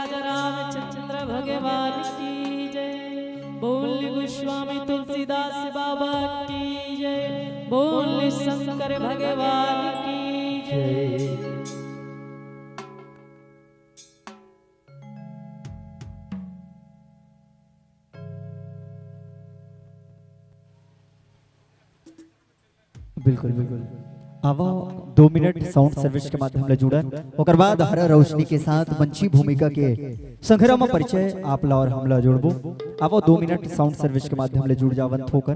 राजा रामचंद्र भगवान की जय। बोल गोस्वामी तुलसीदास बाबा की जय। बोल शंकर भगवान की जय। बिल्कुल बिल्कुल आवा 2 मिनट साउंड सर्विस के माध्यम ले जुड़न ओकर बाद हर रोशनी के साथ मंची भूमिका के संग्राम परिचय आपला और हमला जोड़बो। आवा 2 मिनट साउंड सर्विस के माध्यम ले जुड़ जावन थोकर।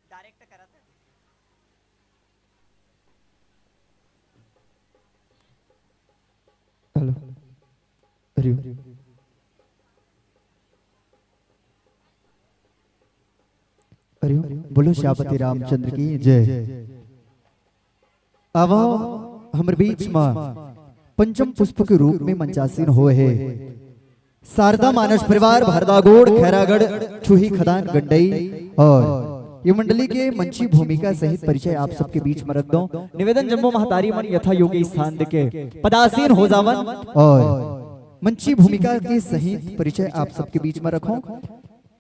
डायरेक्ट करत है। हेलो हरिओम हरिओम बोलो श्यापति रामचंद्र की जय। आवा हमर बीच में पंचम पुष्प के रूप में मंचासीन हुए है शारदा मानस परिवार भारदागोड़ खैरागढ़ छुही खदान गंडई और ये मंडली के मंची भूमिका सहित परिचय आप सबके बीच में रख दो। निवेदन जम्मो महतारी मन यथा योगी स्थान के पदासीन हो जावन और मंची भूमिका के सहित परिचय आप सबके बीच में रखो।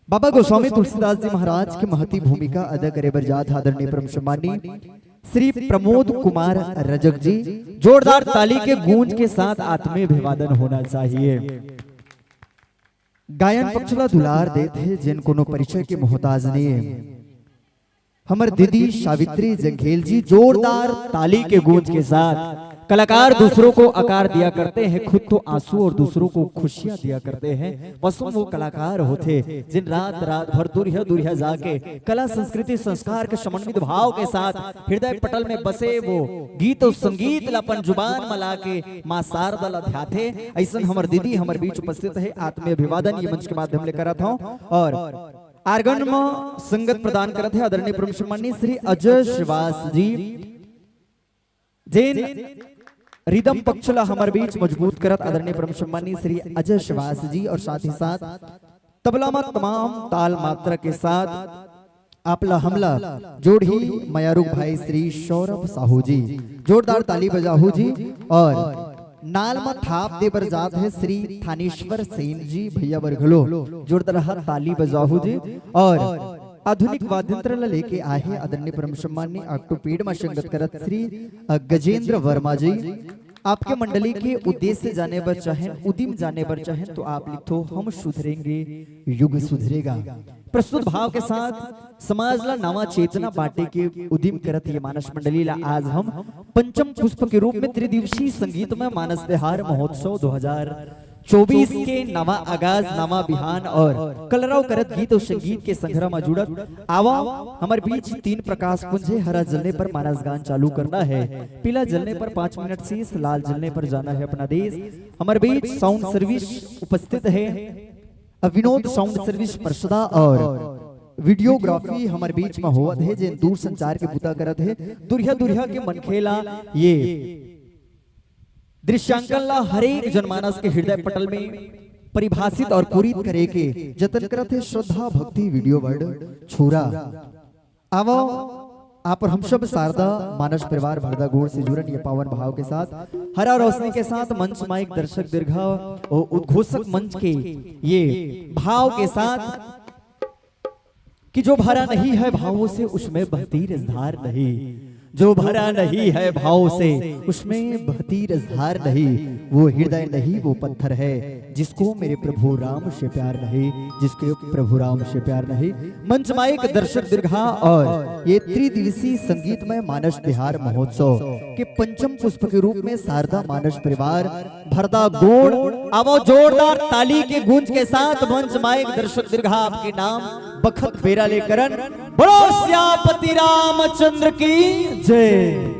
बाबा गोस्वामी तुलसीदास जी महाराज की महती भूमिका अदा करे बरजात आदरणीय परम सम्मानी श्री प्रमोद कुमार रजक जी। जोरदार ताली के गूंज के साथ आत्मीय अभिवादन होना चाहिए। गायन पक्षला दुलार देते जिन कोनो परिचय के मोहताज नहीं हमर दीदी सावित्री जंघेल जी। जोरदार ताली के गूंज के साथ कलाकार दूसरों को आकार दिया करते हैं, खुद तो आंसू और दूसरों को खुशियां दिया करते हैं। बसों वो कलाकार होते जिन रात रात भर दूरिया दूरिया जाके कला संस्कृति संस्कार के समन्वित भाव के साथ हृदय पटल में बसे वो गीत और संगीत अपन जुबान मला के मां शारदा ध्याथे। ऐसा हमर दीदी हमर बीच उपस्थित है। आत्मीय अभिवादन ये मंच के माध्यम ले करत हूं और आर्गन में संगत प्रदान करत है आदरणीय परम सम्मानी श्री अजय श्रीवास जी। जिन रिदम पक्षला हमारे बीच मजबूत करत आदरणीय परम सम्मानी श्री अजय श्रीवास जी और साथ ही साथ तबला में तमाम ताल मात्रा के साथ आपला हमला जोड़ी मयारुक भाई श्री सौरभ साहू जी। जोरदार ताली बजाहू जी और नाल में थाप दे बर जात है श्री थानेश्वर सेन जी भैया बरघलो। जोरदार ताली बजाहू जी और आधुनिक वाद्यंत्र लेके आए हैं आदरणीय परम सम्मानी ऑक्टोपेड में संगत करत श्री गजेंद्र वर्मा जी। आपके मंडली के उद्देश्य जाने पर चाहे उदिम जाने पर चाहे तो आप लिखो हम सुधरेंगे युग सुधरेगा। प्रस्तुत भाव के साथ समाज ला नवा चेतना बाटे के उदिम करत ये मानस मंडली ला आज हम पंचम पुष्प के रूप में त्रिदिवसीय संगीतमय मानस त्योहार महोत्सव 2024 के नवा आगाज नवा बिहान और कलरव करत गीत और संगीत के संग्रह में जुड़त आवा हमारे बीच 3 प्रकाश पुंज है। हरा जलने पर मानस गान चालू करना है, पीला जलने पर 5 मिनट शेष, लाल जलने पर जाना है अपना देश। हमारे बीच साउंड सर्विस उपस्थित है विनोद साउंड सर्विस परसदा और वीडियोग्राफी हमारे बीच में होवत है जिन दूर संचार के बुता करत है। दुरिया दुरिया के मनखेला ये दृश्यांकन ला हरेक जनमानस के हृदय पटल में परिभाषित और पूरित करे के जतन करत है। श्रद्धा भक्ति वीडियो वर्ड छुरा आवो आप और हम सब शारदा मानस परिवार भरदा गोड़ से जुड़न ये पावन भाव के साथ हरा रोशनी के साथ मंच माइक दर्शक दीर्घा और उद्घोषक मंच के ये भाव के साथ कि जो भरा नहीं है भावों से उसमें बहती रसधार नहीं, जो भरा नहीं है भाव से उसमें बहती रसधार नहीं, वो हृदय नहीं वो पत्थर है जिसको मेरे प्रभु राम से प्यार नहीं, जिसके प्रभु राम से प्यार नहीं। मंच माइक दर्शक दीर्घा और ये त्रिदिवसीय संगीतमय मानस बिहार महोत्सव के पंचम पुष्प के रूप में शारदा मानस परिवार भरदा गोड़ आवो जोरदार ताली के गूंज के साथ मंच माइक दर्शक दीर्घा आपके नाम बखत बेरा लेकर बड़ो श्यापति रामचंद्र की जय।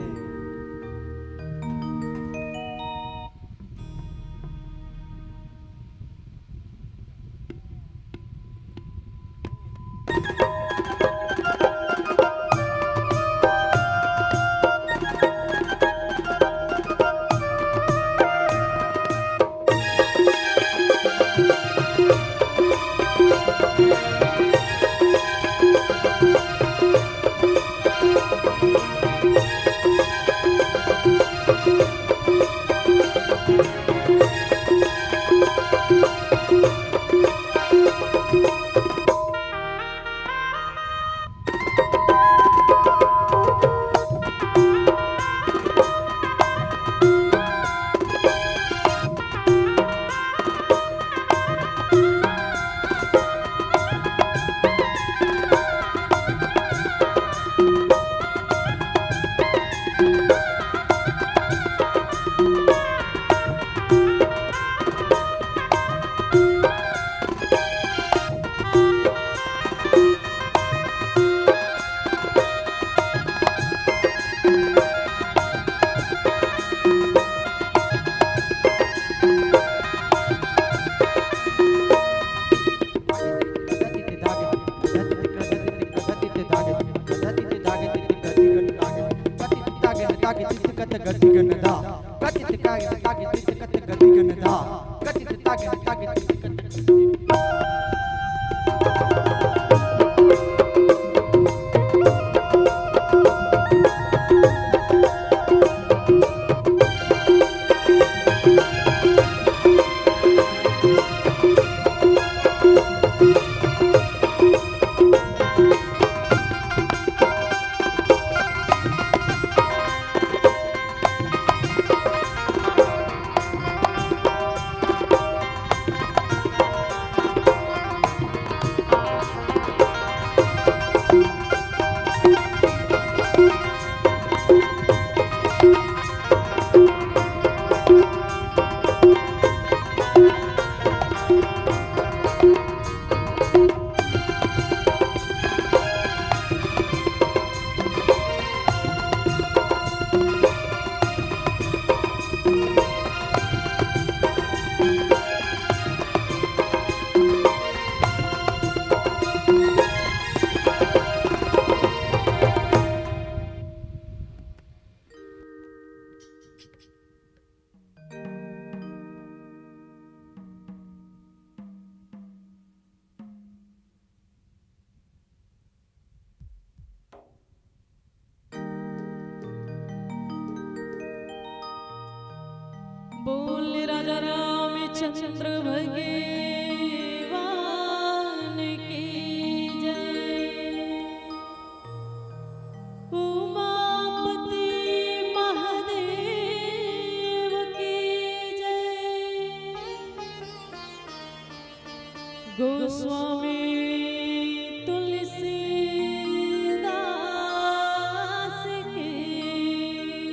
बोल राजा रामचंद्र भगवान की जय। उमापति महादेव की जय। गोस्वामी तुलसीदास की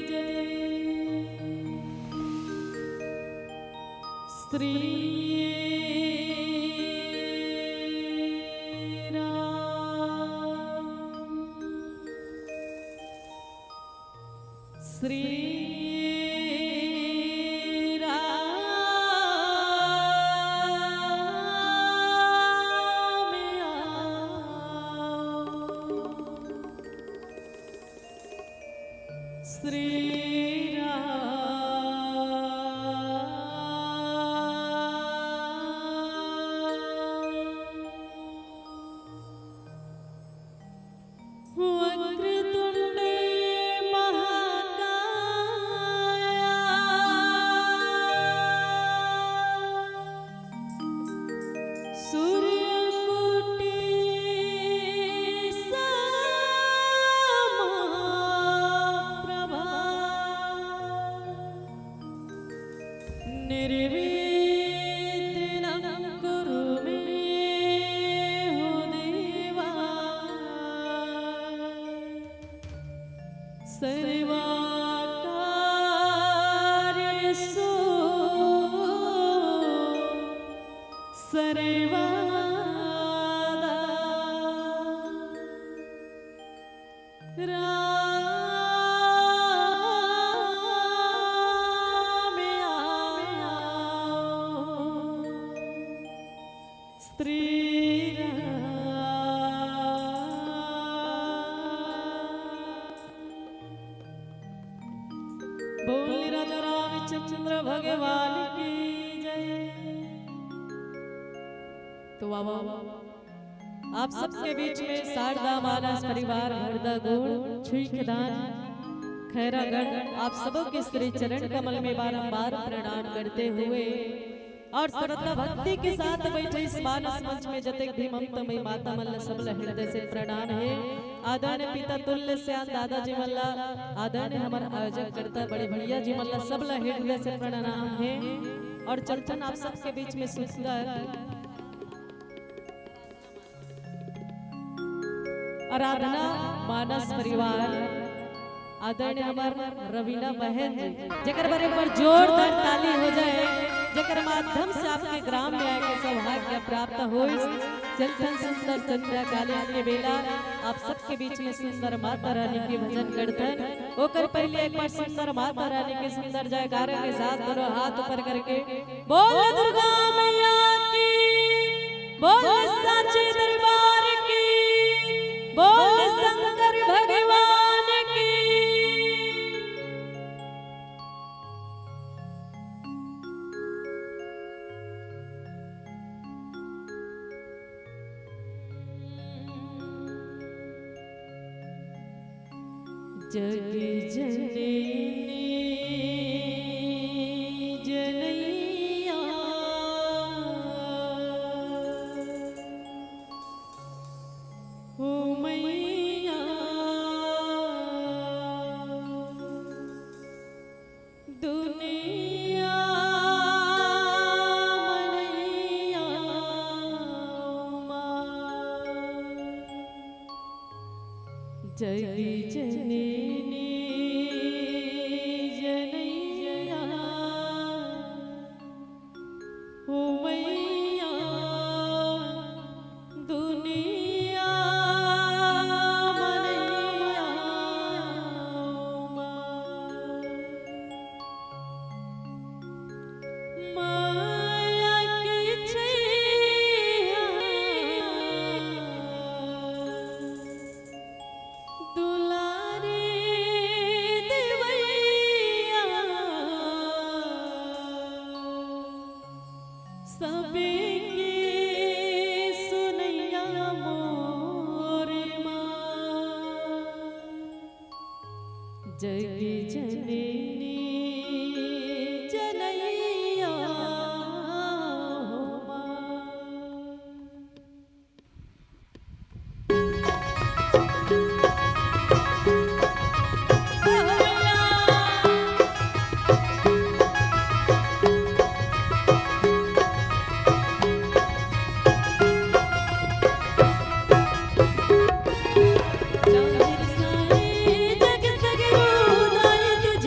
जय। श्री राम श्री राम श्री वक्रतुंड निर्वेद न कुरु मे हो देवा सर्वाकार्येषु सर्वदा स्त्री बोल राजा रामचंद्र भगवान की जय। तो आप सबके बीच में शारदा मानस परिवार हरदा गुण छुईदान खैरागढ़ आप सबों के श्री चरण कमल में बारंबार प्रणाम करते हुए और श्रद्धा भक्ति के साथ बैठे इस मानस मंच में जतक भी ममतामयी माता मल्ल सबल हृदय से प्रणाम है। आदरणीय पिता तुल्य श्याम दादाजी मल्ला आदरणीय हमारा आयोजक करता बड़े भैया जी मल्ला सबल हृदय से प्रणाम है। और चलचन आप सबके बीच में सुंदर आराधना मानस परिवार आदरणीय हमार रवीना बहन जी जेकर बारे पर जोरदार ताली हो जाए जेकर माध्यम से आपके ग्राम में आके सौभाग्य प्राप्त हो। चलचन सुंदर संध्या काली के बेला आप सबके बीच में सुंदर माता रानी के भजन कीर्तन होकर पहले एक बार सुंदर माता रानी के सुंदर जयकारा के साथ दोनों हाथ ऊपर करके बोल दुर्गा मैया की बोल साचे दरबार की बोल शंकर भगवान की। जग जननी जनैया हो मैया दुनिया मनैया माँ जग जननी जनैया हो मैया दुनिया मनैया माया के छैया दुलारे देवैया सबके सुनैया मोर माँ जग जननी जनैया हो माँ। जग सगरो दाय तुझ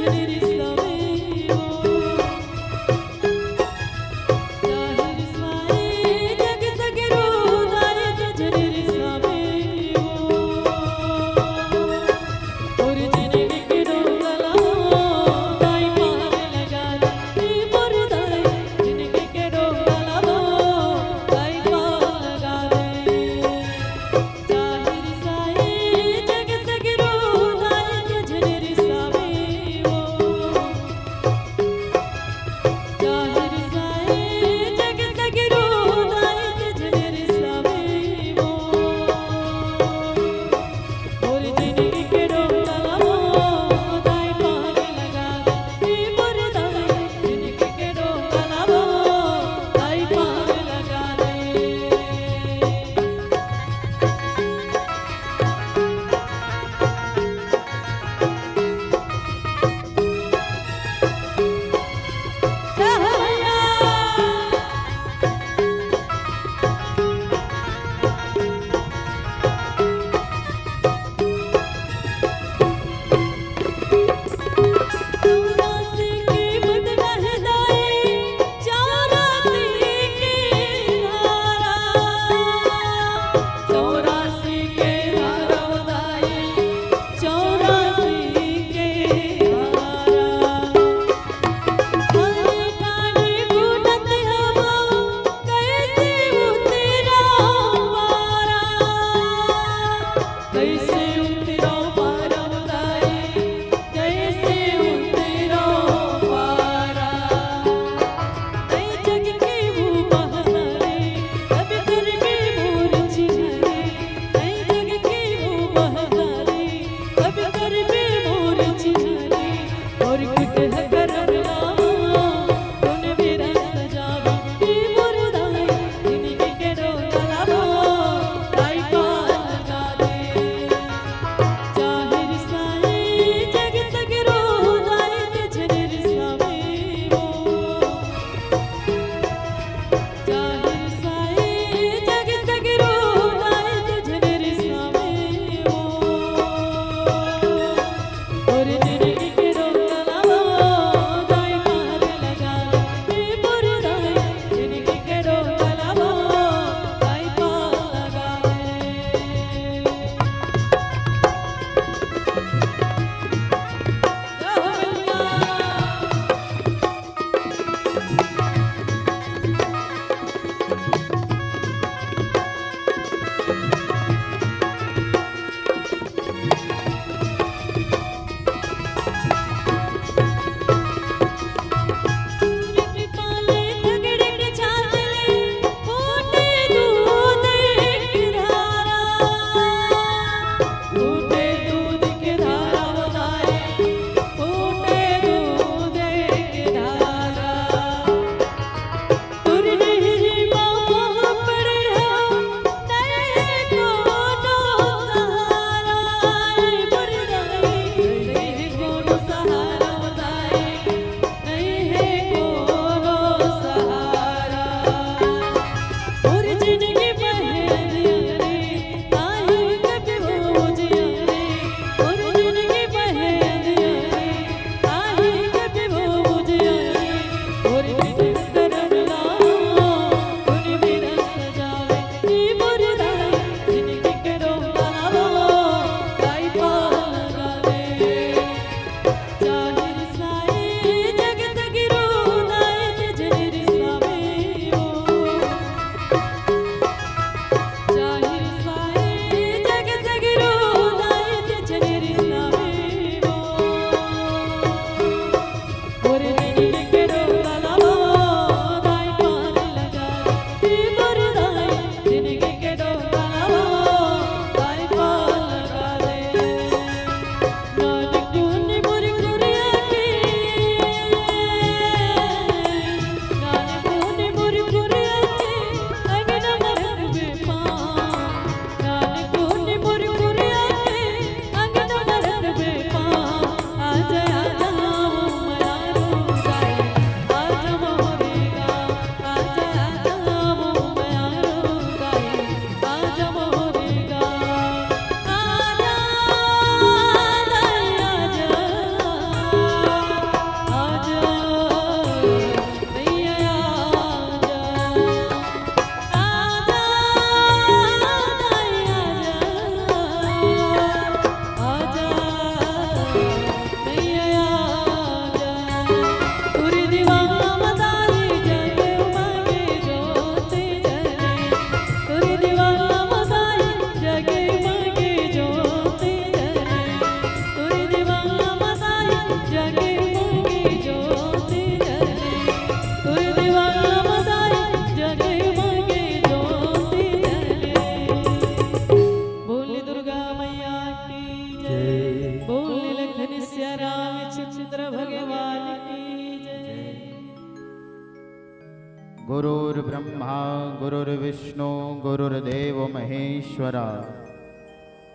गुरुर्ब्रह्मा गुरुर्विष्णु गुरुर्देव महेश्वरा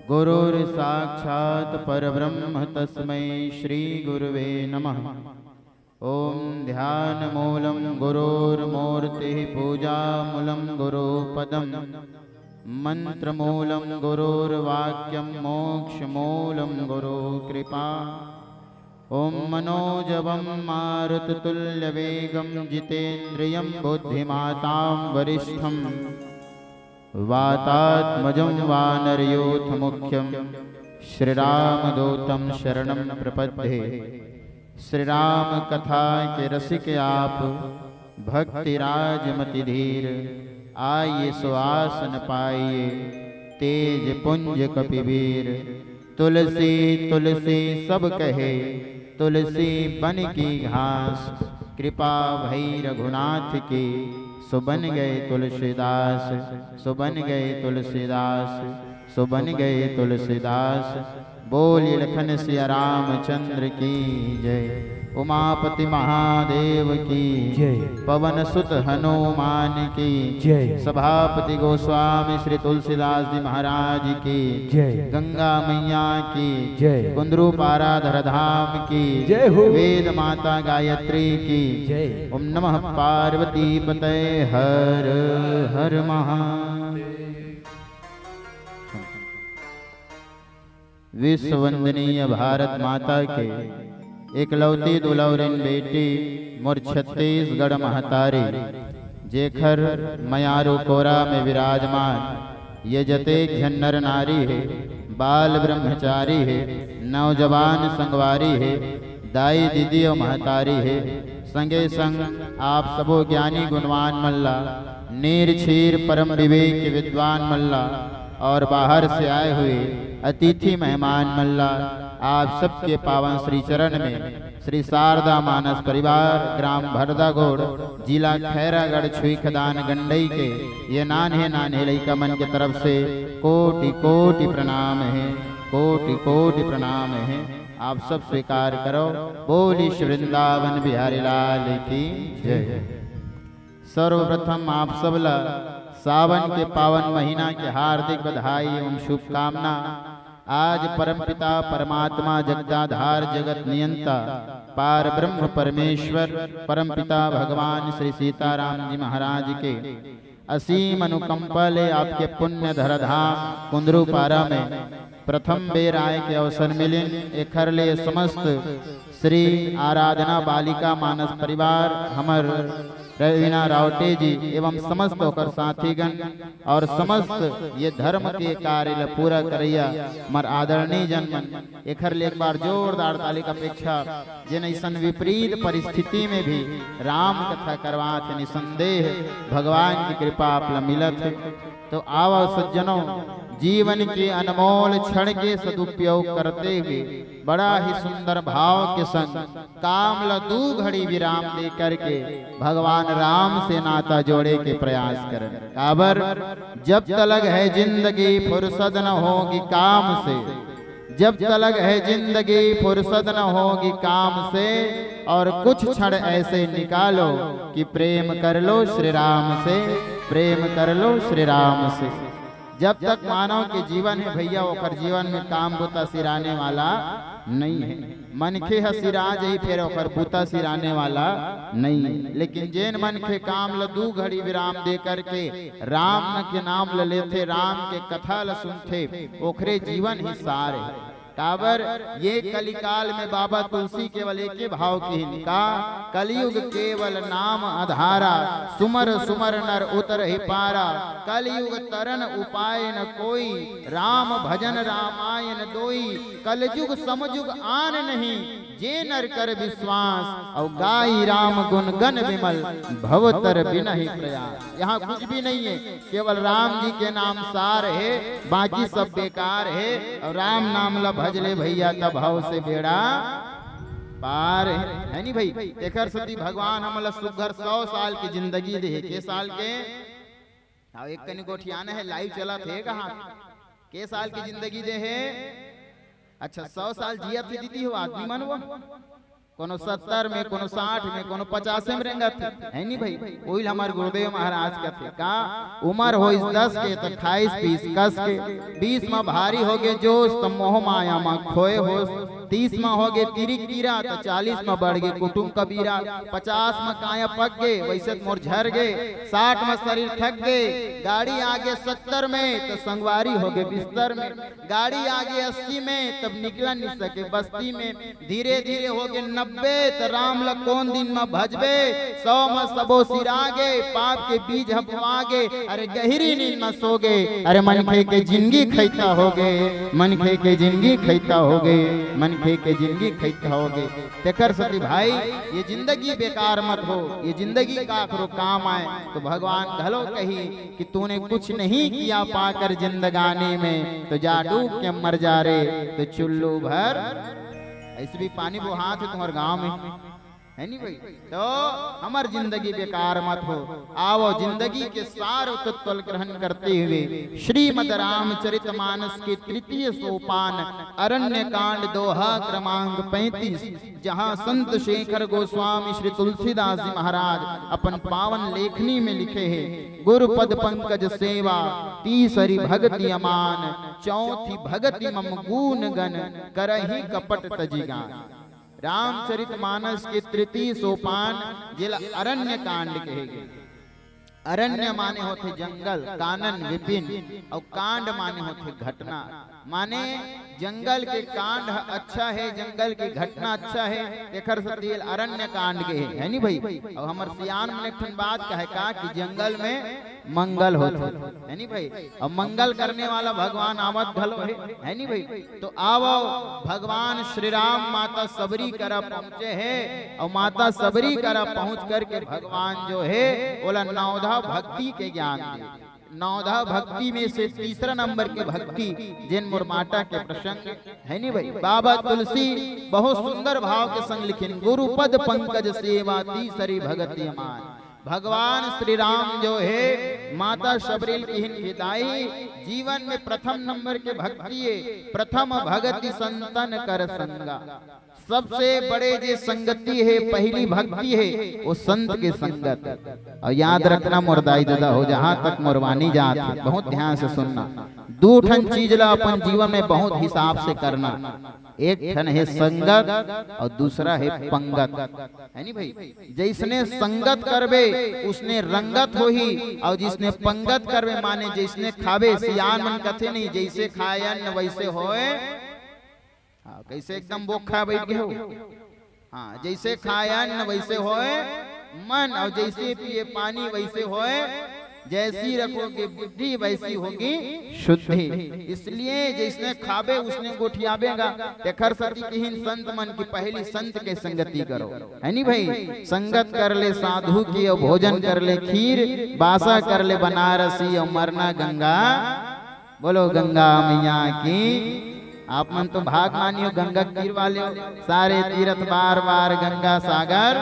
गुरुर्साक्षात् परब्रह्म तस्मै श्री गुरुवे नमः। ओम ध्यानमूलं गुरुर्मूर्तिः पूजामूलं गुरुपदं मंत्रमूलं गुरुर्वाक्यं मोक्षमूलं गुरुकृपा। ओम मनोजवं मारुततुल्यवेगं जितेन्द्रियं बुद्धिमतां वरिष्ठं वातात्मजं वानरयूथमुख्यं श्रीरामदूतं शरणं प्रपद्ये। श्री राम कथा के रसिक आप भक्ति राजमति धीर, आइए सुआसन पाइए तेज पुंज कपिवीर। तुलसी तुलसी सब कहे तुलसी बन की घास, कृपा भई रघुनाथ की सुबन गए तुलसीदास। सुबन गए तुलसीदास सुबन गए तुलसीदास। बोलिए लखन सिया रामचंद्र की जय। उमापति महादेव की जय। पवन सुत हनुमान की जय। सभापति गोस्वामी श्री तुलसीदास जी महाराज की जय। गंगा मैया की जय। कुंद्रू पाराधर धाम की जय हो। वेद माता गायत्री की जय। ओम नमः पार्वती पतये हर हर महादेव। विश्व वंदनीय भारत माता के एकलौती दुलौरिन बेटी मोर छत्तीसगढ़ महतारी, जेखर मयारू कोरा में विराजमान ये जतेक झन्नर नारी है, बाल ब्रह्मचारी है, नौजवान संगवारी है, दाई दीदी और महतारी है। संगे संग आप सबो ज्ञानी गुणवान मल्ला, नीर क्षीर परम विवेक विद्वान मल्ला और बाहर से आए हुए अतिथि मेहमान मल्ला, आप सबके पावन श्री चरण में श्री शारदा मानस परिवार ग्राम भरदागोड़ जिला खैरागढ़ छुई खदान गंडई के ये नान्हे नान्हे लइका मन के तरफ से कोटि कोटि प्रणाम है। कोटि कोटि प्रणाम है। आप सब स्वीकार करो। बोली श्री वृंदावन बिहारी लाल की जय। सर्वप्रथम आप सबला सावन के पावन महीना के हार्दिक बधाई एवं शुभकामना। आज परमपिता परमात्मा जगदाधार जगत नियंता पार ब्रह्म परमेश्वर परमपिता भगवान श्री सीताराम जी महाराज के असीम अनुकंपा ले आपके पुण्य धरधाम कुंद्रू पारा में प्रथम बेर आय के अवसर मिले। एखर ले समस्त श्री आराधना बालिका मानस परिवार हमर रवीना रावटे जी एवं समस्त होकर साथीगण और समस्त ये धर्म के कार्य पूरा करैया मर आदरणीय जन मन एखर ले एक बार जोरदार ताली का अपेक्षा जिन ऐसन विपरीत परिस्थिति में भी राम कथा करवात निसंदेह भगवान की कृपा आप मिलत। तो आओ सज्जनों, जीवन के अनमोल क्षण के सदुपयोग करते हुए बड़ा ही सुंदर भाव के संग काम लदू घड़ी विराम दे करके भगवान राम से नाता जोड़े के प्रयास करें। काबर जब तलक है जिंदगी फुर्सत न होगी काम से, जब तलक है जिंदगी फुर्सत न होगी काम से, और कुछ क्षण ऐसे निकालो कि प्रेम कर लो श्री राम से, प्रेम कर लो श्री राम से। जब तक मानव के जीवन है भैया ओकर जीवन में काम बुता सिराने वाला नहीं है। मनखे ह सिरा जही फिर ओकर बुता सिराने वाला नहीं है। लेकिन जेन मनखे काम ल दू घड़ी विराम दे करके राम के नाम ल लेथे, राम के कथा ल सुनथे, ओखरे जीवन ही सार है। काबर ये कलिकाल में बाबा तुलसी केवल एक ही भाव की हिनका, कलयुग केवल नाम आधारा, सुमर सुमर नर उतर ही पारा, कलयुग तरन उपाय न कोई, राम भजन रामायण दोई, कलयुग समयुग आन नहीं, जे नर कर विश्वास, और गाई राम गुण गण विमल, भवतर बिनहि प्रयास। यहाँ कुछ भी नहीं है, केवल राम जी के नाम सार है, बाकी सब बेकार है। और राम नाम ला भजले भैया तब भाव से बेड़ा पार है नहीं भाई। एकर सती भगवान हमला सुघर 100 साल की जिंदगी दे। के साल के एक कनी गोठियाना है लाइव चला थे कहाँ के साल की जिंदगी दे है। अच्छा 100 साल जिया थे दीदी हो आदमी मन वो कोनो 70 में, कोनो 60 में, कोनो 50 में रेंगत है नहीं भाई। वही हमार गुरुदेव महाराज का थे का उम्र हो 10 के तो 28 20 कस के, 20 में भारी हो गए जोश तो मोह माया में खोए हो, 30 में हो गए तिरी कीरा तो 40 में बढ़ गए कुटुम कबीरा, 50 में काया पक गए वैसे मोर झर गए, 60 में शरीर थक गए, गाड़ी आगे 70 में तो संगवारी हो गए बिस्तर में, गाड़ी आगे 80 में तब निकला नहीं सके बस्ती में, धीरे धीरे हो गए 90 तो राम ल कौन दिन में भजबे, 100 में सबो सिरागे, पाप के बीज हपवागे, अरे गहरी नींद में सो गए, अरे मन खे के जिंदगी खैता हो गए, मन खे के जिंदगी खैता हो गए, मन खे के जिंदगी खैता हो गए। तेकर सती भाई ये जिंदगी बेकार मत हो, ये जिंदगी का आखिरो काम आए तो भगवान घलो कही कि तूने कुछ नहीं किया पाकर जिंदगानी में तो जा डूब के मर जा रे, तो चुल्लू भर ऐसे भी पानी वो हाथ है तुम्हारे गांव में है नहीं भाई। तो हमार जिंदगी बेकार मत हो, आओ जिंदगी के सार तत्व ग्रहण करते हुए श्रीमद रामचरितमानस के 3 सोपान अरण्य कांड दोहा क्रमांक 35 जहां संत शेखर गोस्वामी श्री तुलसीदास जी महाराज अपन पावन लेखनी में लिखे हैं, गुरुपद पंकज सेवा तीसरी भगति अमान, चौथी भगति मम गुण गण करहि कपट तजिगान। रामचरितमानस के 3 सोपान जिला अरण्य कांड कहेगे। अरण्य माने होते जंगल, कानन विपिन, और कांड माने होते घटना, माने जंगल के कांड अच्छा है, जंगल की घटना अच्छा है, एकर सतील अरण्य कांड के है नहीं भाई। और हमार सियान में एक बात कहे का कि जंगल में मंगल होते है नहीं भाई, और मंगल करने वाला भगवान आवत घलो है नहीं भाई। तो आओ भगवान श्री राम माता सबरी करा पहुंचे है, और माता सबरी करा पहुंच करके भगवान जो है बोला नौधा भक्ति के ज्ञान दे। नौधा भक्ति में से तीसरा नंबर के भक्ति जिन मुरमाटा के प्रसंग है नहीं भाई। बाबा तुलसी बहुत सुंदर भाव के संग लिखिन, गुरुपद पंकज सेवा तीसरी भगति अमान। भगवान श्री राम जो है माता शबरील की हिदाई जीवन में प्रथम नंबर के भक्ति है, प्रथम भगति संतन कर संगा। सबसे बड़े जो संगति है पहली भक्ति है वो संत के संगत। और याद रखना मुर्दाई जुदा हो जहां तक मुरवानी जात है, बहुत ध्यान से सुनना। 2 ठन चीज ला अपन जीवन में बहुत हिसाब से करना, एक ठन है संगत और दूसरा है पंगत है नहीं भाई। जिसने संगत करबे उसने रंगत हो ही, और जिसने पंगत करबे माने जिसने खावे सियान मन कथे नहीं, जैसे खायन वैसे होए। हाँ, कैसे एकदम बोखा बैठ गए हो, हाँ जैसे खायन वैसे होए मन, और जैसे पिए पानी वैसे होए, जैसी रखोगे बुद्धि वैसी होगी शुद्धि। इसलिए जिसने खाबे उसने गोठियाबेगा। देखर सती की संत मन की पहली संत के संगति करो है नहीं भाई। संगत कर ले साधु की और भोजन कर ले खीर, बासा कर ले बनारसी और मरना गंगा। बोलो गंगा मैया की। आप मन तो भाग मानियो गंगा तीर वाले हो, सारे तीर्थ बार बार गंगा सागर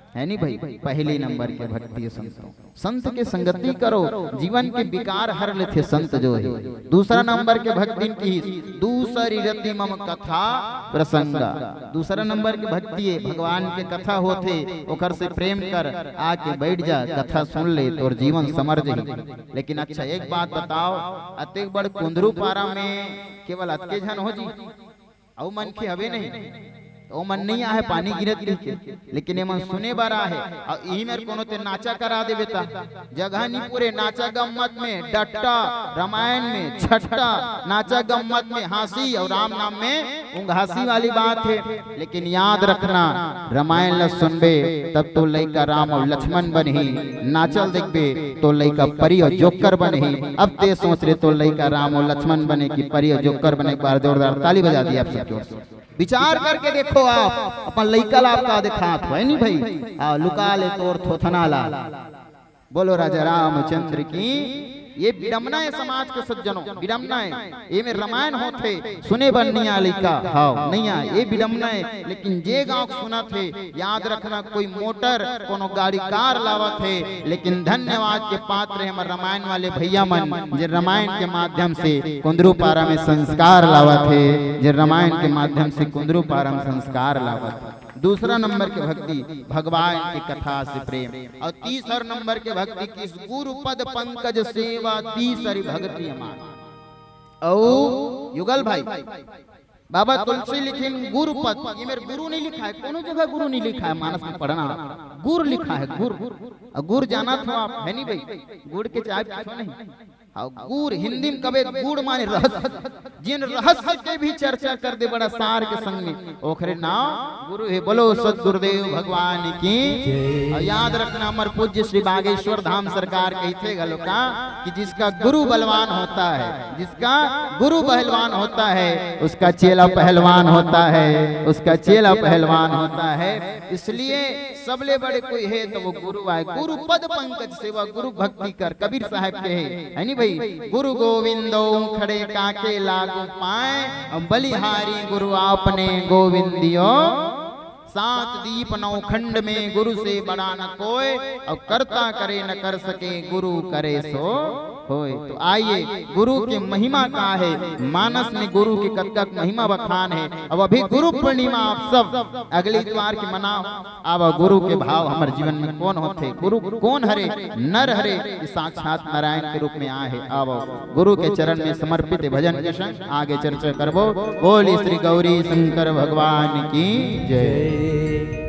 है नहीं भाई। पहले नंबर के भक्ति संतों, संत के संगति करो, जीवन के विकार हर लेते संत जो है। दूसरा नंबर के भक्ति की दूसरी रति मम कथा प्रसंगा। दूसरा नंबर के भक्ति है भगवान के कथा होते ओकर से प्रेम कर, आके बैठ जा कथा सुन ले तो जीवन समर जाही। लेकिन अच्छा एक बात बताओ, अतेक बड़ कुंदरू पारा में केवल अतके जन हो जी औ मन के हवे नहीं, तो मन नहीं आहे पानी गिरत के, लेकिन मन सुने बारा है। और यही मेरे कोनो ते नाचा करा दे बेटा, जगह नहीं पूरे नाचा गम्मत में डट्टा, रामायण में छट्टा, नाचा गम्मत में हंसी और राम नाम में उंघासी वाली बात है। लेकिन याद रखना रामायण ल सुनबे तब तो लइका राम और लक्ष्मण बनही, नाचल देखबे तो लइका परी और जोकर बनही। अब ते सोच रहे तो लइका राम और लक्ष्मण बने की परी और जोकर बने। एक बार जोरदार ताली बजा दी आप सब। विचार करके देखो आप अपन लइका लाभ का दिखात है नहीं भाई। लुका ले तोर थोथना ला। बोलो राजा रामचंद्र की। ये विडम्बना है समाज के सज्जनों, विडम्बना है। ये में रामायण होते सुने बन नहीं आ लइका हाँ नहीं आ, ये विडम्बना है। लेकिन जे गांव सुना थे याद रखना, कोई मोटर कोनो गाड़ी कार लावत है। लेकिन धन्यवाद के पात्र है हमारे रामायण वाले भैया मन, जे रामायण के माध्यम से कुंदरू पारा में संस्कार लावत है, जे रामायण के माध्यम से कुंदरू पारा में संस्कार लावत है। दूसरा नंबर के भक्ति भगवान की कथा से प्रेम, और तीसरा नंबर के भक्ति किस गुरु पद पंकज सेवा, तीसरी भक्ति हमारी। ओ युगल भाई, बाबा तुलसी लिखे गुरु पद, ये मेरे गुरु नहीं लिखा है, कोनो जगह गुरु नहीं लिखा है, मानस में पढ़ना गुर लिखा है, गुर। और गुर जाना था आप, है नहीं भाई, गुड़ के चाय पीछो नहीं। हाँ, गुर हिंदी में कबे गुड़ माने रहस्य, जिन रहस्य के भी चर्चा कर दे बड़ा सार के संग में, ओखरे नाम गुरु है। बोलो सदगुरुदेव भगवान की। और याद रखना अमर पूज्य श्री बागेश्वर धाम सरकार कहते गलो का कि जिसका गुरु बलवान होता है, जिसका गुरु पहलवान होता है, उसका चेला पहलवान होता है, उसका चेला पहलवान होता है। इसलिए सबले बड़े कोई है तो वो गुरु आए। गुरु पद पंकज सेवा, गुरु भक्ति कर, कबीर साहब के है नहीं भाई। गुरु गोविंदो खड़े काके लागू पाए, बलिहारी गुरु आपने गोविंदियो। सात दीप नौ खंड में गुरु से बड़ा न कोई, और करता करे न कर सके गुरु करे सो होए। तो आइए गुरु की महिमा का है, मानस में गुरु की कतक महिमा बखान है। अब अभी गुरु पूर्णिमा आप सब अगले इतवार की मनाओ। अब गुरु के भाव हमारे जीवन में कौन होते, गुरु कौन हरे, नर हरे, साक्षात नारायण के रूप में आए है। अब गुरु के चरण में समर्पित भजन के संग आगे चर्चा करबो। बोली श्री गौरी शंकर भगवान की जय।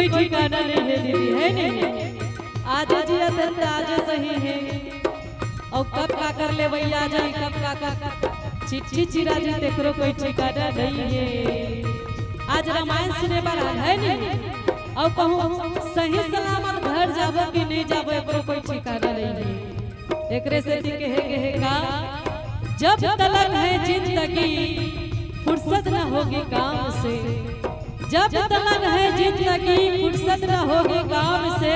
कोई ठिकाना नहीं है दीदी, है नहीं? आज जिया तो आज सही है, और कब का कर ले वही आ जाए, कब का कर चिट्ठी चिरा जी तेकरो कोई ठिकाना नहीं है। आज रामायण सुने पर है नहीं, और कहूँ सही सलामत घर जाबो कि नहीं जाबो एकरो कोई ठिकाना नहीं है। एकरे से कहे का जब तलक है जिंदगी फुर्सत न होगी काम से, जब तलक है जिंदगी फुर्सत न होगी काम से,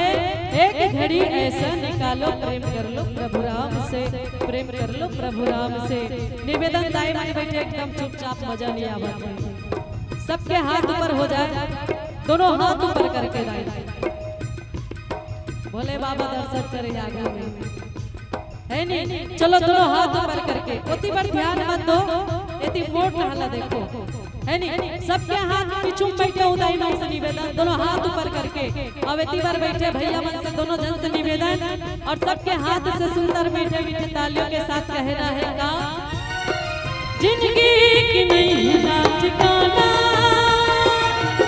एक घड़ी ऐसा निकालो प्रेम कर लो प्रभु राम से, प्रेम कर लो प्रभु राम से। निवेदन दाई में बैठे एकदम चुपचाप, मजा नहीं आवत, सबके हाथ ऊपर हो जाए, दोनों हाथ ऊपर करके दाई भोले बाबा दर्शन करे आगे में, है नहीं? चलो दोनों हाथ ऊपर करके, ओती पर ध्यान मत दो, एती मोट हल्ला देखो, है नहीं? सबके हाथ पीछू बैठे उदाई नाम से निवेदन, दोनों हाथ ऊपर करके, अब एती पर बैठे भैया मन से दोनों जन से निवेदन, और सबके हाथ से सुंदर मीठे मीठे तालियों के साथ कहना है का जिंदगी की नहीं है ना ठिकाना,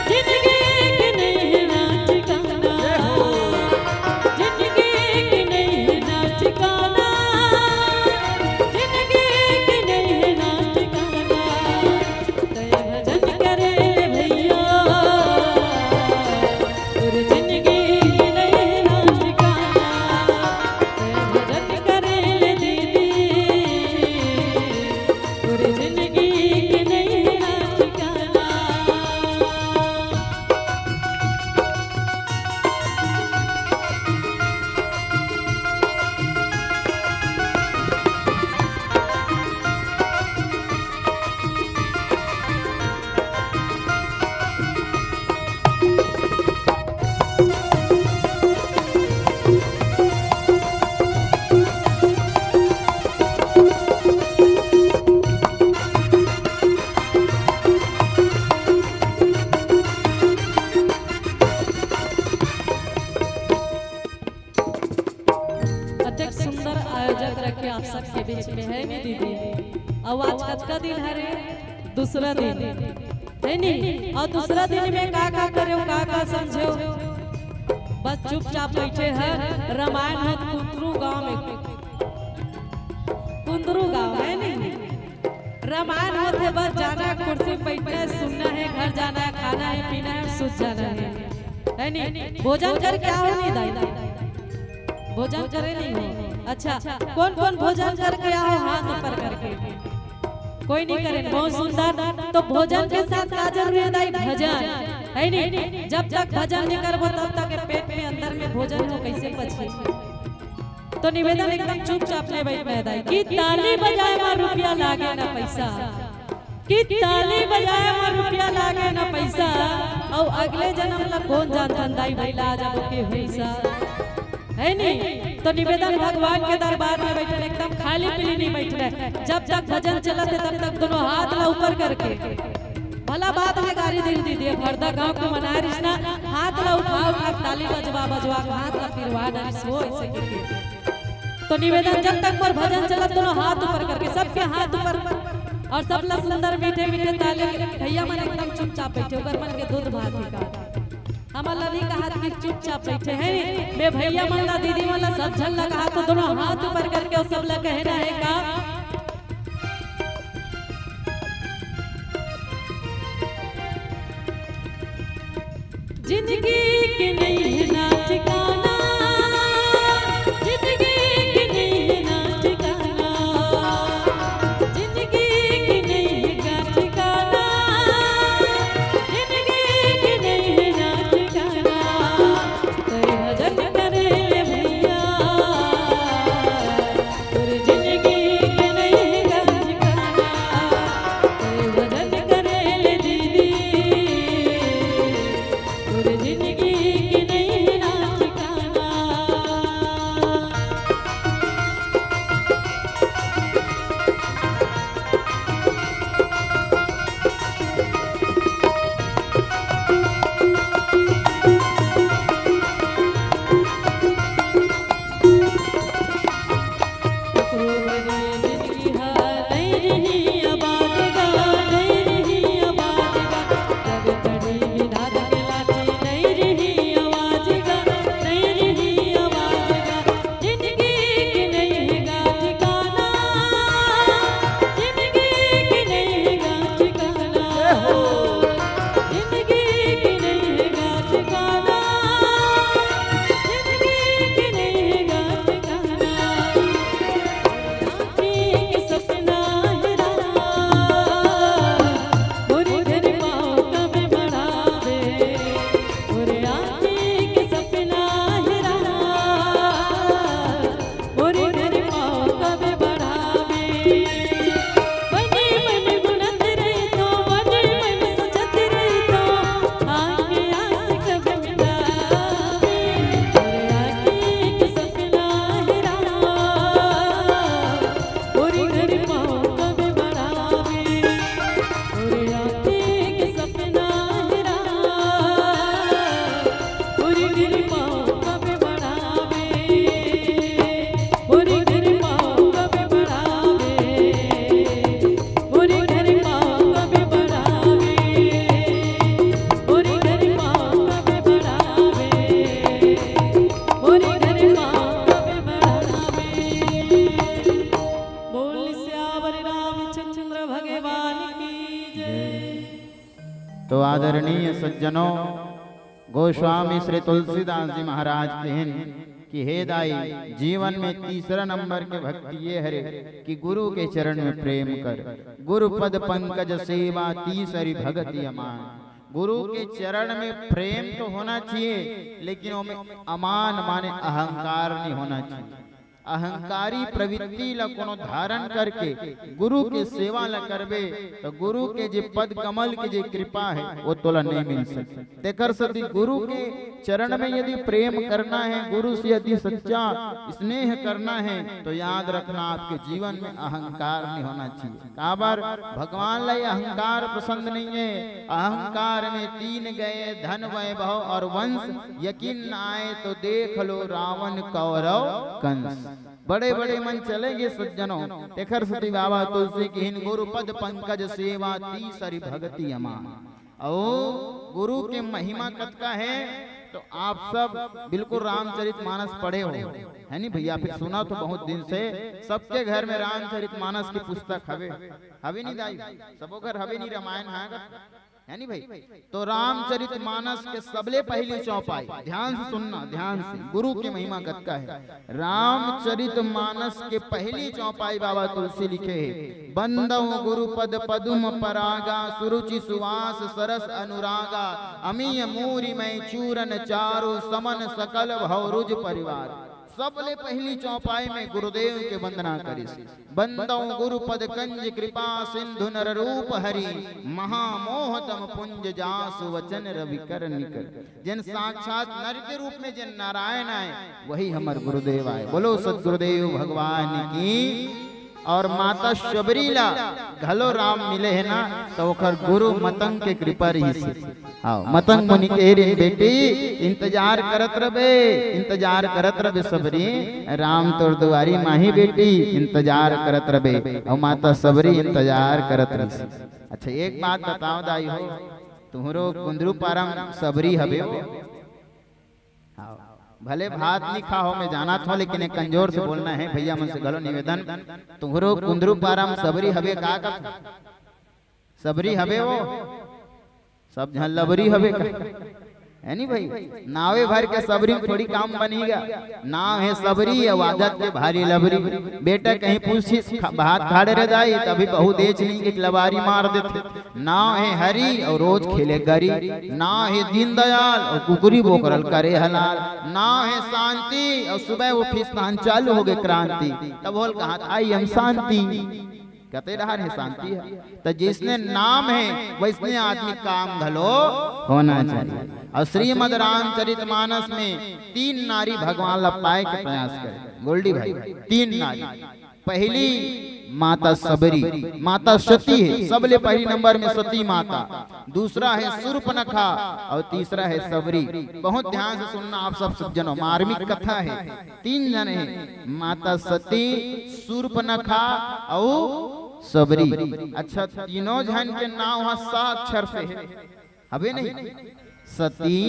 जिंदगी की नहीं है ना ठिकाना, जिंदगी की नहीं है ना ठिकाना, जिंदगी की नहीं है ना ठिकाना। तय भजन करे भैया और जिंदगी की नहीं है ना ठिकाना, तय भजन करे दीदी और जिंदगी की नहीं है ना ठिकाना। अत्यंत सुंदर आयोजक रखे आप सबके बीच में, है नहीं दीदी? और आज कब का दिन है रे? दूसरा दिन, है नहीं? और दूसरा दिन में का करे, का समझो, बस चुपचाप बैठे हैं। रामायण है कुंदरू गांव में, कुंदरू गांव, है नहीं? रामायण होते बस जाना, कुर्सी बैठना है, सुनना है, घर जाना है, खाना है, पीना है, सूत जाना है नहीं? भोजन कर क्या हो नहीं दाई, भोजन करे नहीं हो? अच्छा, कौन कौन भोजन करके आओ हाथ ऊपर करके, कोई नहीं करे, बहुत सुंदर। तो भोजन के साथ का जरूरी है दाई? भजन, है नहीं? जब तक भजन नहीं करबो तब तक पेट में अंदर में भोजन हो कैसे पचे? तो निवेदन एकदम चुपचाप ले बैठ में दाई कि ताली बजाए में रुपया लागे ना पैसा, कि ताली बजाए में रुपया लागे ना पैसा, और अगले जन्म ला कौन जानता दाई भैला जाबो के भैसा, है नहीं? तो निवेदन भगवान के दरबार में बैठे एकदम खाली पीली नहीं बैठ रहे, जब तक भजन चलते तब तक दोनों हाथ ला ऊपर करके, भला बात में गाड़ी दे दी भरदा गांव को मनाए रिश्ना, हाथ ला उठा ताली बजवा हाथ ला फिरवा डरिस हो ऐसे करके। तो निवेदन जब तक पर भजन चलत दोनों हाथ ऊपर करके, सबके हाथ ऊपर, और सब ला सुंदर मीठे मीठे ताली। भैया मन एकदम चुपचाप बैठे, ओकर मन के दूध भात निकाल, हमारा नहीं कहा कि चुपचाप बैठे हैं। मैं भैया मन ला दीदी मन ला सब झल लगा तो दोनों हाथ ऊपर करके और सब ला कहना है का जिंदगी की नहीं है ना ठिकाना, जिंदगी की नहीं है ना ठिकाना, जिंदगी की नहीं है ना ठिकाना, जिंदगी की नहीं है ना ठिकाना। कोई भजन करे भैया और जिंदगी की नहीं है ना ठिकाना, कोई भजन करे दीदी और जिंदगी की नहीं कृपा कभी बढ़ावे, मोरी कृपा कभी बढ़ावे, मोरी कृपा कभी बढ़ावे, मोरी कृपा कभी बढ़ावे, मोरी कृपा कभी बढ़ावे। बोल सियावर रामचंद्र भगवान की जय। तो आदरणीय सज्जनों, गोस्वामी श्री तुलसीदास जी महाराज कहन कि हे दाई, जीवन में तीसरा नंबर के भक्ति ये हरे कि गुरु के चरण में प्रेम कर, गुरु पद पंकज सेवा तीसरी भगति अमान। गुरु के चरण में प्रेम तो होना चाहिए, लेकिन उसमें अमान माने अहंकार नहीं होना चाहिए। अहंकारी प्रवृत्ति ला कोनो धारण करके गुरु के सेवा ला करबे तो गुरु के जे पद कमल के जे कृपा है वो तोला नहीं मिल सकती। तेकर सती गुरु के चरण में यदि प्रेम करना है, गुरु से यदि सच्चा स्नेह करना है, तो याद रखना आपके जीवन में अहंकार नहीं होना चाहिए। काबर भगवान ला अहंकार पसंद नहीं है। अहंकार में तीन गए धन वैभव और वंश, यकीन न आए तो देख लो रावण कौरव कंस। बड़े बड़े मन चलेंगे सज्जनों, तेखर सती बाबा तुलसी की हिन गुरु पद पंकज सेवा तीसरी भगति अमान। और गुरु के महिमा कतका है तो आप सब बिल्कुल रामचरितमानस पढ़े हो, है नहीं भैया? फिर सुना तो बहुत दिन से सबके घर में रामचरितमानस की पुस्तक हवे नहीं दाई? सबो घर हवे नहीं? रामायण है नहीं भाई? तो रामचरितमानस के सबले पहली चौपाई, ध्यान से सुनना, ध्यान से, गुरु की महिमा कतका है। रामचरितमानस के पहली चौपाई बाबा तुलसी लिखे है, बंदौ गुरु पद पदुम परागा, सुरुचि सुवास सरस अनुरागा, अमीय मूरी में चूरन चारु, समन सकल भवरुज परिवार। सबले पहली चौपाई में गुरुदेव के वंदना करी। बंदौ गुरु पद कंज कृपा सिंधु नर रूप हरि, महामोहतम पुंज जासु वचन रवि कर निकर। जिन साक्षात नर के रूप में जिन नारायण आए वही हमार गुरुदेव आए। बोलो सदगुरुदेव भगवान की। और माता शबरीला घलो राम मिले है ना तो ओकर गुरु मतंग के कृपा रही से। आओ मतंग मुनि के रे बेटी इंतजार करत रबे सबरी, राम तोर दुआरी माही बेटी इंतजार करत रबे। और माता सबरी इंतजार करत रही। अच्छा एक बात बताओ दाई हो, तुहरो कुंदरू पारम सबरी हबे हो? भले भात नहीं खा हो, मैं जाना था, लेकिन एक कंजोर से बोलना है भैया, मन से गलो निवेदन, तुहरो कुंदरू पारम सबरी हबे का? सबरी हबे वो सब जहां लबरी हबे का? है नहीं भाई? नावे भर के सबरी थोड़ी काम बनेगा। नाव है सबरी है, आदत के भारी लबरी। बेटा कहीं पूछी भात खाड़े रह जाए तभी बहु देच नहीं के लबारी मार देते। नाव है हरी और रोज खेले गरी, नाव है दीनदयाल और कुकुरी बोकरल करे हलाल, नाव है शांति और सुबह उठी स्नान चालू हो गए क्रांति। तब बोल कहा आई हम शांति, कहते रहा है शांति है। तो जिसने नाम है वैसने आदमी काम घलो होना चाहिए। और श्रीमद रामचरितमानस में तीन नारी भगवान ला पाए के प्रयास करे गोल्डी भाई। तीन नारी, पहली माता सबरी, माता सती है, सबले पहली नंबर में सती माता, दूसरा है शूर्पणखा और तीसरा है सबरी। बहुत ध्यान से सुनना आप सब सज्जनों, मार्मिक कथा है। तीन जन है, माता सती, शूर्पणखा और सबरी। अच्छा तीनों जन के नाम वहां 7 अक्षर से है, हवे नहीं? सती,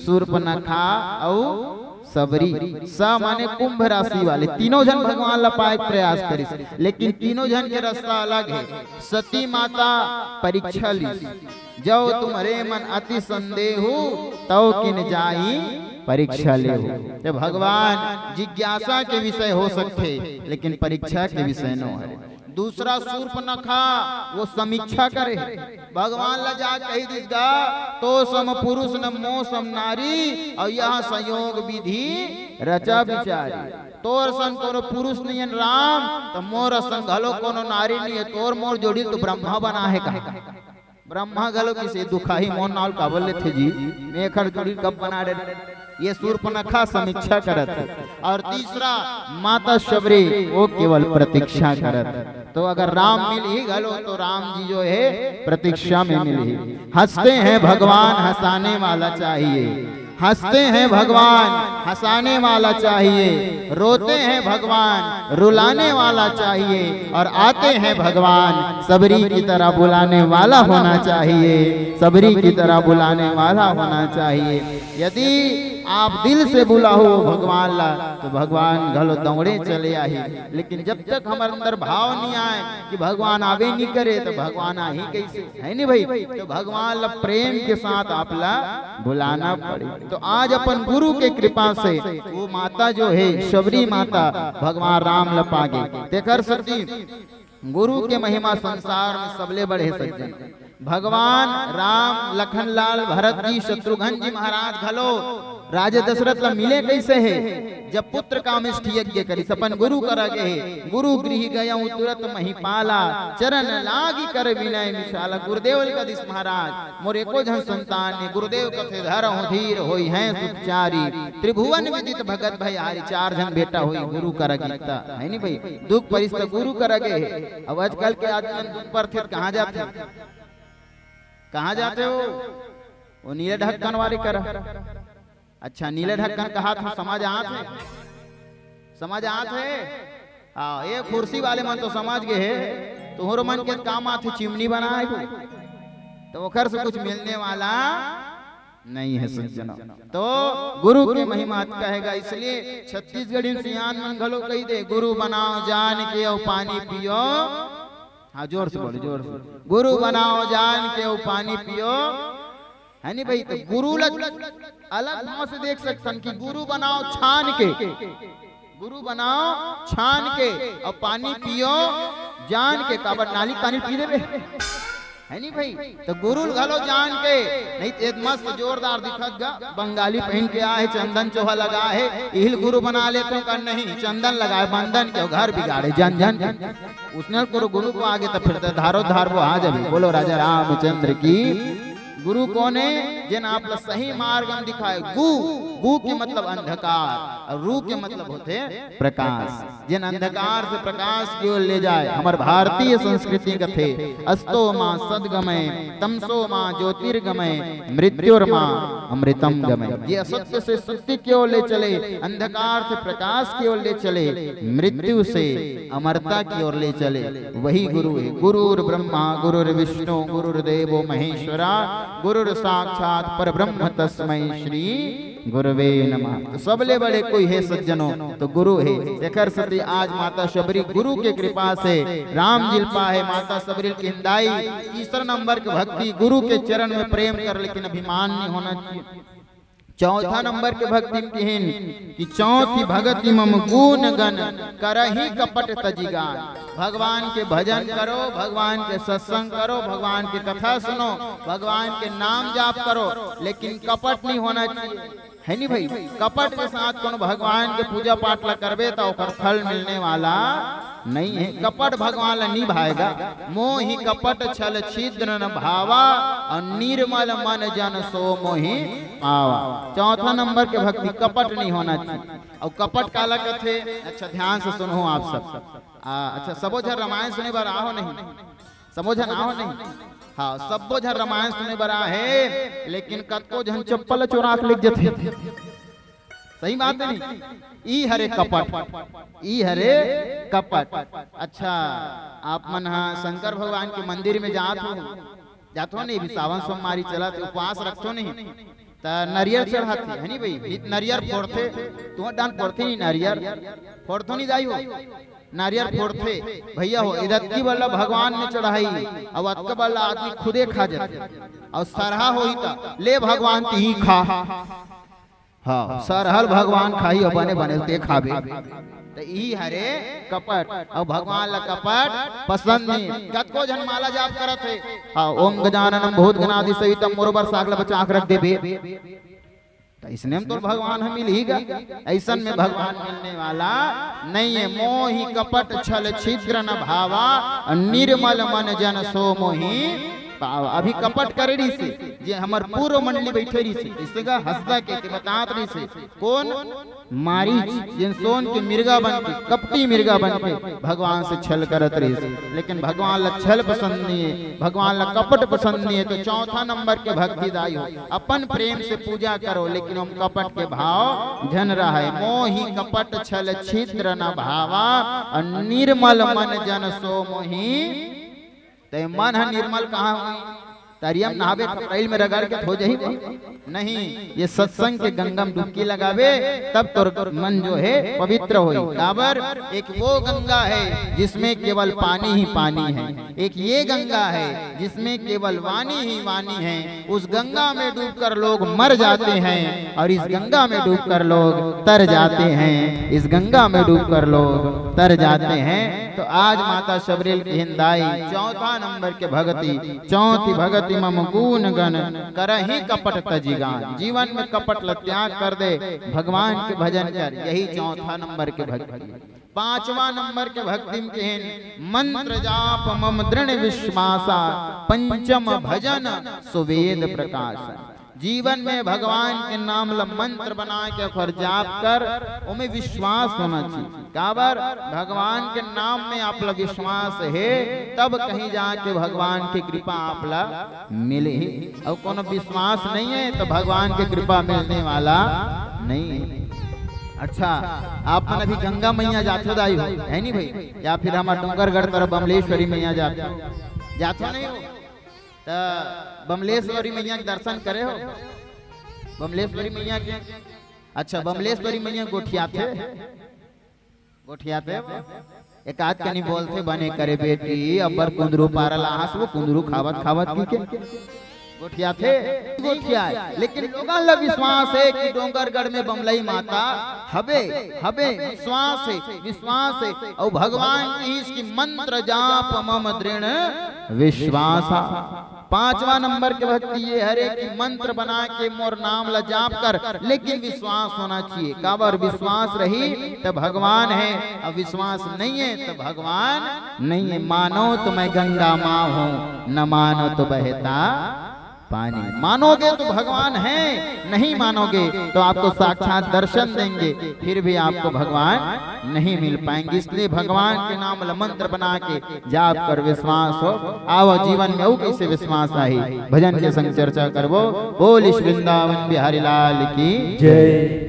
शूर्पणखा और सबरी। स माने कुंभ राशि वाले। तीनों जन भगवान ला पाए प्रयास करी, लेकिन तीनों जन के रास्ता अलग है। सती माता परीक्षा ली, जो तुम्हारे मन अति संदेह तो किन जाई परीक्षा ले हो। जब भगवान जिज्ञासा के विषय हो सकते लेकिन परीक्षा के विषय न है। दूसरा शूर्पणखा वो समीक्षा करे, भगवान ला जा कही दिसगा तो सम पुरुष न मोह सम नारी, और यह संयोग विधि रचा विचारी। तोर संग कोनो पुरुष नहीं है राम, तो मोर संग घलो कोनो नारी नहीं है। तोर मोर जोड़ी तो ब्रह्मा बना है कहा? ब्रह्मा घलो किसे दुखाही मोर नाल काबल ले थे जी, मेखर जोड़ी कब बना दे? ये शूर्पणखा समीक्षा करत। और तीसरा माता शबरी वो केवल प्रतीक्षा करत। तो अगर राम मिल ही गलो तो राम जी जो है प्रतीक्षा में मिल ही। हंसते हैं भगवान, हंसाने वाला चाहिए, हंसते हैं भगवान, हंसाने वाला चाहिए, रोते हैं भगवान, रुलाने वाला चाहिए, और आते हैं भगवान, सबरी की तरह बुलाने वाला होना चाहिए, सबरी की तरह बुलाने वाला होना चाहिए। यदि आप दिल से बुलाओ भगवान ला तो भगवान घलो दौड़े चले आई, लेकिन जब तक हमारे अंदर भाव नहीं आए कि भगवान आवे नहीं करे तो भगवान आ ही कैसे, है नहीं भाई। तो भगवान ला प्रेम के साथ आप ला बुलाना पड़े। तो आज अपन गुरु के कृपा से वो माता जो है शबरी माता भगवान राम ला पागे देकर सती गुरु के महिमा संसार में सबले बड़े सज्जन भगवान राम, लखनलाल, भरत जी, शत्रुघ्न जी महाराज घलो राजा दशरथ ला मिले कैसे है, जब पुत्र कामिष्ठ यज्ञ करी सपन गुरु कर गए, गुरु गृह गया तुरंत महिपाला, चरण लागी कर विनय विशाला। गुरुदेव का दिस महाराज मोर एको जन संतान ने गुरुदेव कथे धर धीर होई हैं सुचारी, त्रिभुवन विदित भगत भय हारी। 4 जन बेटा हुई गुरु कर गीता, है नहीं भाई। दुख परिस्थिति गुरु कर गए। अब आजकल के आदमी दुख पर थे कहाँ जाते, कहाँ जाते हो? वो नीले ढक्कन वाली कर। अच्छा नीले ढक्कन कहा था समझ आत है, समझ आत है। हाँ ये कुर्सी वाले मन तो समझ गए है, तुम्हारे मन के काम आते चिमनी बनाए तो ओखर से कुछ मिलने वाला नहीं है सज्जनों। तो गुरु की महिमा कहेगा, इसलिए छत्तीसगढ़ी सियान मन घलो कही दे, गुरु बनाओ जान के और पानी पियो। हाँ जोर से बोलो, जोर से। गुरु बनाओ जान के और पानी पियो, है नहीं भाई। तो गुरु अलग भाव से देख सकते कि गुरु बनाओ छान के, गुरु बनाओ छान के और पानी पियो जान के, काबर नाली पानी पी देवे, है नहीं भाई। तो गुरु घलो जान के, नहीं तो मस्त जोरदार दिखत गा बंगाली पहन के आए, चंदन चोहा लगा है, इहिल गुरु बना लेते कर नहीं, चंदन लगाए बंधन के घर बिगाड़े जन जन। उसने गुरु को आगे तो फिर धारो धार वो आ जाए। बोलो राजा रामचंद्र की। गुरु कौन है? जिन आप सही मार्ग में दिखाए। गु गु के मतलब अंधकार और रू के मतलब होते प्रकाश। जिन अंधकार से प्रकाश की ओर ले जाए। हमारे भारतीय संस्कृति कथे अस्तो माँ सदगमय, तमसो माँ ज्योतिर्गमय, मृत्युर्मा अमृतम गमय। ये असत्य से सत्य की ओर ले चले, अंधकार से प्रकाश की ओर ले चले, मृत्यु से अमरता की ओर ले चले, वही गुरु है। गुरुर ब्रह्मा गुरुर्विष्णु गुरुर्देवो महेश्वरा, गुरुर साक्षात पर ब्रह्म तस्मै श्री गुरुवे नमः। तो सबले बड़े कोई है सज्जनों तो गुरु है। देखर सती आज माता शबरी गुरु के कृपा से राम जिल्पा है। माता शबरी की हिंदाई 3 नंबर की भक्ति, गुरु के चरण में प्रेम कर, लेकिन अभिमान नहीं होना चाहिए। 4था नंबर के भक्ति किहिन कि चौथी भगति मम गुण गण करही कपट तजिगान। भगवान के भजन करो, भगवान के सत्संग करो, भगवान की कथा सुनो, भगवान के नाम जाप करो, लेकिन कपट नहीं होना चाहिए, है नहीं भाई। कपट के साथ कौन भगवान के पूजा पाठ ला करबे तो फल मिलने वाला नहीं है। कपट भगवान ला नहीं भाएगा। मोहि कपट छल छिद्र न भावा, और निर्मल मन जन सो मोहि आवा। 4था नंबर के भक्ति कपट नहीं होना चाहिए। और कपट काला कथे, अच्छा ध्यान से सुनो आप सब। अच्छा सबो झर रामायण सुने बार आहो नहीं, सबो झर आहो नहीं। हाँ सबो झर रामायण सुने बार है, लेकिन कतको झन चप्पल चोरा के लिख जथे। सही बात है नहीं। ई हरे कपट, ई हरे कपट। अच्छा आप मन हाँ शंकर भगवान के मंदिर में जात हो नहीं, भी सावन सोमवारी चला तो उपवास रखो नहीं, तो नरियर चढ़ाते, है नहीं भाई। नरियर फोड़ते, तुम डांट फोड़ते नहीं, नरियर फोड़तो नहीं जाई हो, नारियल फोड़ते भैया हो। इधर की बल्ला भगवान ने चढ़ाई, और अतका बल्ला आदमी खुदे खा जाते, और सरहा होई ता ले भगवान ती खा। हाँ सरहल भगवान खाई और बने बने ते खाबे। तो ई हरे कपट, और भगवान ला कपट पसंद नहीं। कतको जन माला जाप करत है, हाँ ओम गजाननम भूत गणादि सहितम मोरबर सागला बचा आंख रख देबे, तो इसने हम तो भगवान हम मिलेगा। ऐसा में भगवान मिलने वाला नहीं है। मोहि कपट छल छिद्र न भावा, निर्मल मन जन सो मोहि पावा। अभी कपट करेड़ी से जे हमर पूर्व मंडली बैठे रही से इससे का हंसदा के बतात रही से कौन मारीच जिन सोन के मिर्गा बन के कपटी मिर्गा बन के भगवान से छल करत रही से, लेकिन भगवान ला छल पसंद नहीं है, भगवान ला कपट पसंद नहीं है। तो चौथा नंबर के भक्ति दाई हो, अपन प्रेम से पूजा करो लेकिन हम कपट के भाव झन रहा है। मोहि कपट छल छिद्र न भावा निर्मल मन जन सो मोहि। ते मन है निर्मल कहाँ हुई? तरियम नहावे कपड़ाइल में रगड़ के हो जाही नहीं, ये सत्संग के गंगा में डुबकी लगावे तब तो मन जो है पवित्र होई। काबर एक वो गंगा है जिसमें केवल पानी ही पानी है, एक ये गंगा है जिसमें केवल वाणी ही वाणी है। उस गंगा में डूबकर लोग मर जाते हैं और इस गंगा में डूबकर लोग तर जाते हैं, इस गंगा में डूबकर लोग तर जाते हैं। तो आज माता शबरील की हिंदाई चौथा नंबर के भगति, चौथी भगति मम गुण गण करहि कपट तजिगान। जीवन में कपट ल त्याग कर दे, भगवान के भजन कर, यही चौथा नंबर के भक्ति। पांचवा नंबर के भक्ति में कहन मंत्र जाप मम दृढ़ विश्वासा पंचम भजन सुवेद प्रकाश। जीवन में भगवान के नाम ला मंत्र बना के और जाप कर उमें विश्वास होना चाहिए। काबर भगवान के नाम में आप ला विश्वास है तब कहीं जाके भगवान की कृपा आप ला मिले। और कोनो विश्वास नहीं है तो भगवान की कृपा मिलने वाला नहीं है। अच्छा, आप मन अभी गंगा मैया जाते दाई हो है नहीं भाई, या फिर हमारे डूंगरगढ़ तरफ बमलेश्वरी मैया जाते नहीं हो? बमलेश्वरी मैया के दर्शन करे हो? बमलेश्वरी मैया के अच्छा, बमलेश्वरी मैया गोठियाते गोठियाते एक आज कनी बोलते बने करे बेटी अबर कुंदरू पारल आहास वो कुंदरू खावत खावत की के गोठिया थे गोठिया। लेकिन लोगों ला विश्वास है कि डोंगरगढ़ में बमलई माता हबे हबे विश्वास है और भगवान की इसकी मंत्र जाप मम दृढ़ विश्वास। पांचवा नंबर के भक्ति ये हरे कि मंत्र बना के मोर नाम ला जाप कर, लेकिन विश्वास होना चाहिए। काबर विश्वास रही तो भगवान है, अब विश्वास नहीं है तो भगवान नहीं है। मानो तो मैं गंगा माँ हूँ, न मानो तो बहता पानी। मानोगे तो भगवान है, नहीं मानोगे तो आपको साक्षात दर्शन देंगे फिर भी आपको भगवान नहीं मिल पाएंगे। इसलिए भगवान के नाम ला मंत्र बना के जाप कर विश्वास हो। आओ जीवन में कैसे विश्वास आई, भजन के संग चर्चा करबो। बोल वृंदावन बिहारी लाल की जय।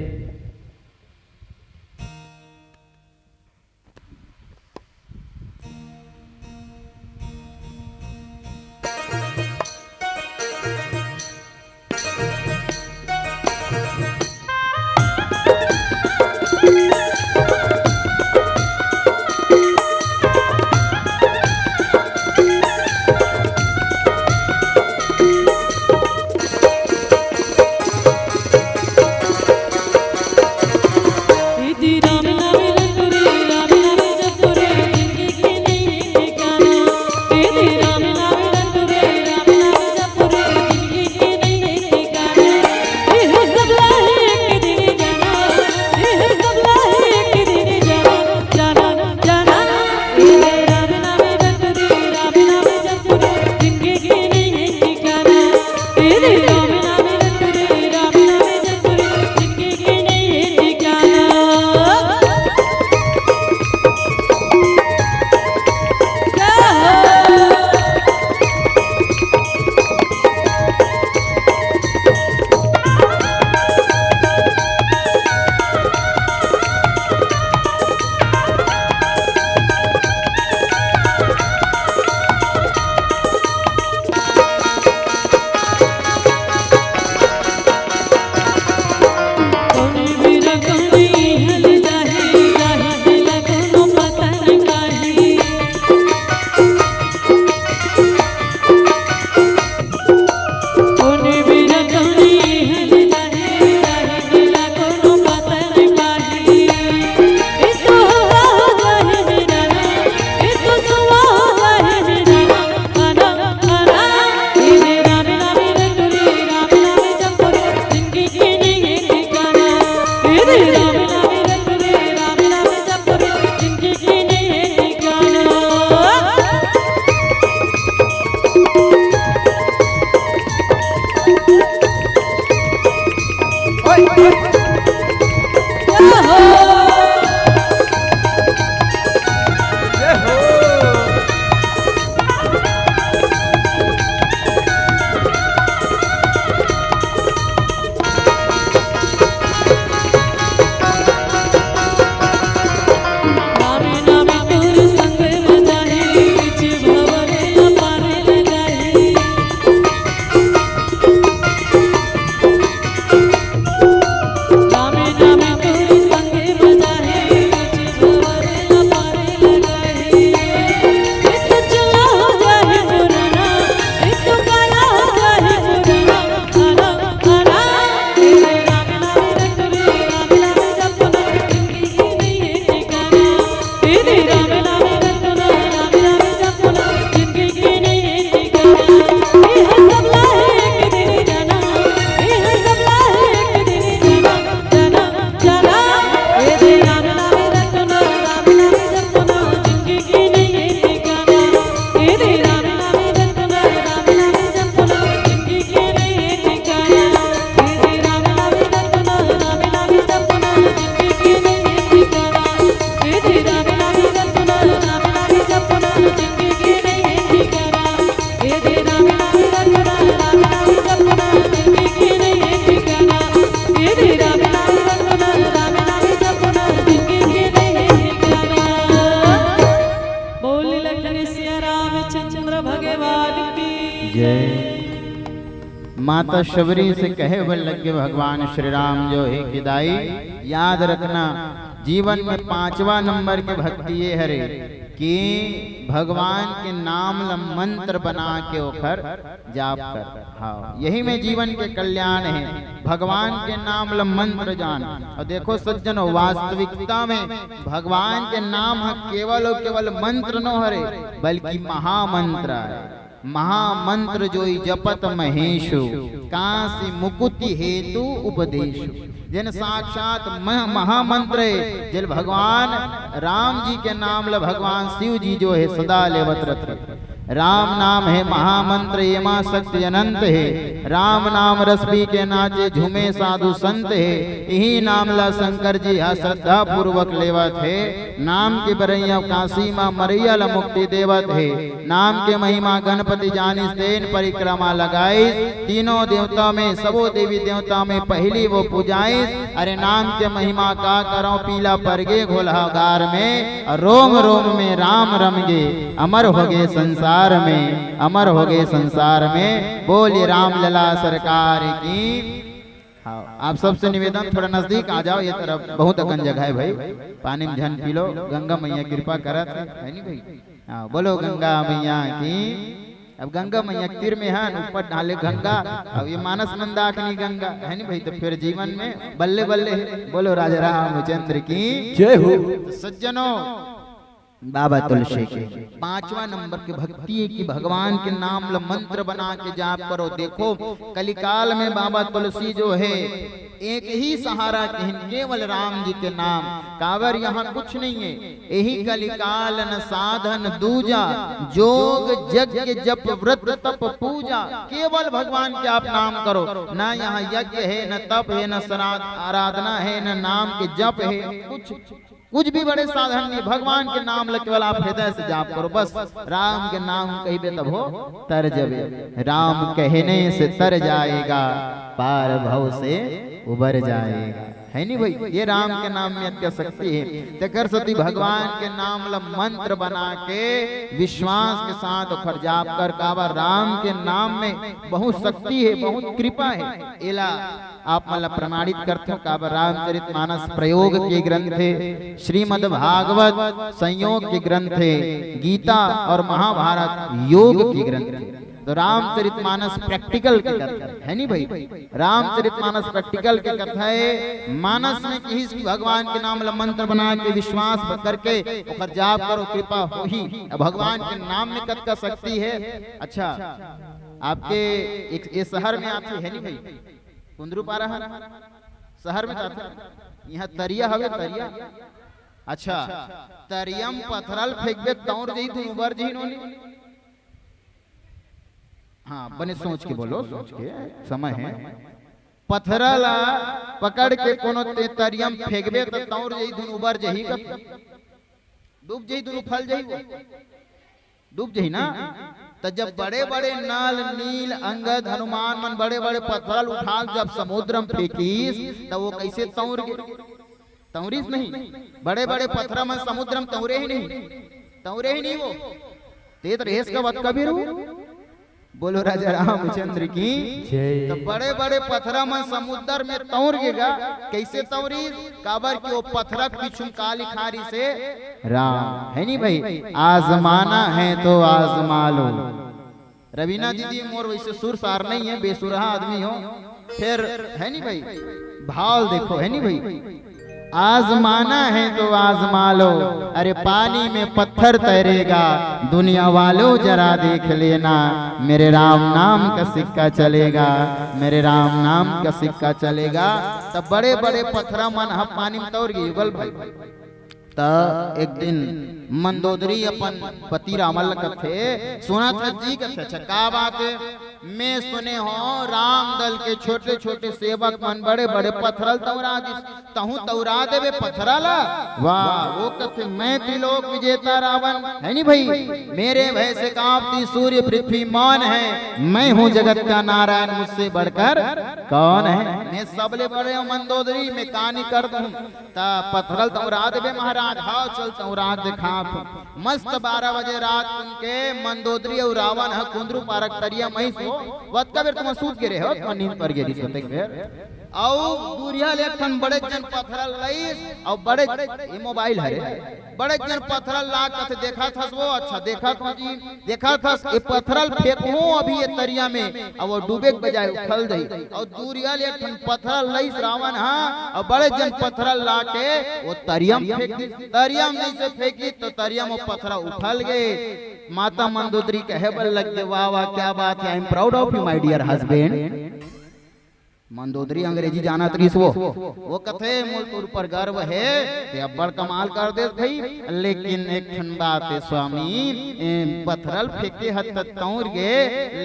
माता शबरी से कहे बल लगे भगवान श्री राम जो है किदाई। याद रखना जीवन में 5वां नंबर के भक्ति ये हरे कि भगवान के नाम ल मंत्र बना के ओखर जाप कर। हाँ, यही में जीवन के कल्याण है, भगवान के नाम ल मंत्र जान। और देखो सज्जनों, वास्तविकता में भगवान के नाम केवल और केवल मंत्र न हरे बल्कि महामंत्र है। महामंत्र जो जपत महेशु काशी मुकुति हेतु उपदेशु। जिन साक्षात महामंत्र है, जिन भगवान राम जी के नाम ल भगवान शिव जी जो है सदा लेवत रखे। राम नाम है महामंत्र ये मां शक्ति अनंत है। राम नाम रसपी के नाचे झूमे साधु संत है। यही नाम ला शंकर जी हा श्रद्धा पूर्वक लेवत है। नाम के बरैया काशी मां मरैया ला मुक्ति देवत है। नाम के महिमा गणपति जानिस तेन परिक्रमा लगाई। तीनों देवता में सबो देवी देवता में पहली वो पूजाई। अरे नाम के महिमा का करो पीला परगे घोलहागार में। रोम रोम में राम रमगे अमर होगे संसार में, अमर हो गए संसार में। बोलिए राम लला सरकार की। हाँ, आप सबसे निवेदन थोड़ा नजदीक आ जाओ, ये तरफ बहुत अकन जगह है भाई। पानी में झन पी लो, गंगा मैया कृपा करत है नहीं भाई। हाँ, बोलो गंगा मैया की। अब गंगा मैया तीर में है, ऊपर डाले गंगा। अब ये मानस मंदाकिनी गंगा है नहीं भाई, तो फिर जीवन में बल्ले बल्ले है। बोलो राजा रामचंद्र की जय हो। तो सज्जनों, बाबा तुलसी के 5वां नंबर के भक्ति है कि भगवान के नाम ल मंत्र बना के जाप करो। देखो कलिकाल में बाबा तुलसी जो है एक ही सहारा कहन, केवल राम जी के नाम। कावर यहाँ कुछ नहीं है, यही कलिकाल न साधन दूजा। जोग यज्ञ जप व्रत तप पूजा, केवल भगवान के आप नाम करो। ना यहाँ यज्ञ है, न तप है, न श्राद्ध आराधना है, न नाम के जप है, कुछ भी बड़े साधन नहीं। भगवान के नाम ल केवल आप हृदय से जाप करो बस। राम के नाम कहिबे तब हो तर जबे। राम कहने से तर जाएगा, पार भव से उबर जाएगा, है नहीं भाई। ये राम के नाम में अत्य शक्ति है। तेकर सती भगवान के नाम ल मंत्र बना के विश्वास के साथ ओखर जाप कर कावा। राम के नाम में बहुत शक्ति है, बहुत कृपा है। एला आप मतलब प्रमाणित करते हो। कावा रामचरितमानस प्रयोग के ग्रंथ है, श्रीमद् भागवत संयोग के ग्रंथ है, गीता और महाभारत योग के ग्रंथ है। तो रामचरितमानस प्रैक्टिकल की कथा है नहीं भाई। रामचरितमानस प्रैक्टिकल की कथा है। मानस में कि भगवान के नाम ल मंत्र बना के विश्वास करके ओकर जाप करो, कृपा हो ही। भगवान के नाम में कत का शक्ति है। अच्छा, आपके एक ये शहर में आते है नहीं भाई, कुंदरू पारा शहर में आते यहाँ तरिया हवे तरिया। अच्छा, तरियम पथरल फेंकबे तौर जही तू उबर जही नोनी। हाँ, बने सोच के बोलो, सोच के समय है। पथरला पकड़ के कोनो ते तरियम फेंकबे त तौर जही तू उबर जही कब डूब जही तू फल जही डूब जही ना। तो जब बड़े बड़े नाल नील अंगद हनुमान मन बड़े बड़े पत्थर उठा जब समुद्र में फेंकीस तो वो कैसे तौर तौरीस नहीं। बड़े बड़े पत्थर में समुद्र में तौरे ही नहीं वो तेत रेस का वत कभी रू। बोलो राजा रामचंद्र की। तो बड़े बड़े पत्थर में समुद्र में तौर गेगा, कैसे तौरी? काबर की वो पत्थर पीछू काली खारी से राम है नहीं भाई। आजमाना है तो आजमा लो। रवीना दीदी मोर वैसे सुर सार नहीं है, बेसुरहा आदमी हो फिर है नहीं भाई। भाव देखो है नहीं भाई। आजमाना है तो आजमा लो, अरे पानी में पत्थर तैरेगा, दुनिया वालों जरा देख लेना, मेरे राम नाम का सिक्का चलेगा, मेरे राम नाम का सिक्का चलेगा। तब बड़े बड़े पत्थर मन पानी में तौर गई युगल भाई। तब एक दिन मंदोदरी अपन पति रामल कथे सुना था जी कथे। अच्छा का बात है? मैं सुने हो राम दल के छोटे छोटे सेवक मन बड़े बड़े पत्थरल तौरा तहु तौरा देवे पत्थराला। वाह, वो कथे मैं त्रिलोक विजेता रावण है नहीं भाई। मेरे भय से कांपती सूर्य पृथ्वी मौन है, मैं हूँ जगत का नारायण, मुझसे बढ़कर कौन है। मैं सबले बड़े मंदोदरी में कहानी कर दूं। पत्थरल तौरा देवे महाराज। हाँ चल तौरा दिखा। मस्त 12 बजे रात उनके मंदोदरी और रावण है कुंदरू पारक तरिया मही वत का बेर तुम सूत गिरे हो तुम नींद पर गिरी सोते बेर औ दूरिया ले ठन बड़े जन पत्थर लईस और बड़े ये मोबाइल हरे बड़े जन पत्थर ला कथ देखा थस वो अच्छा देखा तो जी देखा थस ये पत्थरल फेंको अभी ये तरिया में और वो डूबे के बजाय उछल गई और दूरिया ले ठन पत्थर लईस रावण हां और बड़े जन पत्थर ला के वो तरिया में फेंक दी तरिया में से फेंकी तो तरिया में पत्थर उछल गए माता मंदोदरी कहे बल लग गए वाह वाह क्या बात है I am proud of you my dear husband Mandodari अंग्रेजी जाना तरीस वो कथे मूल तौर पर गर्व है ते अब्बड़ कमाल कर दे भाई लेकिन एक ठन बात है स्वामी पत्थरल फेंके हत तौर गे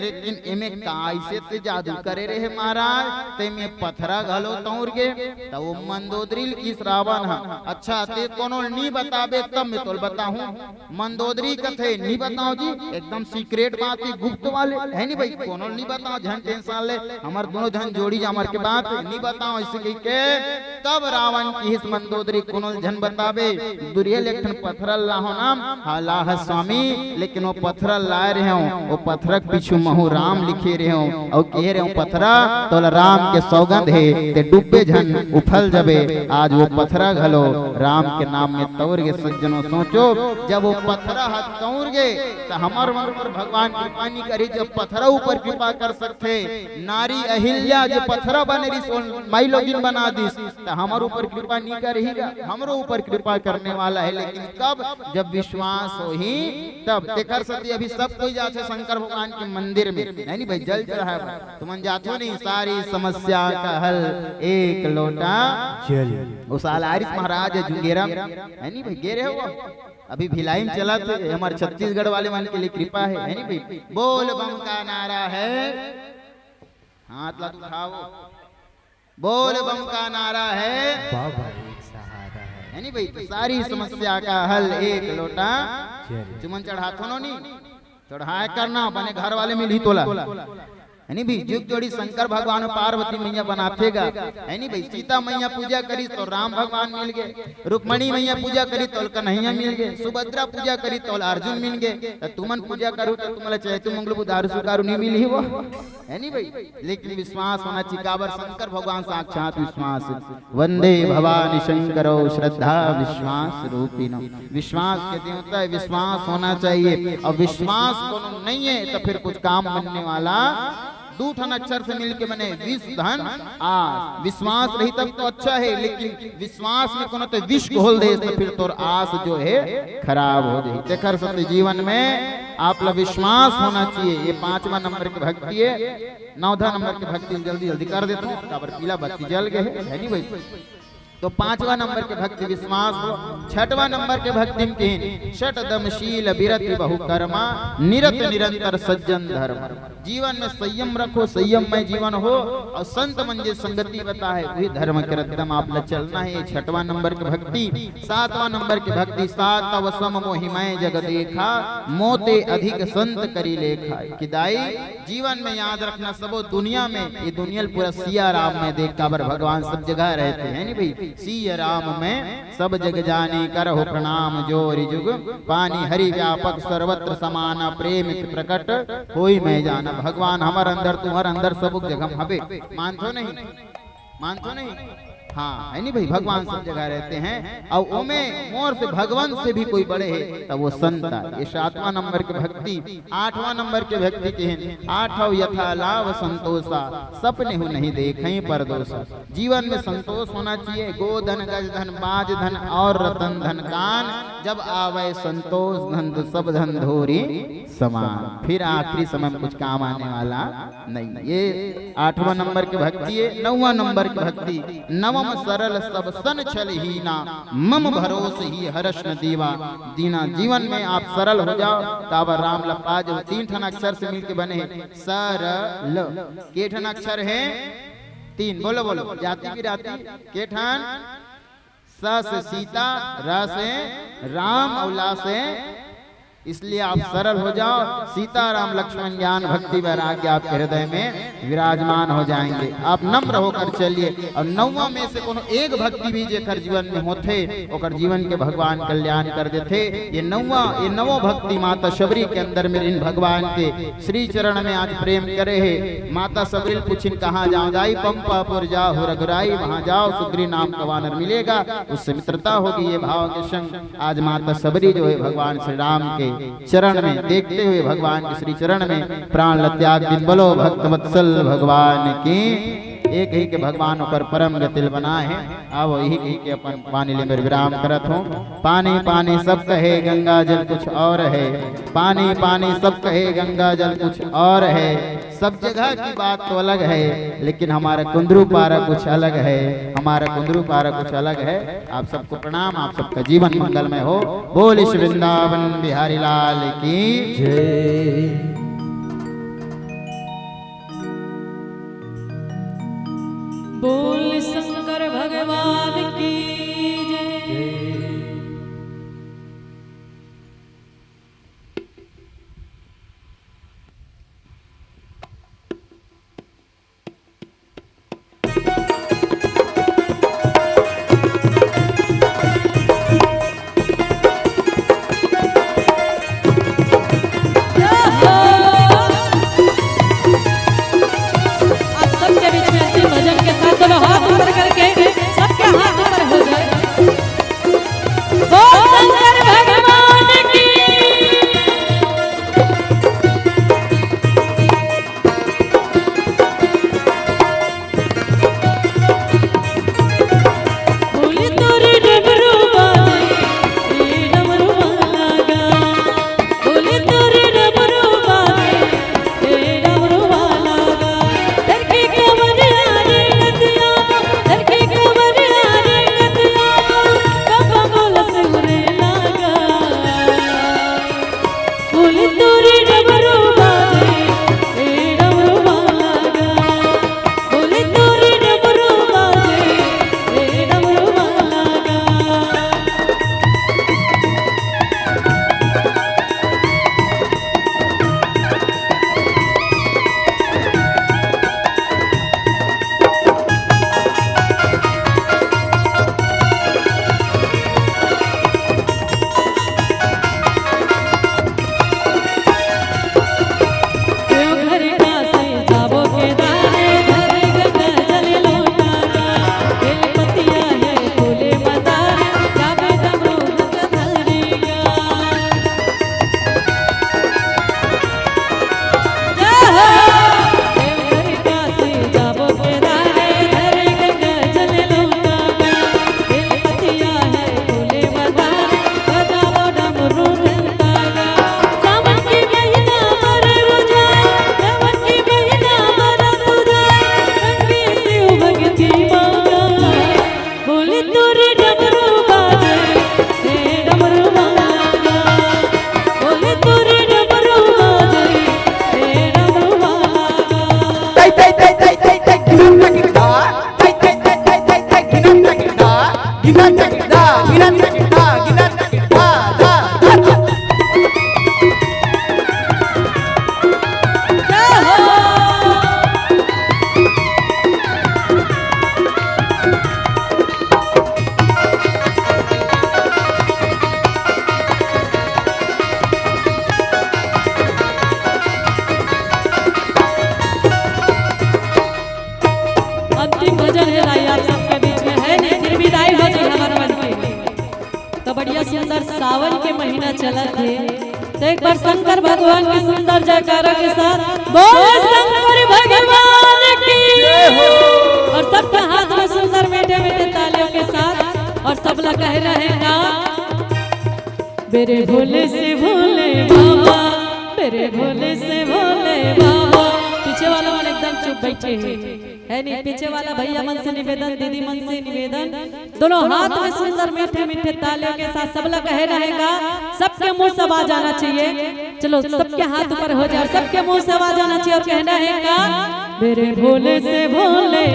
लेकिन एमे काय से ते जादू करे रहे महाराज ते में पत्थरा घलो तौर गे तो वो मंदोदरी की श्रावण है अच्छा ते कोनो नहीं बताबे तब मैं तोल बताऊं मंदोदरी कथे नहीं बताओ जी एकदम सीक्रेट बात है गुप्त वाले है नहीं भाई कोनो नहीं बताओ झन टेंशन ले हमार दोनों झन जोड़ी मर के बात नहीं बताओ इसे कही के तब रावण की हिस मंदोदरी कुनल जन बताबे दुरिया लेखन पत्थरल लाहो नाम हालाह स्वामी लेकिन वो पत्थरल लाए रहे हो वो पत्थरक पीछू महू राम लिखे रहे हो और कह रहे हो पत्थरा तो राम के सौगंध है ते डूबे झन उफल जबे आज वो पत्थरा घलो राम के नाम में तौर के सज्जनों सोचो जब वो पत्थरा हाथ तौर गए तो हमार मन पर भगवान कृपा नहीं करी जब पत्थरा ऊपर कृपा कर सकते नारी अहिल्या जो पत्थरा बने माई लोगिन बना दिस तो हमारे ऊपर कृपा नहीं करेगा हमरो ऊपर कृपा करने वाला है लेकिन कब जब विश्वास हो ही तब देखकर सती अभी सब कोई जाते शंकर भगवान के मंदिर में नहीं भाई जल चढ़ा तुम जातो नहीं सारी समस्या का हल एक लोटा जल वो सालारिस महाराज जुगेरा है नहीं भाई गेरे हो अभी भिलाई में चला थे हमारे छत्तीसगढ़ वाले मान के लिए कृपा है नहीं भाई बोल बम का नारा है हाथ ला उठाओ बोल बम का नारा है बाबा एक सहारा है नहीं भाई सारी समस्या का हल एक लोटा चुमन चढ़ाथो नो नहीं चढ़ाए करना बने घर वाले में ली तोला है नहीं भाई जुग जोड़ी शंकर भगवान पार्वती मैया बनातेगा है नहीं भाई सीता मैया पूजा करी तो राम भगवान मिल गए रुक्मणी मैया पूजा करी तो कन्हैया मिल गए सुभद्रा पूजा करी तो अर्जुन मिल गए तुमन पूजा करो तो तुम्हारा चाहे तुम मंगल बुधारू सुकारू नहीं मिली वो है नहीं भाई लेकिन विश्वास होना चाहिए काबर शंकर भगवान साक्षात विश्वास वंदे भवानी शंकरो श्रद्धा विश्वास रूपिणो विश्वास के देवता है विश्वास होना चाहिए और विश्वास कोनो नहीं है तो फिर कुछ काम बनने वाला दो ठन अक्षर से मिलके बने विष धन आस विश्वास रही तब तो अच्छा है लेकिन विश्वास में कोनो तो विष घोल दे तो फिर तो आस जो है खराब हो जाए देखकर सत्य जीवन में आप लोग विश्वास होना चाहिए ये 5वां नंबर की भक्ति है 9वां नंबर की भक्ति जल्दी जल्दी कर देता हूँ काबर पीला बत्ती जल गए है नहीं भाई तो 5वां नंबर के भक्ति विश्वास हो 6वां नंबर के भक्ति में षटदमशील विरति बहु कर्मा निरत निरंतर सज्जन धर्म जीवन में संयम रखो संयम में जीवन हो और संत मंजे संगति बता है वही धर्म के रत्तम आप चलना है 6वां नंबर की भक्ति 7वां नंबर की भक्ति सात वसम मोहिमय जग देखा मोते अधिक संत करी लेखा किदाई जीवन में याद रखना सबो दुनिया में ये दुनिया पूरा सिया राम में देख काबर भगवान सब जगह रहते हैं नहीं भाई सिया राम में सब जग जानी करहो प्रणाम जोरि जुग पानी हरि व्यापक सर्वत्र समान प्रेम प्रकट कोई मैं जाना भगवान हमार अंदर तुम्हार अंदर सब जगह हबे मानतो नहीं हाँ है नहीं भाई भगवान सब जगह रहते हैं और ओमे मोर से भगवान से भी कोई बड़े है तब वो संत ये 7वां नंबर के भक्ति 8वां नंबर के भक्ति के हैं 8 यथा लाभ संतोषा सपने हो नहीं देखें पर दोषा जीवन में संतोष होना चाहिए गोधन गज धन बाज धन और रतन धन कान जब आवे संतोष धन सब धन धोरी समान फिर आखिरी समय में कुछ काम आने वाला नहीं ये 8वां नंबर की भक्ति है 9वां नंबर की भक्ति नवम सरल सब सन छल ही ना मम भरोस ही हर्ष न दीवा दीना जीवन में आप सरल हो जाओ काबर राम लपा जो 3 ठन अक्षर से मिलके बने सरल के ठन अक्षर है 3 बोलो बोलो जाति की राति के ठन स से सीता र से राम और ला से इसलिए आप सरल हो जाओ, सीताराम लक्ष्मण ज्ञान भक्ति वैराग्य आपके हृदय में विराजमान हो जाएंगे। आप नम्र होकर चलिए और नौवा में से कोनो एक भक्ति भी जेकर जीवन में होते ओकर जीवन के भगवान कल्याण कर देते। ये नवो भक्ति माता शबरी के अंदर में इन भगवान के श्री चरण में आज प्रेम करे है। माता सबरील पूछिन कहाँ जाओ जाई, पंपापुर जाओ रघुराई, वहां जाओ सुग्री नाम का वानर मिलेगा, उससे मित्रता होगी। ये भाव के संग आज माता सबरी जो है भगवान श्री राम के चरण में देखते हुए भगवान के श्री चरण में प्राण त्याग दिन बोलो भक्त वत्सल भगवान की। एक ही के भगवान ऊपर परम गतिल बना है। अब यही कही के अपन पानी लेकर विराम करत हो। पानी पानी सब कहे गंगा जल कुछ और है, पानी पानी सब कहे गंगा जल कुछ और है। सब जगह की बात तो अलग है, लेकिन हमारा कुंदरू पारा कुछ अलग है, हमारा कुंदरू पारा कुछ अलग है। आप सबको प्रणाम, आप सबका जीवन मंगलमय हो। बोल श्री वृंदावन बिहारी लाल की जय। बोल शंकर भगवान की जय। सावन के महीना चला थे तो एक बार शंकर भगवान के सुंदर जयकारा के साथ बोल शंकर भगवान की और सबके हाथ में सुंदर मीठे मीठे तालियों के साथ और सब लोग कह रहे हैं मेरे भोले से भोले बाबा, मेरे भोले से भोले बाबा। पीछे वाला मन एकदम चुप बैठे है नहीं, पीछे वाला भैया मन से निवेदन, दीदी मन से निवेदन, दोनों हाथ में सुंदर मीठे मीठे तालियों के साथ सब लोग कह रहेगा, सबके मुंह से आवाज आना चाहिए। चलो सबके हाथ ऊपर हो जाए, सबके मुंह से आवाज आना चाहिए और कहना है का मेरे भोले से भोले,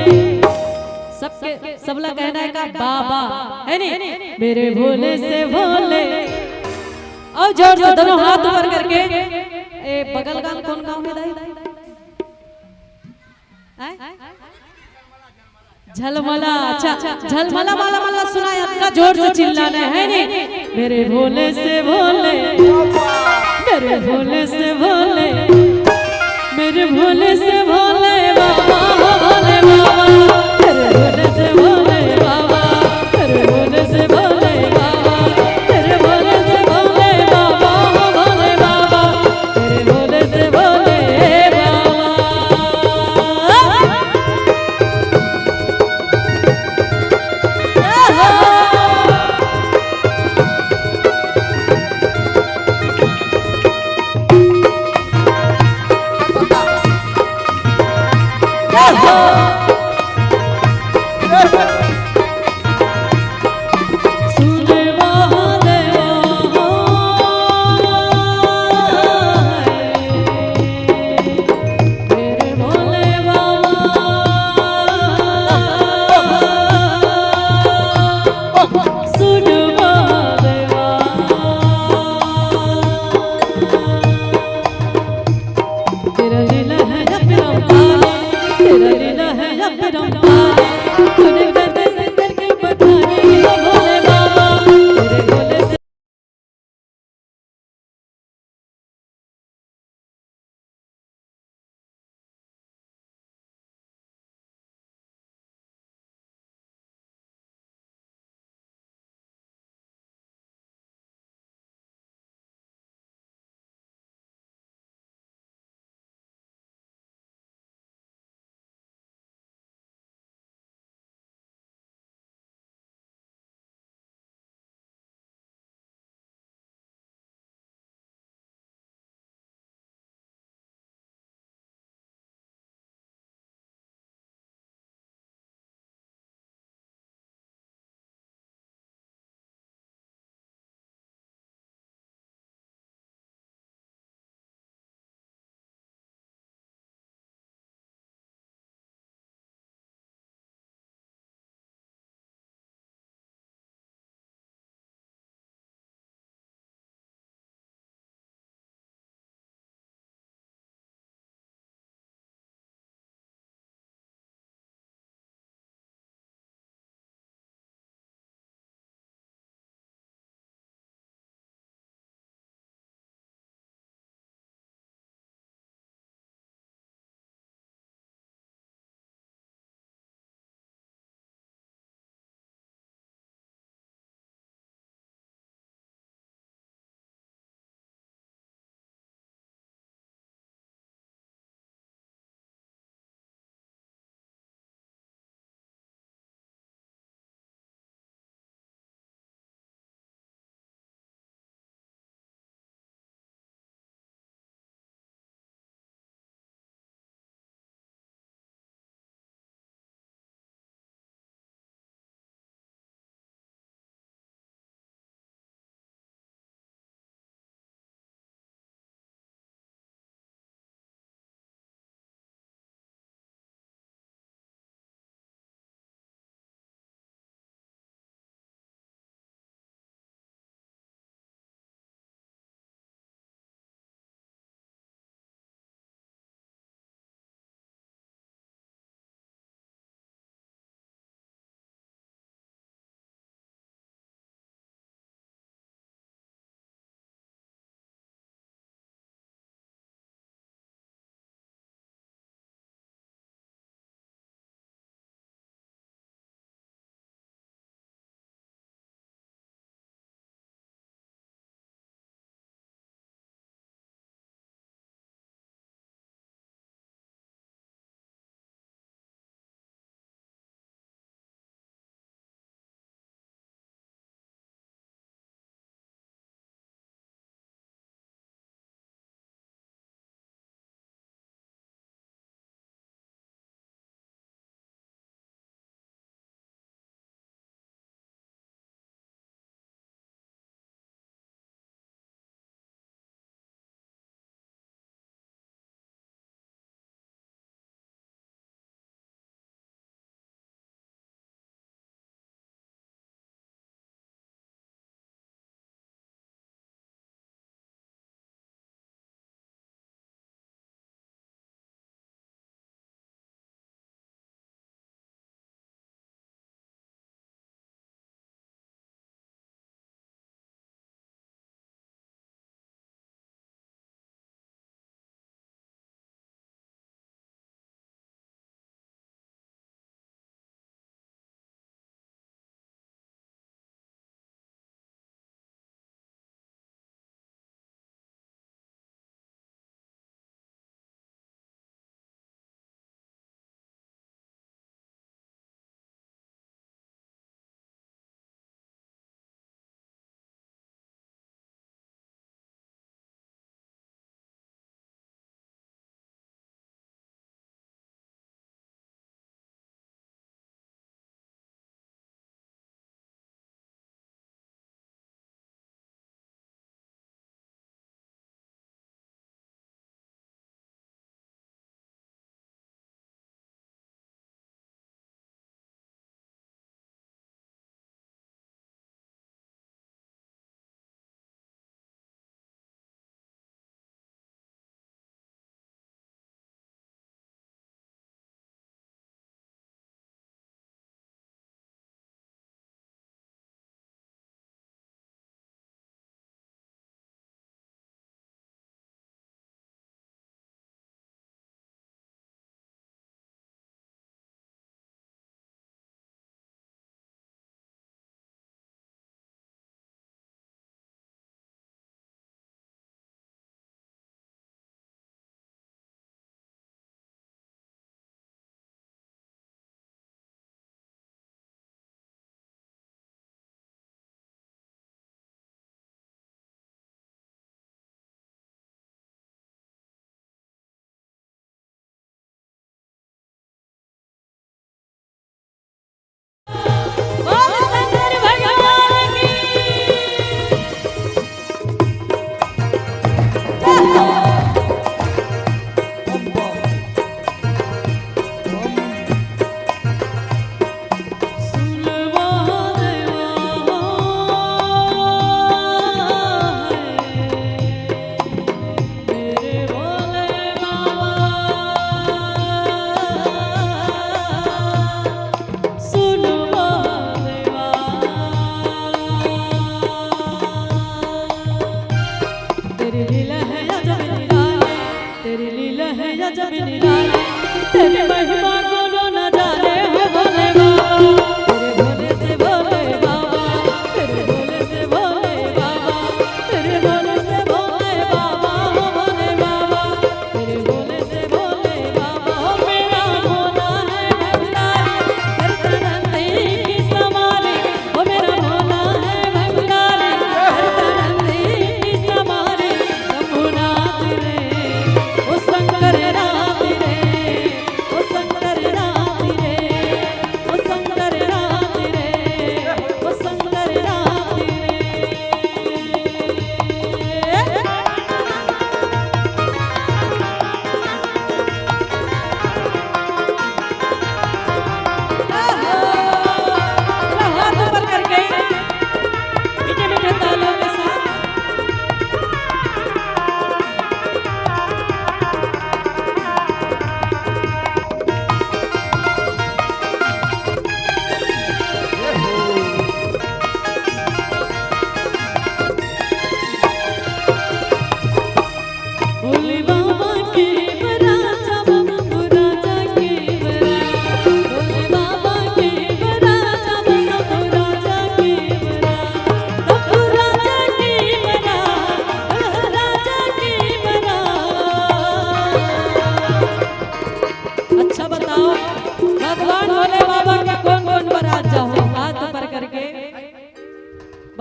सबके सब लोग कहना है का बाबा, है नहीं, मेरे भोले से भोले और जोर से दोनों हाथ ऊपर करके ए बगल गांव कौन गांव है दाई आय? झलमला। अच्छा झलमला माला माला सुनाया का जोर से चिल्लाना है नहीं मेरे भोले से भोले मेरे भोले से भोले मेरे भोले से भोले बाबा भोले बाबा मेरे भोले से भोले बाबा मेरे भोले से भोले बाबा मेरे भोले से भोले बाबा भोले बाबा मेरे भोले से भोले तेरा लीला है तूने करके बताने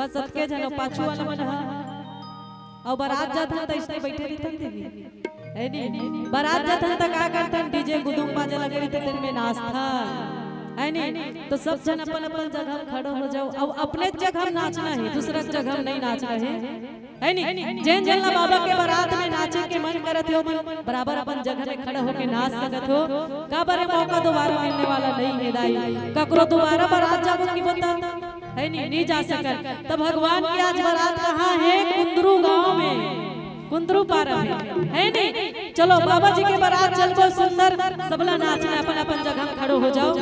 बस सबके जनो पाछू वाला मन हा और बारात जाता त इसने बैठे रहतन देवी है नी बारात जाता त का करतन डीजे गुदुम बाजे लगे रहते में नाचता है नी तो सब जन अपन अपन जगह खड़ो हो जाओ और अपने जगह नाचना है दूसरा जगह नहीं नाचना है नी जैन जल्ला बाबा के बारात में नाचे के मन करत हो मन बराबर अपन जगह में खड़ा होके नाच सकत हो का बारे मौका दोबारा मिलने वाला नहीं है दाई ककरो दोबारा बारात जाबो की बता है नहीं जा सकत तो भगवान की आज बारात कहाँ है कुंदरू गांव में कुंदरू पारा में है नहीं चलो बाबा जी के बारात चलबो सुंदर सबला नाचना अपन अपन जगह खड़ो हो जाओ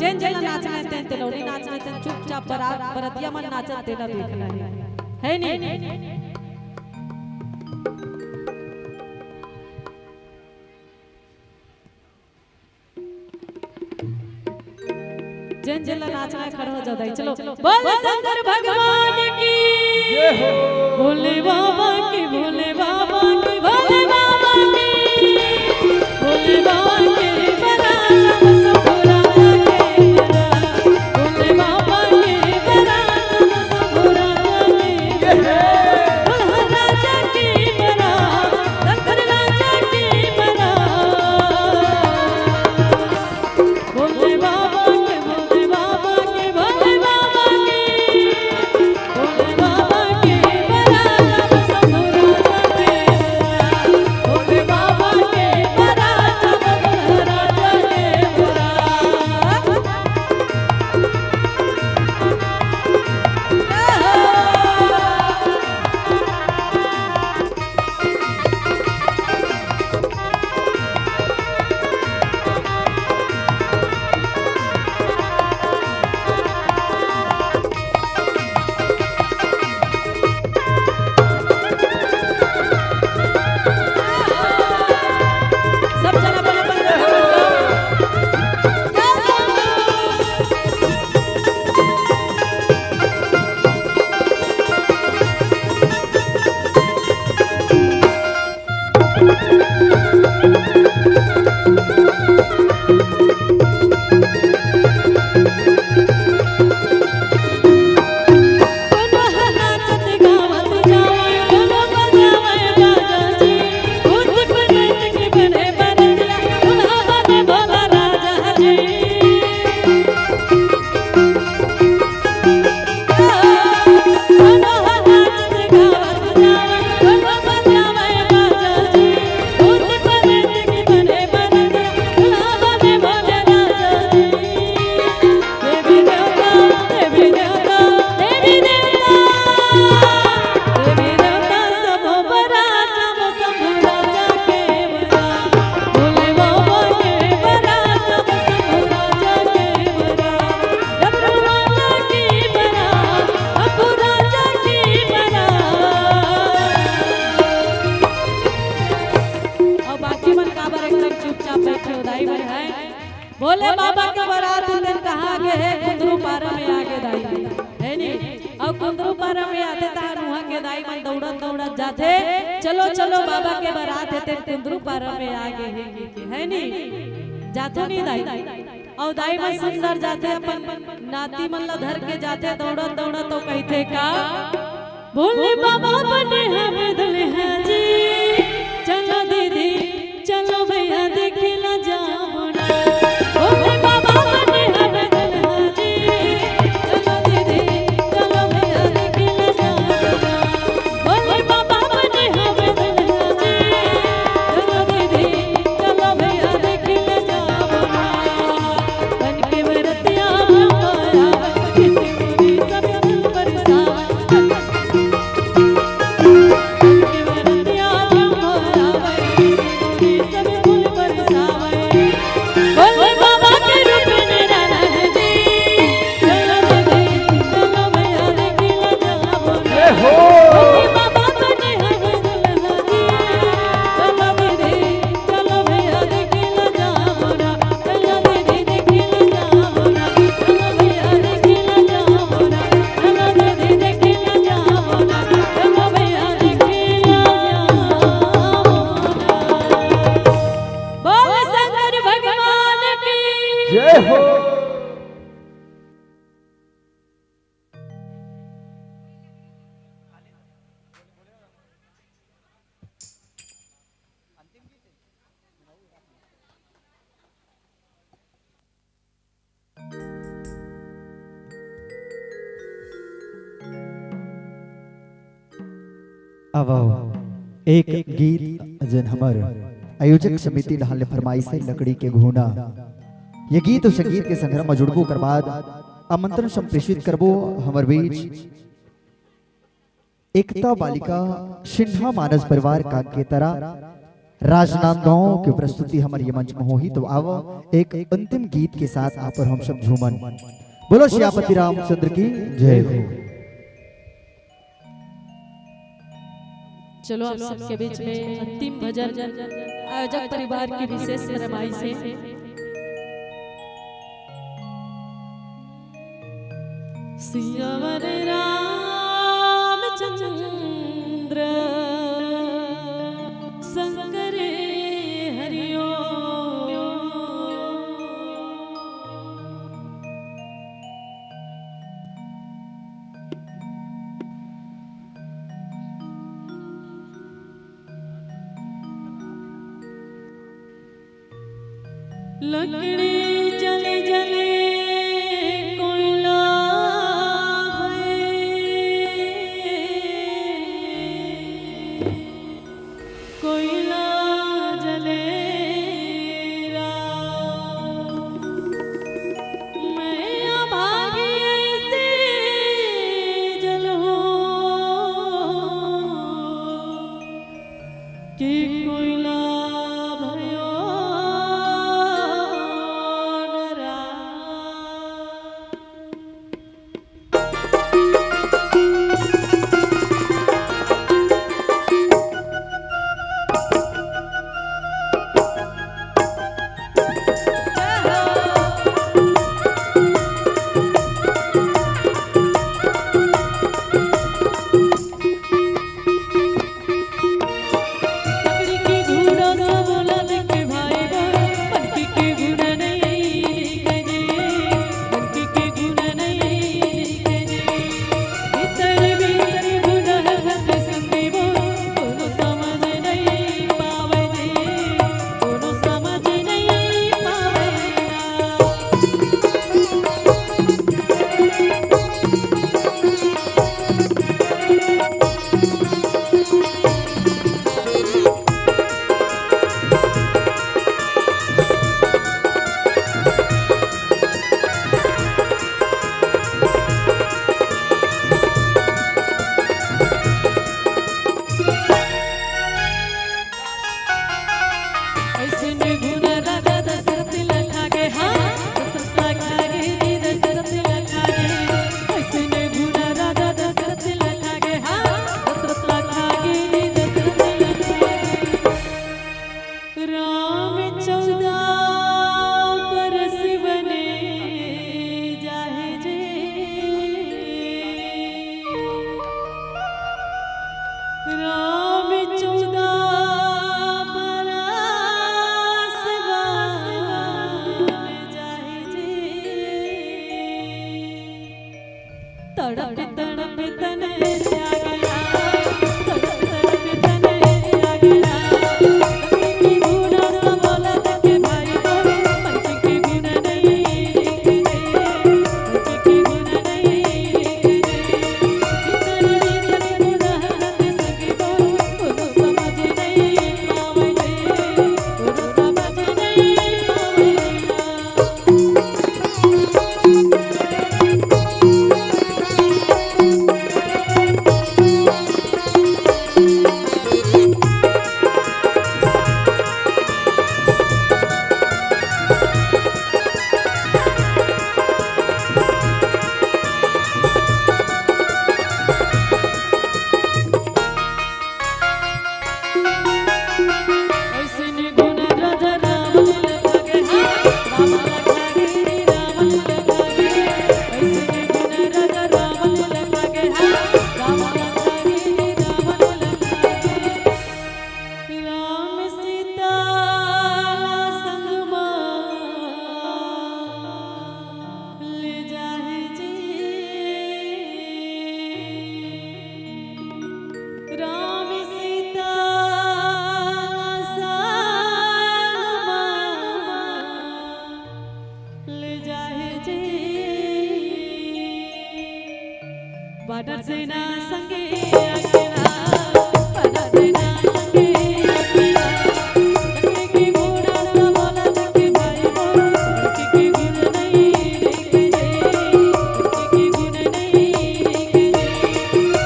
जैन जन नाचना तेन तेलौनी नाचना तेन चुपचाप बारात बरतिया मन नाचत तेला देखना है नहीं जन जन नाचना खड़ा हो जाओ चलो बोल शंकर भगवान की जय हो भोले बाबा की भोले बाबा की भोले बाबा की भोले बाबा की बरात सफुरा के भोले बाबा की बरात सफुरा के भोले राजा की बरात शंकर राजा की बरात भोले बाबा भोले बाबा के बारात दिन कहाँ आगे है कुंदरू पारा में आगे दाई है नी और कुंदरू पारा में आते तार वहाँ के दाई मन दौड़त दौड़त जाते चलो चलो बाबा के बारात है ते कुंदरू पारा में आगे है नी जातो नहीं दाई और दाई मन सुंदर जाते अपन नाती मन ला धर के जाते दौड़त दौड़त तो कहते का भोले बाबा बने हमें दुल्हा जी चलो दीदी चलो भैया देखला जाओ ना भोले बाबा बने हमें दुल्हा जी चलो दीदी चलो भैया देखला जाओ ना भोले बाबा बने हमें दुल्हा जी चलो दीदी चलो भैया देखला जाओ ना बन के बरतिया हमारा किसी पूरी सब दिल बरसावा अब एक गीत जन हमार आयोजक समिति ढाले फरमाइश है लकड़ी के घूना। ये गीत और संगीत के संग्रह में जुड़बो कर बाद आमंत्रण संप्रेषित करबो हमर बीच एकता बालिका सिन्हा मानस परिवार का के तरह राजनांदगांव की प्रस्तुति हमारे ये मंच में होही। तो आओ एक अंतिम गीत के साथ आप और हम सब झूमन। बोलो श्यापति रामचंद्र की जय हो। चलो आप सबके बीच में अंतिम भजन आयोजक परिवार की विशेष फरमाइश है। सियावर रामचंद्र शंकर हरिओ लकड़ी जले जले कोयला कोयला जले मैं अभागी से जलूं कि कोयला भयो नरा। लकड़ी की घूड़ा सब लद के भाई बो बनकी के घूड़ा नहीं गजे बनकी के घूड़ा नहीं गजे भीतर भीतर घूड़ा है संगी बो कोनो समझ नहीं पावे जे कोनो समझ नहीं पावे ऐसे ने घुना राजा दशरथ लखा के हाँ दशरथ लखा के दशरथ लखा के ऐसे ने घुना राजा दशरथ लखा के हाँ दशरथ लखा के दशरथ लखा के राम 14 बरस बने जाहे जे राम 14 बरस बने जाहे जे तड़प तड़प तने जागया तड़प तड़प तने जागया लकड़ी की घूना सब लद के भाई बो बनकी के घूना नहीं गजे बनकी के घूना नहीं गजे भीतर भीतर घूना है संगी बो कोनो समझ नहीं पावे जे कोनो समझ नहीं पावे ऐसे ने गुना राजा राम लखा के हाँ राम लखा के राम लखा के ऐसे ने गुना राजा राम लखा के हाँ राम लखा के राम लखा के राम सीता संग ले जाहे जी राम सीता ले जाहे जे बॉर्डर सेना संगे अकेला से ना सके अकेला लकड़ी की घोड़ा सा बोला कि भाई मोर लड़की की गुण नहीं देखे रे लड़की की गुण नहीं देखे रे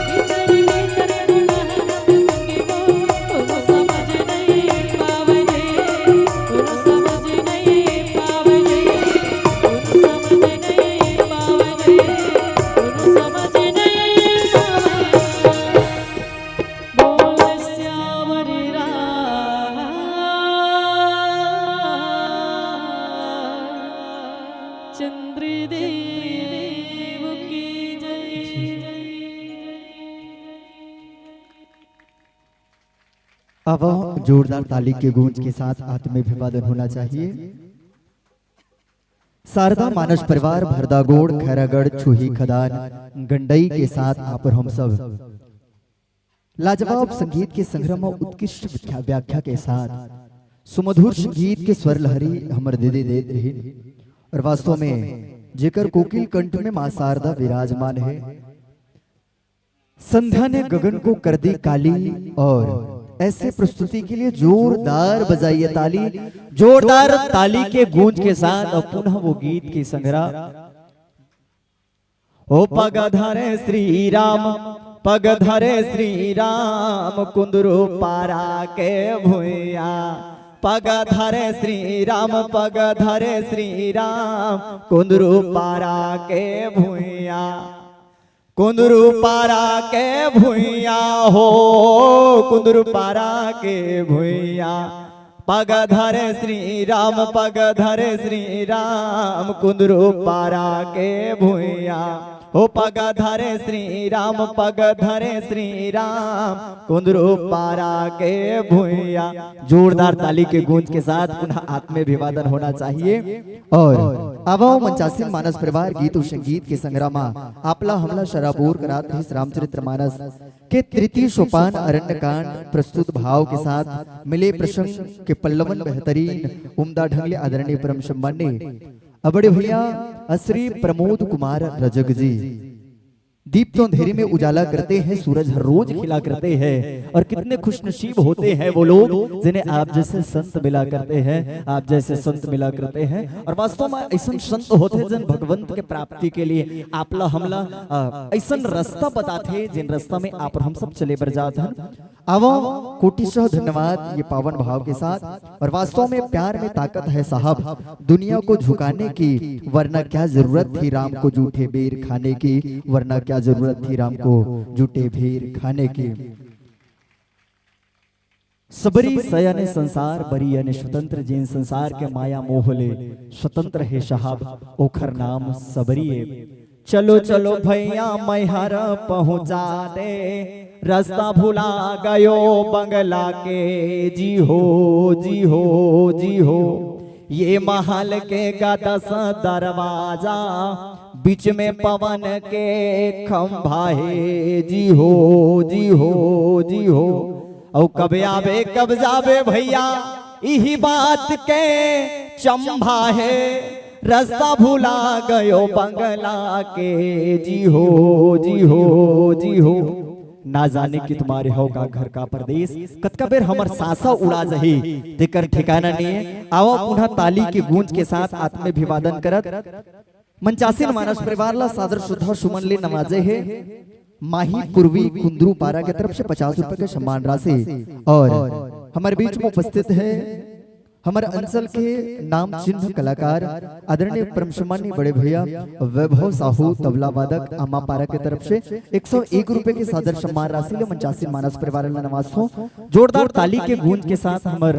भीतर भीतर गुनाह संगी को तुम समझ नहीं पावे रे तुम समझ नहीं पावे रे तुम समझ नहीं पावे रे तुम समझ नहीं पावे बोल श्यामरी चंद्रदेव की जय। अब जोरदार ताली के गूंज के साथ आत्माभिवादन होना चाहिए। शारदा मानस परिवार भरदागोड़ खैरागढ़ छुही खदान गंडई के साथ आप और हम सब लाजवाब संगीत के संग्रह में उत्कृष्ट व्याख्या के साथ सुमधुर संगीत के स्वर लहरी हमर दीदी दे रही और वास्तव में जेकर कोकिल कंठ में मां शारदा विराजमान है। संध्या ने गगन को कर दी काली और ऐसे प्रस्तुति के लिए जोरदार बजाइए ताली, जोरदार ताली के गूंज के साथ और पुनः वो गीत की संग्रह। ओ पग धरे श्री राम पग धरे श्री राम कुंदरू पारा के भुइया पग धरे श्री राम पग धरे श्री राम कुंदरू पारा के भुइया कुंदरू पारा के भुइया हो कुंदरू पारा के भुइया पग धरे श्री राम पग धरे श्री राम कुंदरू पारा के भुइया हो पग धरे श्री राम पग धरे श्री राम कुंदरू पारा के भुइया। जोरदार ताली के गूंज के साथ पुनः आत्माभिवादन होना चाहिए। और आवाओ मंचासीन मानस परिवार गीत और संगीत के संग्रामा आपला हमला शराबूर करात है रामचरित्र मानस के तृतीय सोपान अरण्य कांड प्रस्तुत भाव के साथ मिले प्रसंग के पल्लवन बेहतरीन उम्दा ढंग आदरणीय परम सम्मान्य बड़े भैया श्री प्रमोद कुमार रजक जी दीप तो अंधेरे में उजाला करते हैं, सूरज हर रोज खिला करते हैं। और कितने खुशनसीब होते हैं वो लोग जिन्हें आप जैसे संत मिला करते हैं, आप जैसे संत मिला करते हैं। और वास्तव में ऐसा संत होते हैं जिन भगवंत के प्राप्ति के लिए आपला हमला ऐसा रास्ता बताते जिन रास्ता में आप और हम सब चले बर जाते हैं। आवो कोटिशः धन्यवाद ये पावन भाव के साथ। और वास्तव में प्यार में ताकत है साहब दुनिया को झुकाने की, वरना क्या जरूरत थी राम को जूठे बेर खाने की, वरना क्या जरूरत थी राम को जूठे भेर खाने की। सबरी सयने संसार बरी यानी स्वतंत्र जिन संसार के माया मोहले स्वतंत्र है साहब ओखर नाम सबरी है। चलो चलो भैया मैहर पहुंचा दे, रास्ता भुला गयो बंगला के, जी हो जी हो जी हो। ये महल के का 10 दरवाजा, बीच में पवन के खंभा है, जी हो जी हो जी हो। और कब आवे कब जावे भैया यही बात के चंभा है, रास्ता भुला गयो बंगला के, जी हो जी हो जी हो। ना जाने कि तुम्हारे होगा घर का परदेश, कतका बेर हमर सासा उड़ा जही देकर ठिकाना नहीं है। आओ पुनः ताली के गूंज के साथ आत्माभिवादन करत मंचासीन मानस परिवार ला सादर शुद्धा सुमन ले नवाजे है। माही पूर्वी कुंदरू पारा की तरफ से 50 रुपए के सम्मान राशि। और हमारे बीच में उपस्थित है हमारे अंचल के नाम चिन्ह कलाकार आदरणीय परम सम्मानीय बड़े भैया वैभव साहू तबला वादक अम्मा पारा की तरफ से 101 रुपए की सादर सम्मान राशि ले मंचासीन मानस परिवार नवाज हो। जोरदार ताली के गूंज के साथ हमार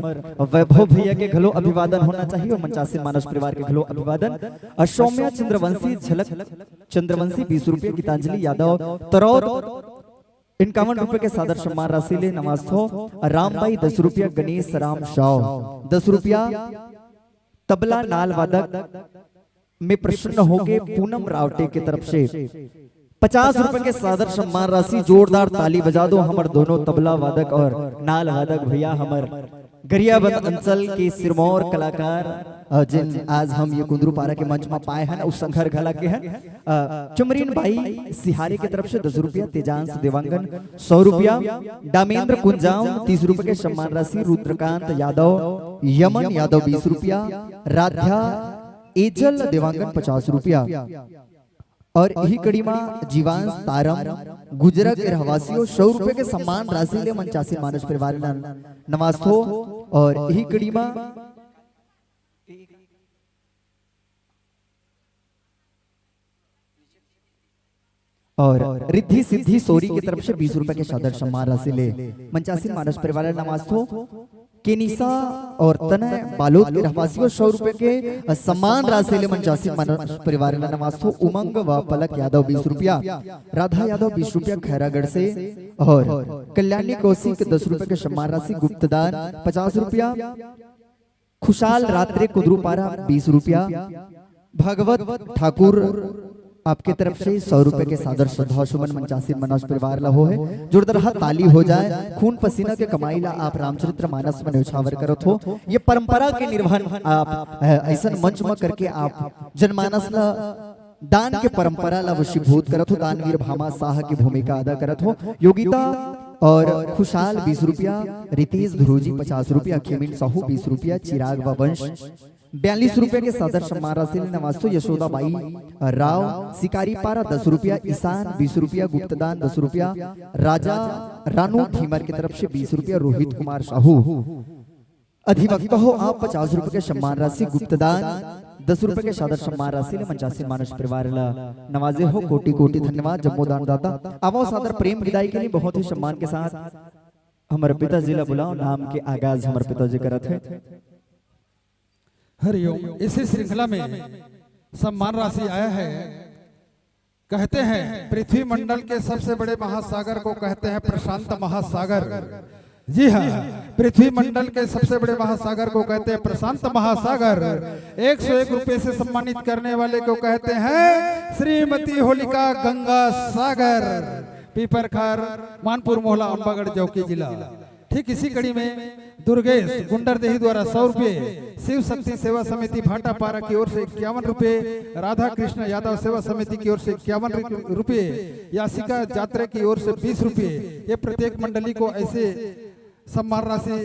वैभव भैया के घलो अभिवादन होना चाहिए और मंचासीन मानस परिवार के घलो अभिवादन। सौम्या चंद्रवंशी झलक चंद्रवंशी 20 रुपए, गीतांजलि यादव तरौर 51 रुपए के सादर सम्मान राशि ले नवाज हो। रामबाई 10 रुपया, गणेश राम शाह 10 रुपया, तबला नाल वादक में प्रसन्न होंगे पूनम रावटे की तरफ से 50 रुपए के सादर सम्मान राशि। जोरदार ताली बजा दो हमर दोनों तबला वादक और नाल वादक भैया हमर गरियाबंद अंचल के सिरमौर कलाकार जिन आज हम ये कुंदरूपारा के मंच में पाए हैं उस संघर घला के हैं चमरीन भाई सिहारी की तरफ से 10 रुपया, तेजांश देवांगन 100 रुपया, दामेंद्र कुंजाम 30 रुपए के सम्मान राशि, रुद्रकांत यादव, यमन यादव 20 रुपया, राध्या एजल देवांगन 50 रुपया और यही कड़ी में जीवांश तारम गुजरा के रहवासियों 100 रुपए के सम्मान राशि ले मंचासी मानस परिवार नवास्तो और यही कड़ी में और रिद्धि सिद्धि सोरी की तरफ से 20 रुपए के सादर सम्मान राशि ले मंचासी मानस परिवार नवास्तो केनिसा और तनय बालोद के रहवासियों 100 रुपए के सम्मान राशि ले मंचासी मानस परिवार नवास्तो उमंग व पलक यादव 20 रुपया, राधा यादव 20 रुपया खैरागढ़ से और कल्याणी कौशिक 10 रुपए के सम्मान राशि, गुप्तदान 50 रुपया, खुशहाल रात्रि कुंदरूपारा 20 रुपया, भगवत ठाकुर आपके तरफ से 100 रुपए के सादर श्रद्धा सुमन मंचासी मनोज परिवार ला हो है जोरदार हाथ ताली हो जाए। खून पसीना के कमाई ला आप रामचरित्र मानस में न्यौछावर करत हो, ये परंपरा के निर्वहन आप ऐसा मंच में करके आप जनमानस ला दान के परंपरा ला वशीभूत करत हो, दानवीर भामा शाह की भूमिका अदा करत हो। योगिता और खुशहाल 20 रुपया, रितेश ध्रुजी 50 रुपया, खेमिन साहू 20 रुपया, चिराग व वंश 42 रुपए के सादर सम्मान राशि नवास्तो, यशोदा बाई राव शिकारी पारा 10 रुपया, ईशान 20 रुपया, गुप्तदान 10 रुपया, राजा रानू धीमर की तरफ से 20 रुपया, रोहित कुमार साहू अधिवक्ता हो आप 50 रुपए के सम्मान राशि, गुप्तदान 10 रुपए के सादर सम्मान राशि मंचासी मानस परिवार नवाजे हो। कोटि कोटि धन्यवाद जम्मोदान दाता। आवो सादर प्रेम विदाई के लिए बहुत ही सम्मान के साथ हमारे पिताजी ला बुलाओ, नाम के आगाज हमारे पिताजी करत है। हरिओम। इसी श्रृंखला में सम्मान राशि आया है। कहते हैं पृथ्वी मंडल के सबसे बड़े महासागर को कहते हैं प्रशांत महासागर। जी हाँ, पृथ्वी मंडल के सबसे बड़े महासागर को कहते हैं प्रशांत महासागर। 101 रुपए से सम्मानित करने वाले को कहते हैं श्रीमती होलिका गंगा सागर, पीपरखार, मानपुर मोहल्ला, अम्बागढ़, जौकी जिला। ठीक इसी कड़ी में दुर्गेश गुंडरदेही द्वारा 100 रुपए, शिव शक्ति सेवा समिति भाटापारा की ओर से 51 रुपए, राधा कृष्ण यादव सेवा समिति की ओर से 51 रुपए, यासिका यात्रा की ओर से 20 रुपए। ये प्रत्येक मंडली को ऐसे सम्मान राशि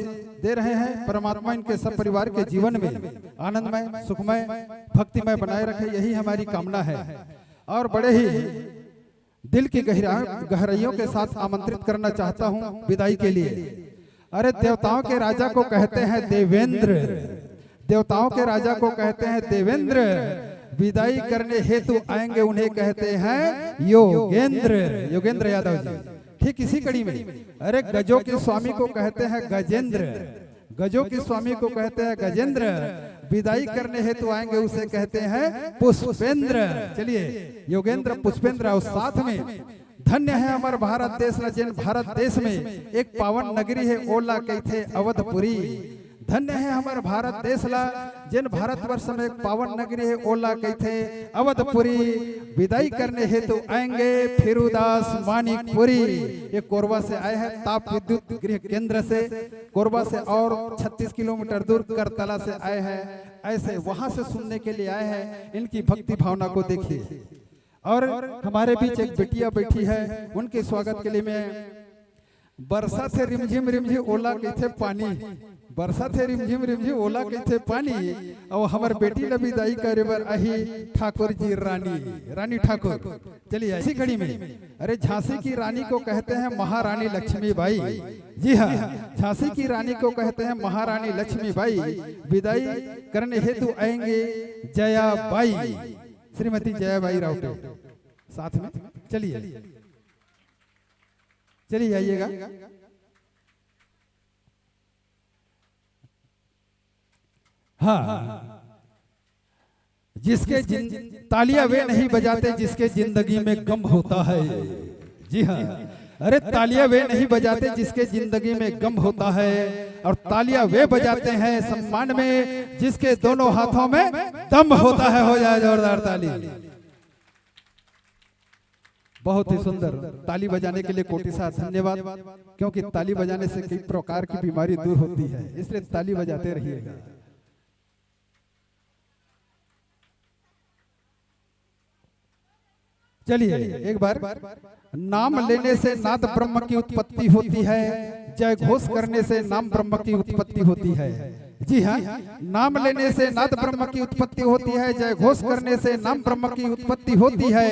दे रहे हैं। परमात्मा इनके सब परिवार के जीवन में आनंदमय, सुखमय, भक्तिमय बनाए रखे, यही हमारी कामना है। और बड़े ही दिल की गहराइयों के साथ आमंत्रित करना चाहता हूं विदाई के लिए। अरे देवताओं के राजा को कहते हैं देवेंद्र, देवताओं के राजा को कहते हैं देवेंद्र, विदाई करने हेतु आएंगे उन्हें कहते हैं योगेंद्र, योगेंद्र यादव जी। ठीक इसी कड़ी में अरे गजों के स्वामी को कहते हैं गजेंद्र, गजों के स्वामी को कहते हैं गजेंद्र, विदाई करने हेतु आएंगे उसे कहते हैं पुष्पेंद्र। चलिए योगेंद्र, पुष्पेंद्र। और साथ में धन्य है हमारा भारत देश, जिन भारत देश में एक पावन नगरी है ओला कहते अवधपुरी। धन्य है हमारा भारत देश ला, जिन भारतवर्ष में एक पावन नगरी है ओला कहते अवधपुरी। विदाई करने हेतु आएंगे फिरुदास मानिकपुरी। ये कोरबा से आए हैं, ताप विद्युत गृह केंद्र से कोरबा से, और 36 किलोमीटर दूर करतला से आए हैं। ऐसे वहां से सुनने के लिए आए हैं। इनकी भक्ति भावना को देखिए। और हमारे बीच एक बेटिया बैठी है, उनके स्वागत के लिए मैं बरसा थे रिमझिम रिमझिम ओला कहते पानी, बरसा थे रिमझिम रिमझिम ओला कहते पानी। और हमारे बेटी ने विदाई करे बर अही ठाकुर जी रानी, रानी ठाकुर। चलिए इसी घड़ी में अरे झांसी की रानी को कहते हैं महारानी लक्ष्मीबाई। जी हाँ, झांसी की रानी को कहते हैं महारानी लक्ष्मीबाई। विदाई करने हेतु आएंगे जयाबाई, श्रीमती जयाबाई राउटे साथ में। चलिए चलिए आइएगा। हाँ, जिसके तालियां वे नहीं बजाते जिसके जिंदगी में गम होता है। जी हाँ, अरे तालियां वे नहीं बजाते जिसके जिंदगी में गम होता है, और तालियां वे बजाते हैं सम्मान में जिसके दोनों हाथों में दम होता है। हो जाए जोरदार ताली। बहुत ही सुंदर। ताली बजाने के लिए कोटि सा धन्यवाद, क्योंकि ताली बजाने से कई प्रकार की बीमारी दूर होती है, इसलिए ताली बजाते रहिएगा। चलिए एक बार। नाम लेने से नाद ब्रह्म की उत्पत्ति होती है, जय घोष करने से नाम ब्रह्म की उत्पत्ति होती है। जी हाँ, नाम लेने से नाद ब्रह्म की उत्पत्ति होती है, जय घोष करने से नाम ब्रह्म की उत्पत्ति होती है।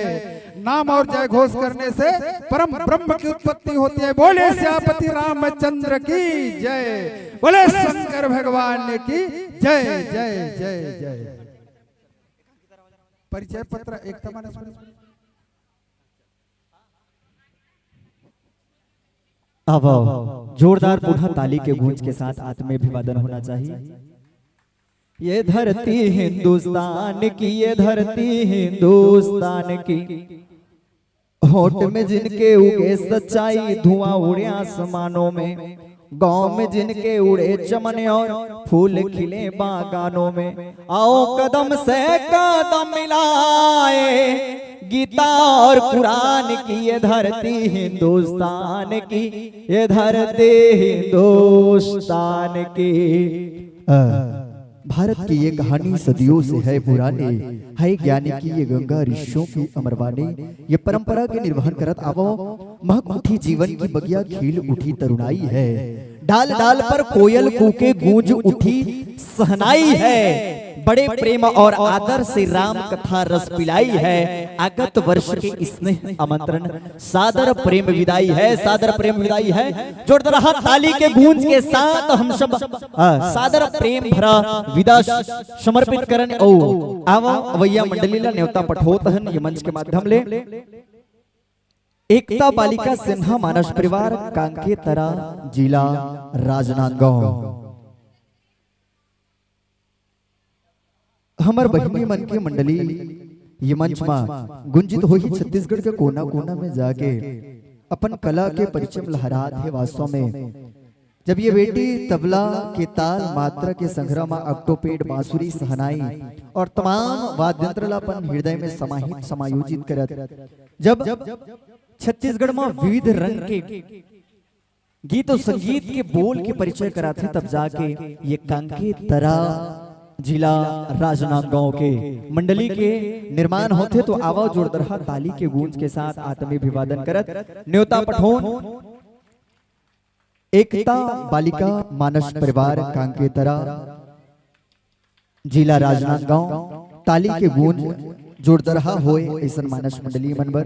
नाम और जय घोष करने से परम ब्रह्म की उत्पत्ति होती है। बोले श्यापति रामचंद्र की जय, बोले शंकर भगवान की जय जय जय जय। परिचय पत्र एकता मानस। अब जोरदार पुनः ताली के गूंज के साथ आत्मीय अभिवादन होना चाहिए। ये धरती हिंदुस्तान की, ये धरती हिंदुस्तान की, होठ में जिनके उगे सच्चाई, धुआं उड़े आसमानों में, गांव में जिनके उड़े चमन और फूल खिले बागानों में। आओ कदम से कदम मिलाए, गीता और कुरान की ये धरती हिंदुस्तान की, ये धरती हिंदुस्तान की। भारत की ये कहानी सदियों से है पुरानी, है ज्ञानी की ये गंगा ऋषियों की अमरवाणी। ये परंपरा के निर्वहन करत आवो, महक उठी जीवन की बगिया, खिल उठी तरुणाई है। डाल डाल पर कोयल कूके गूंज उठी सहनाई है। बड़े प्रेम और आदर से राम कथा रस पिलाई है। आगत वर्ष के स्नेह आमंत्रण, सादर प्रेम विदाई है, सादर प्रेम विदाई है। जोरदार हाथ ताली के गूंज के साथ हम सब सादर प्रेम भरा विदा समर्पित करन। ओ आवा अवैया मंडलीला न्योता पठोतहन ये मंच के माध्यम ले। एकता बालिका सिन्हा मानस परिवार, कांके तरा, जिला राजनांदगांव। हमर बहिनी मन के मंडली ये मंच में गुंजित हो ही छत्तीसगढ़ के कोना कोना में जाके अपन कला के परिचय लहरात है। वास्तव में जब ये बेटी तबला के ताल मात्रा के संग्रह में अक्टोपेड, बांसुरी, सहनाई और तमाम वाद्यंत्रलापन हृदय में समाहित समायोजित करत, जब छत्तीसगढ़ में विविध रंग के गीत और संगीत के बोल के परिचय कराते, तब जाके ये कांके तरा जिला राजनांदगांव के मंडली के निर्माण होते। तो आवाज जोरदार ताली के गूंज के साथ आत्मीय अभिवादन करत न्योता पठोन एकता बालिका मानस परिवार, कांके तरा, जिला राजनांदगांव। ताली के गूंज जोरदार होए ऐसा मानस मंडली मनबर।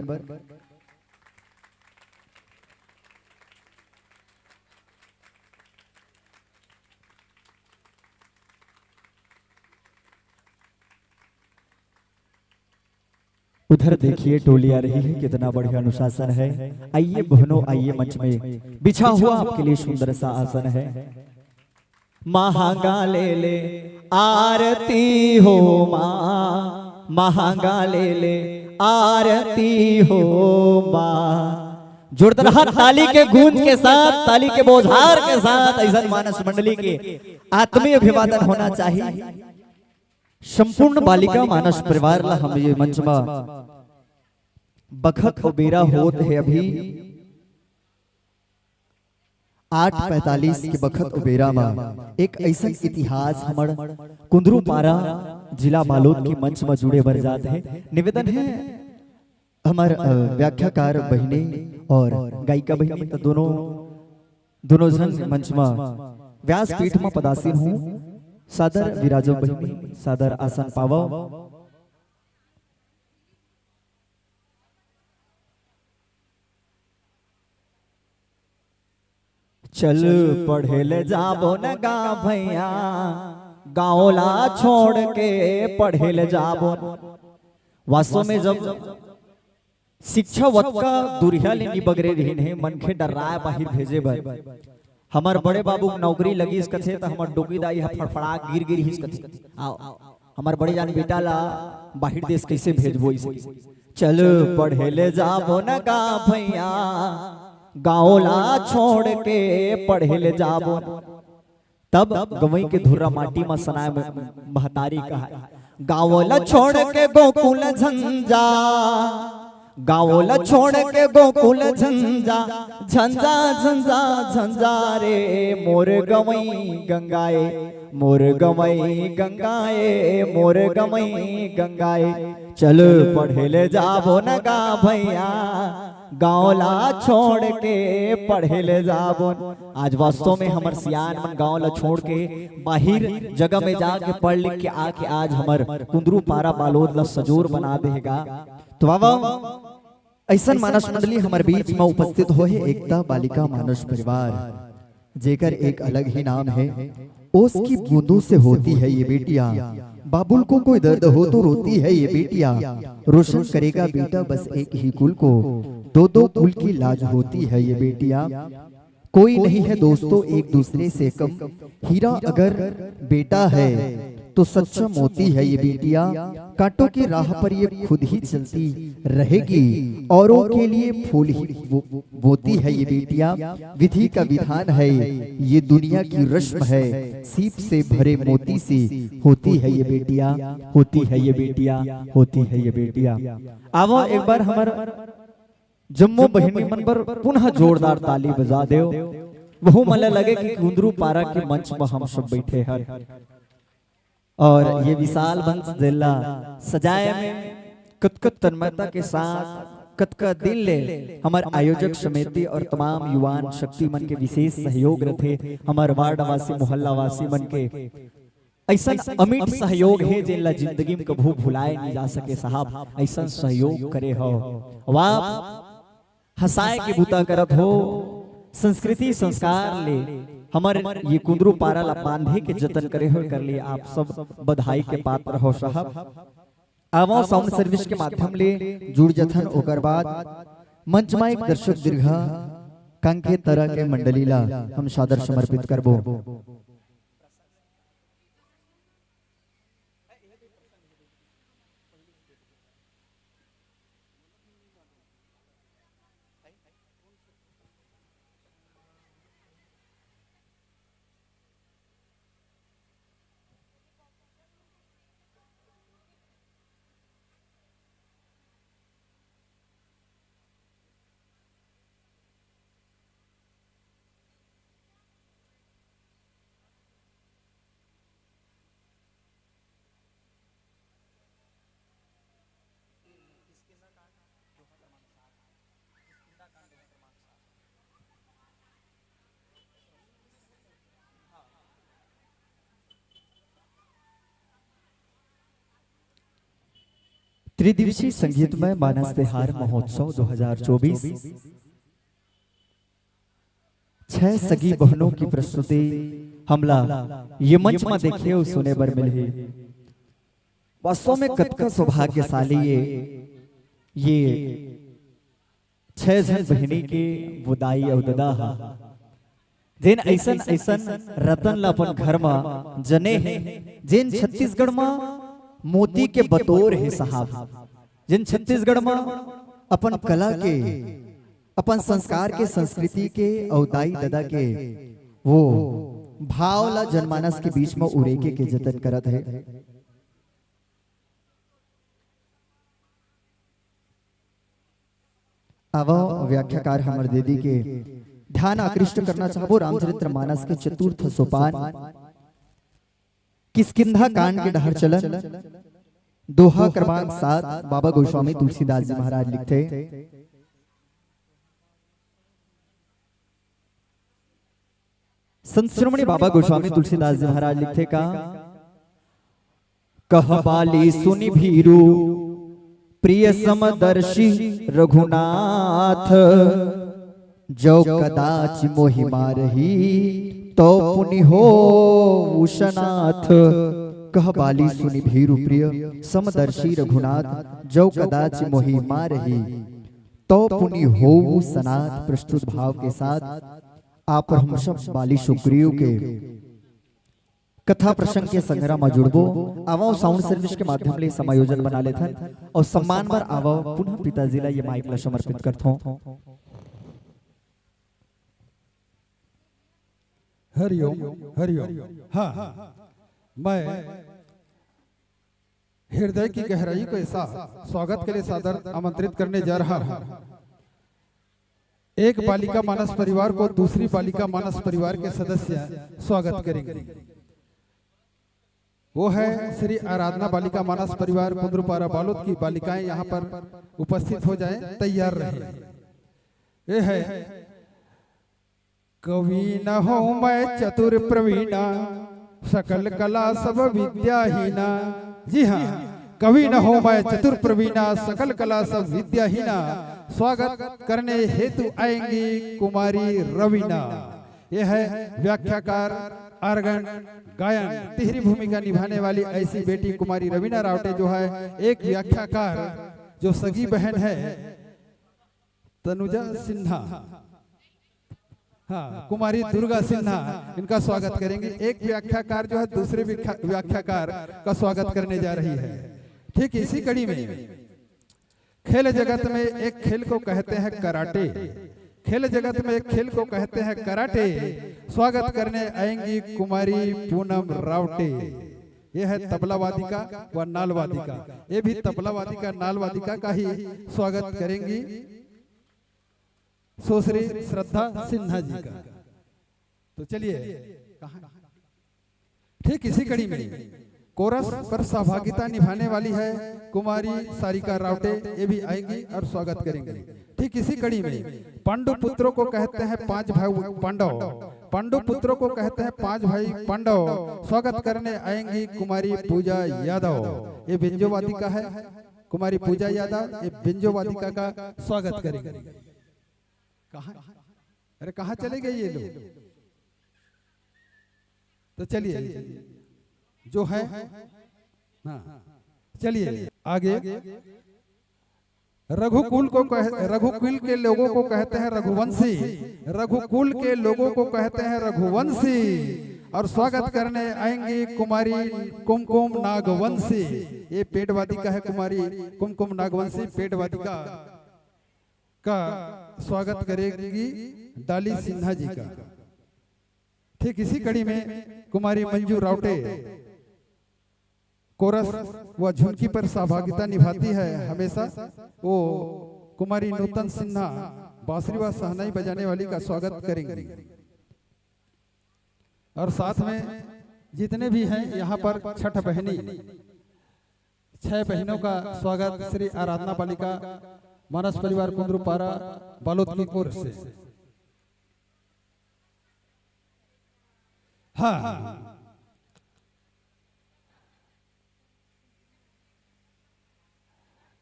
उधर देखिए टोली आ रही है, कितना बढ़िया अनुशासन है। आइए बहनों, आइए मंच में बिछा हुआ आपके लिए सुंदर सा आसन है। महांगा ले ले आरती हो माँ, महांगा ले ले आरती हो माँ। जोरदार हाथ ताली के गूंज के साथ, ताली के बोझार के साथ ऐसा मानस मंडली के आत्मीय अभिवादन होना चाहिए। संपूर्ण बालिका मानस परिवार ला हम ये मंच में बखत बेरा होत है। अभी 8:45 के बखत उबेरा में एक ऐसा इतिहास हमर कुंदरू पारा जिला बालोद के मंच में जुड़े भर जाते हैं। निवेदन है हमार व्याख्याकार बहिनी और गायिका बहिनी, तो दोनों जन मंच में व्यासपीठ में पदासीन हूँ। सादर विराजो बहिनी, सादर आसन पावो। चल पढ़े ले जाबो न गा भैया, गाँवला छोड़ के पढ़े ले जाबो। वास्तव में जब शिक्षा वत का दुरिया ले निबगरे रही मन के डराए बाहर भेजे बर, हमार बड़े बाबू नौकरी लगी इस कथे तो हमार डोकी दाई फड़फड़ा गिर गिर हिस कथे। आओ हमार बड़े जान बेटा ला बाहर देश कैसे भेजबो इसे। चल पढ़े ले जाबो न गा भैया, गाँवला छोड़ के पढ़े ले जाबो। तब गवई के धुर्रा माटी में सनाए महतारी कहा, गाँवला छोड़ के गोकुल झंझा, गावला छोड़ के गोकुल झंझा झंझा झंझा झंझा रे मोर गवई गंगाए मोर गवई गंगाए मोर गवई गंगाए चल पढ़े ले जाबो न गा भैया गाँवला छोड़ के पढ़े ले जाबो। आज वास्तव में हमर सियान मन गाँवला छोड़ के बाहर जगह में जाके पढ़ लिख के आके आज हमर कुंदरू पारा बालोद ला सजोर बना देगा। तो बाबा ऐसा मानस मंडली हमारे बीच में उपस्थित हो है एकता बालिका मानस परिवार जेकर एक अलग ही नाम है। ओस की बूंदों से होती है ये बेटियां, बाबुल को कोई दर्द हो तो रोती है ये बेटियां, रोशन करेगा बेटा बस एक ही कुल को, दो दो कुल की लाज होती है ये बेटियां। कोई नहीं है दोस्तों एक दूसरे से कम, हीरा अगर बेटा है तो सच्चा मोती है ये बेटियां। कांटों की राह पर ये खुद ही चलती रहेगी, औरों के लिए फूल ही बोती है ये बेटियां। विधि का विधान है ये दुनिया की रस्म है, सीप से भरे मोती सी होती है ये बेटियां, होती है ये बेटियां, होती है ये बेटियां। आवो एक बार हमारा जम्मू बहिनी मन पर पुनः जोरदार ताली बजा दो। वह मन लगे कि कुंदरू पारा के मंच पर हम सब बैठे हैं और ये विशाल मंच जिला सजाए में कतकत तन्मयता के साथ कतका दिल ले हमारे आयोजक समिति और तमाम युवान शक्ति मन के विशेष सहयोग रहे। हमारे वार्ड वासी मोहल्ला वासी मन के ऐसा अमिट सहयोग है जिनला जिंदगी में कभू भुलाए नहीं जा सके साहब। ऐसा सहयोग करे हो वाह हंसाए के बुता करत हो, संस्कृति संस्कार ले हमारे ये कुंदरू पारा ला बांधे के जतन करे हो कर लिए आप सब बधाई के पात्र हो साहब। आवो साउंड सर्विस के माध्यम ले जुड़ जथन ओकर बाद मंच में एक दर्शक दीर्घा कंके तरह के मंडली ला हम सादर समर्पित करबो। त्रिदिवसीय संगीतमय मानस तिहार महोत्सव 2024 छह सगी बहनों की प्रस्तुति हमला ये मंच में देखे और सुने बर मिले। वास्तव में कतका सौभाग्यशाली ये छह जन बहनी के बुदाई अवददा जिन ऐसन ऐसन रतन ला अपन घर में जने हैं, जिन छत्तीसगढ़ में मोती के बतौर है साहब, जिन छत्तीसगढ़ में अपन कला के अपन संस्कार के संस्कृति के औदाई ददा के वो भाव ला जनमानस के बीच में उरेके के जतन करत है। अब व्याख्याकार हमर दीदी के ध्यान आकृष्ट करना चाहबो रामचरित्र मानस के चतुर्थ सोपान किष्किंधा कांड के डहर चलन दोहा क्रमांक 7 बाबा गोस्वामी तुलसीदास जी महाराज लिखते। संत श्रोमणी बाबा गोस्वामी तुलसीदास जी महाराज लिखते का कह बाली सुनि भीरु प्रिय समदर्शी रघुनाथ, जो कदाच मोहि मारही तो पुनि हो उशनाथ। कह बाली सुनि भीरु प्रिय समदर्शी रघुनाथ, जो कदाच मोहि मारही तो पुनि हो सनाथ। प्रस्तुत भाव के साथ आप हम सब बाली सुग्रीव के कथा प्रसंग के संग्रह में जुड़बो। आवो साउंड सर्विस के माध्यम ले समायोजन बना लेथन और सम्मान पर आवो पुनः पिताजी ला ये माइक ला समर्पित करथो। हरिओम हरिओम। हाँ मैं हृदय की गहराई के साथ स्वागत के लिए सादर आमंत्रित करने जा रहा हूं। एक बालिका मानस परिवार को दूसरी बालिका मानस परिवार के सदस्य स्वागत करेंगे। वो है श्री आराधना बालिका मानस परिवार कुंद्रुपारा बालोद की बालिकाएं यहाँ पर उपस्थित हो जाएं, तैयार रहे। ये है कवि न हो मैं चतुर प्रवीणा सकल कला सब विद्याहीना। जी हाँ, कवि न हो मैं चतुर प्रवीणा सकल कला सब विद्याहीना। स्वागत करने हेतु आएंगी कुमारी रवीना। यह है व्याख्याकार, आर्गन, गायन, तिहरी भूमिका निभाने वाली ऐसी बेटी कुमारी रवीना रावटे जो है एक व्याख्याकार जो सगी बहन है तनुजा सिन्हा। हाँ, कुमारी दुर्गा सिन्हा, इनका स्वागत करेंगे। एक व्याख्याकार जो है दूसरे व्याख्याकार का स्वागत करने जा रही है। ठीक इसी कड़ी में खेल जगत में एक खेल को कहते हैं कराटे। खेल जगत में एक खेल को कहते हैं कराटे। स्वागत करने आएंगी कुमारी पूनम रावटे। यह है तबला वादिका व नाल वादिका। ये भी तबला वादिका नाल वादिका का ही स्वागत करेंगी सुश्री श्रद्धा सिन्हा जी का। तो चलिए, ठीक इसी कड़ी में कोरस पर सहभागिता निभाने वाली है कुमारी सारिका रावटे। ये भी आएंगी और स्वागत करेंगे। ठीक इसी कड़ी में पांडु पुत्रों को कहते हैं पांच भाई पांडव। पांडु पुत्रों को कहते हैं पांच भाई पांडव। स्वागत करने आएंगी कुमारी पूजा यादव। ये बिंजो वादिका है, कुमारी पूजा यादव ये बिंजो वादिका का स्वागत करेंगे। कहा, अरे कहाँ चले गए ये लोग? तो चलिए जो है, हाँ चलिए आगे। रघुकुल के लोगों को कहते हैं रघुवंशी। रघुकुल के लोगों को कहते हैं रघुवंशी। और स्वागत करने आएंगी कुमारी कुमकुम नागवंशी। ये पेट वादिका है, कुमारी कुमकुम नागवंशी पेट वादिका का स्वागत करेगी डाली सिन्हा जी का। ठीक इसी कड़ी में कुमारी मंजू रावटे कोरस व झुमकी पर सहभागिता निभाती है हमेशा। वो कुमारी नूतन सिन्हा बांसुरी व सहनाई बजाने वाली का स्वागत करेंगे। और साथ में जितने भी हैं यहाँ पर छठ बहनी, 6 बहनों का स्वागत श्री आराधना बालिका मानस परिवार कुंद्रुपारा बालोद की ओर से। हाँ,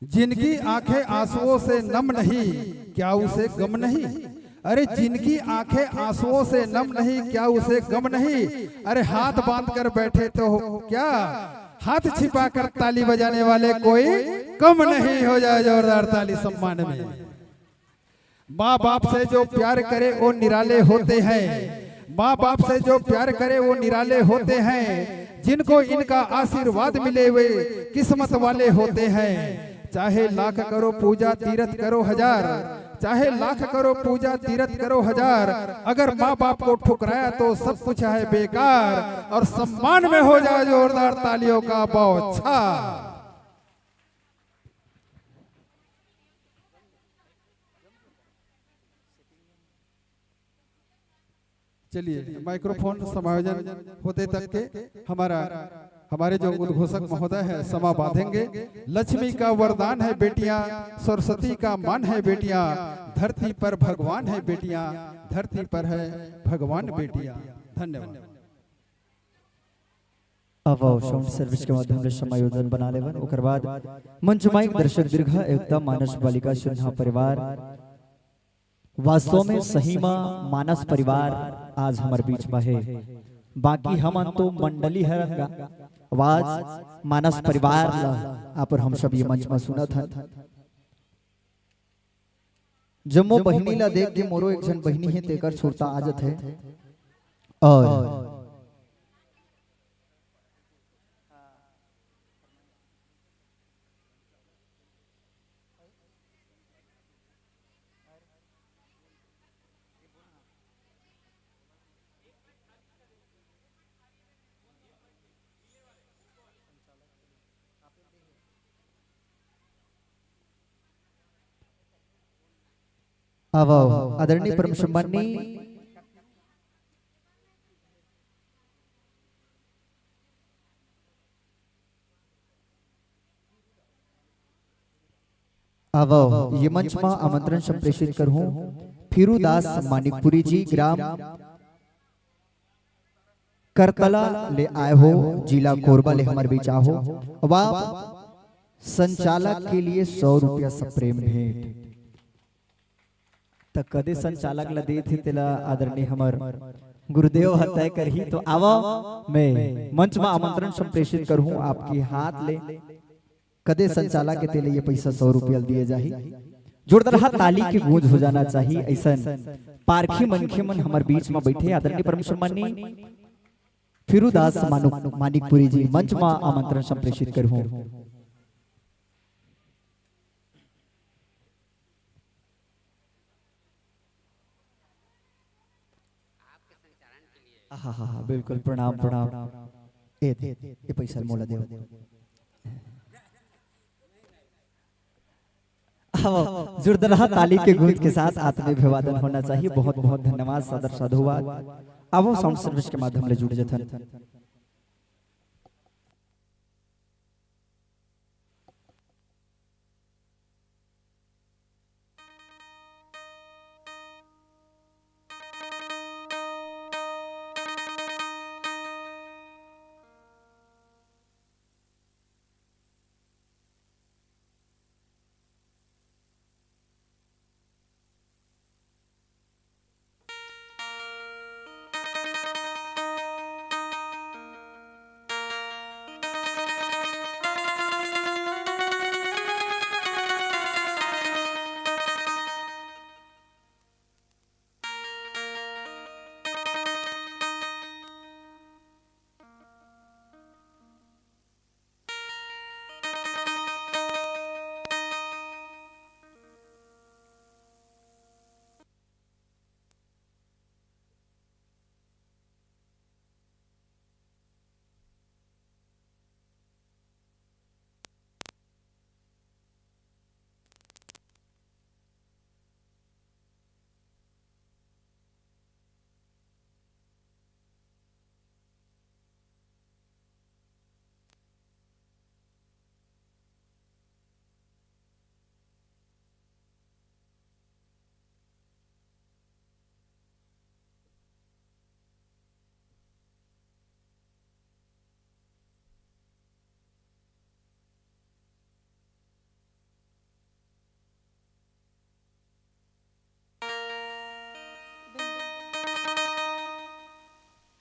जिनकी आंखें आंसुओं से नम नहीं क्या उसे गम नहीं। अरे जिनकी आंखें आंसुओं से नम नहीं क्या उसे गम नहीं। अरे हाथ बांध कर बैठे तो क्या, हाथ छिपा कर ताली बजाने वाले कोई कम नहीं। हो जाए जोरदार ताली सम्मान में। माँ बाप से जो प्यार करे वो निराले होते हैं। माँ बाप से जो प्यार करे वो निराले होते हैं। जिनको इनका आशीर्वाद मिले वे किस्मत वाले होते हैं। चाहे लाख करो पूजा तीरथ करो हजार, चाहे लाख करो पूजा तीरथ करो हजार। अगर माँ बाप को ठुकराया तो सब कुछ है बेकार। और सम्मान में हो जाए जोरदार तालियों का बौछार। चलिए माइक्रोफोन समायोजन होते तक के हमारे जो उद्घोषक महोदय है समा बांधेंगे। लक्ष्मी का वरदान है बेटियां, सरस्वती का मान है बेटियां। धरती पर भगवान है बेटियां, धरती पर है भगवान बेटियां। धन्यवाद। अब साउंड सर्विस के माध्यम से समायोजन बना लेवन। ओकर बाद मंच माइक दर्शक दीर्घ एकता मानस बालिका सिन्हा परिवार। वास्तव में सहीमा मानस परिवार आज हमारे बीच में है। बाकी हम तो मंडली है रंगा आवाज मानस परिवार आप हम सब ये मंच में सुना था। जम्मो बहिनी ला देख के मोरो एक जन बहिनी है तेकर छोड़ता आजत है। और अब आदरणीय परम सम्मानी अब ये मंच में आमंत्रण संप्रेषित करूं फिरूदास मानिकपुरी जी ग्राम करतला ले आए हो, जिला कोरबा ले हमारे बीच आओ। अब आप संचालक के लिए 100 रुपया सप्रेम भेंट तक कदे संचालक ला दे थे तेला आदरणीय हमर गुरुदेव हत्या करही। तो आवा मैं मंच में आमंत्रण संप्रेषित करूं आपके हाथ ले कदे संचालक के तेले ये पैसा 100 रुपया दिए जाही। जोरदार हाथ ताली की गूंज हो जाना चाहिए। ऐसा पारखी मनखे मन हमारे बीच में बैठे आदरणीय परम सम्मानी फिरूदास मानिकपुरी जी मंच में आमंत्रण संप्रेषित करूं। हाँ बिल्कुल प्रणाम प्रणाम। ये पैसा मोला दे जोरदार ताली के गूंज के साथ आत्माभिवादन होना चाहिए। बहुत बहुत धन्यवाद, सदर साधुवाद। अब साउंड सर्विस के माध्यम से जुड़ जथन।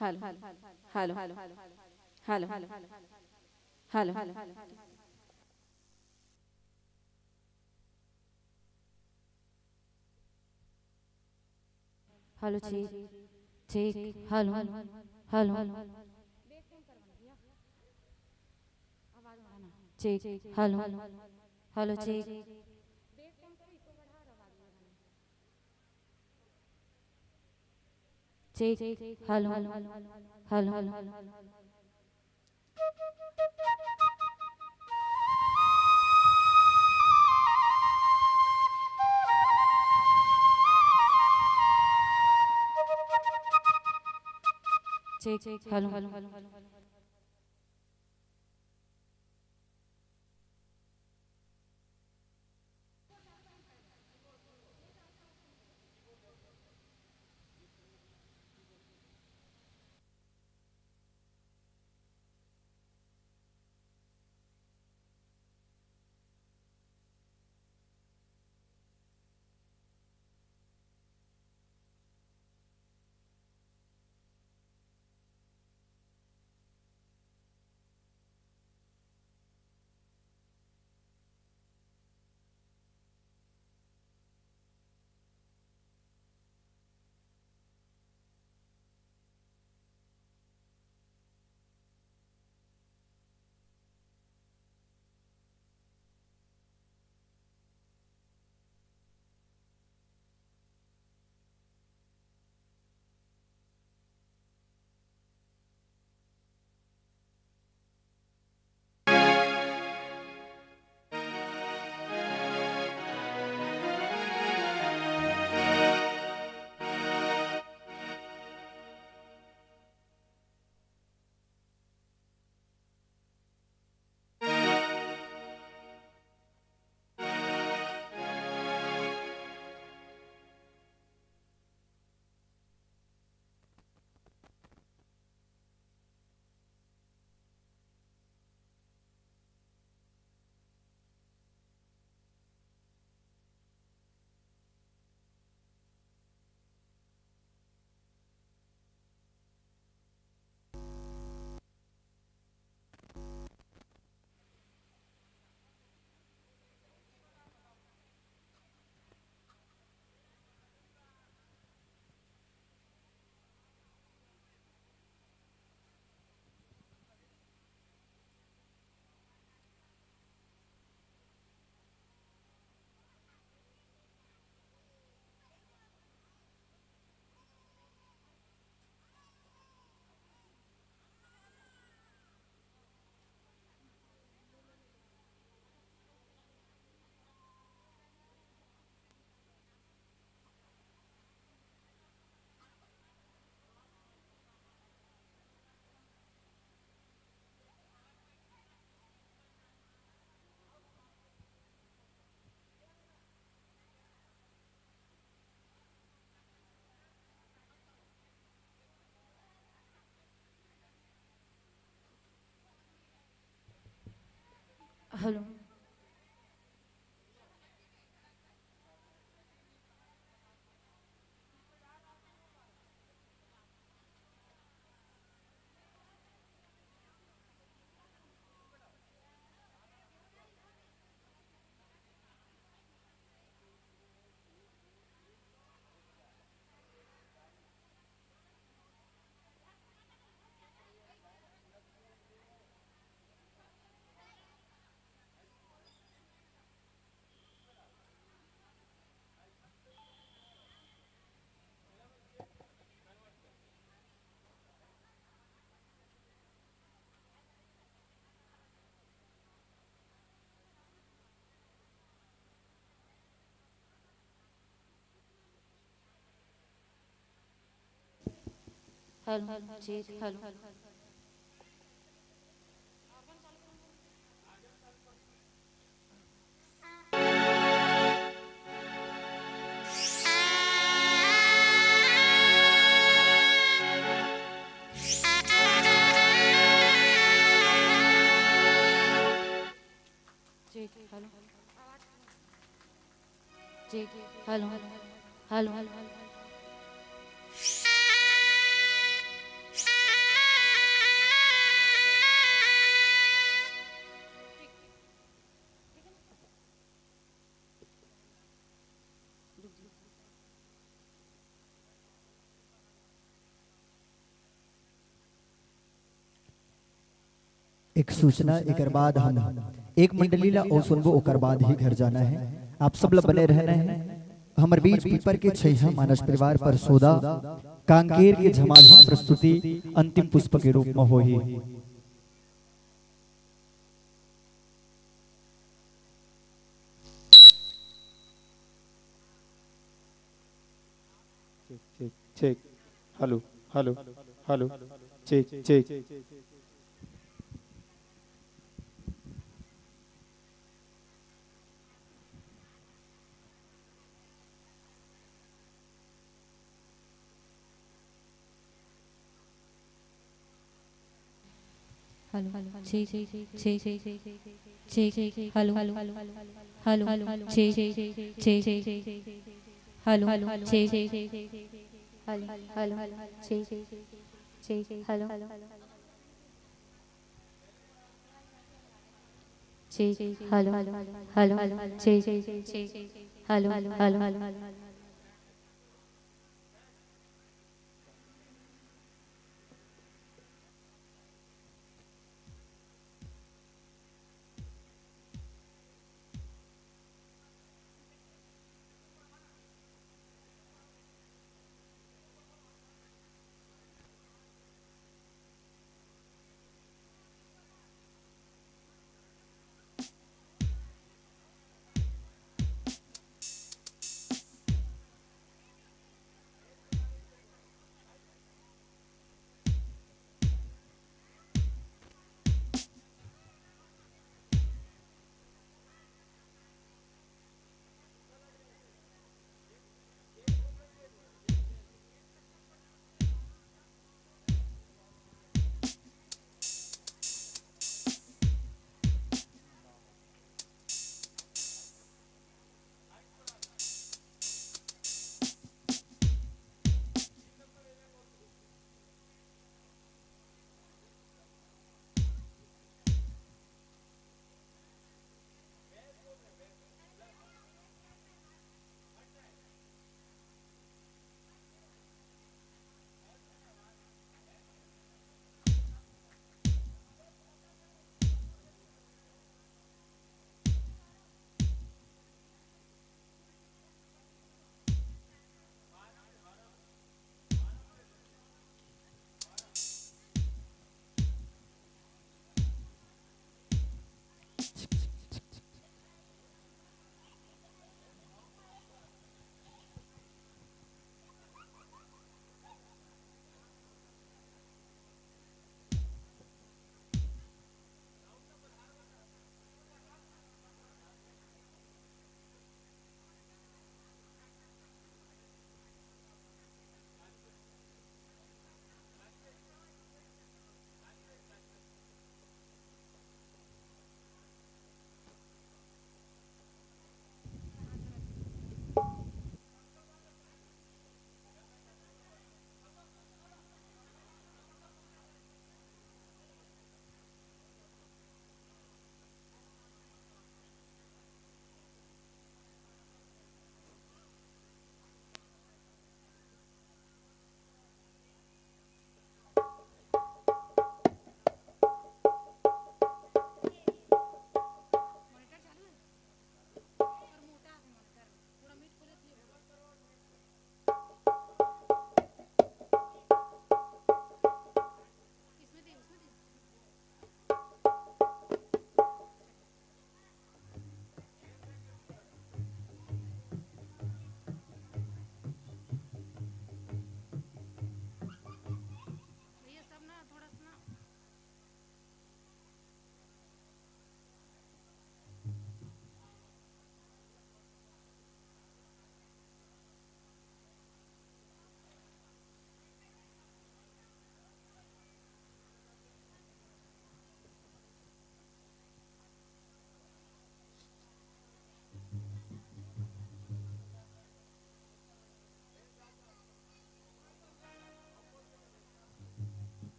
Hello hello hello hello hello hello ठीक ठीक हेलो हेलो ठीक हेलो हेलो ठीक ठीक हेलो हेलो ठीक hello hello hello check hello check hello check hello hello एक सूचना एक बाद हम एक मंडली ला और सुनबो ओकर बाद ही घर जाना है। आप सब लोग बने रहना है। हमर बीच पीपर के छैहा मानस परिवार पर सोदा कांकेर के झमाझम प्रस्तुति अंतिम पुष्प के रूप में होही। Check check hello hello hello check check hello check check check check hello hello hello check check hello check hello hello check check hello check hello hello check hello hello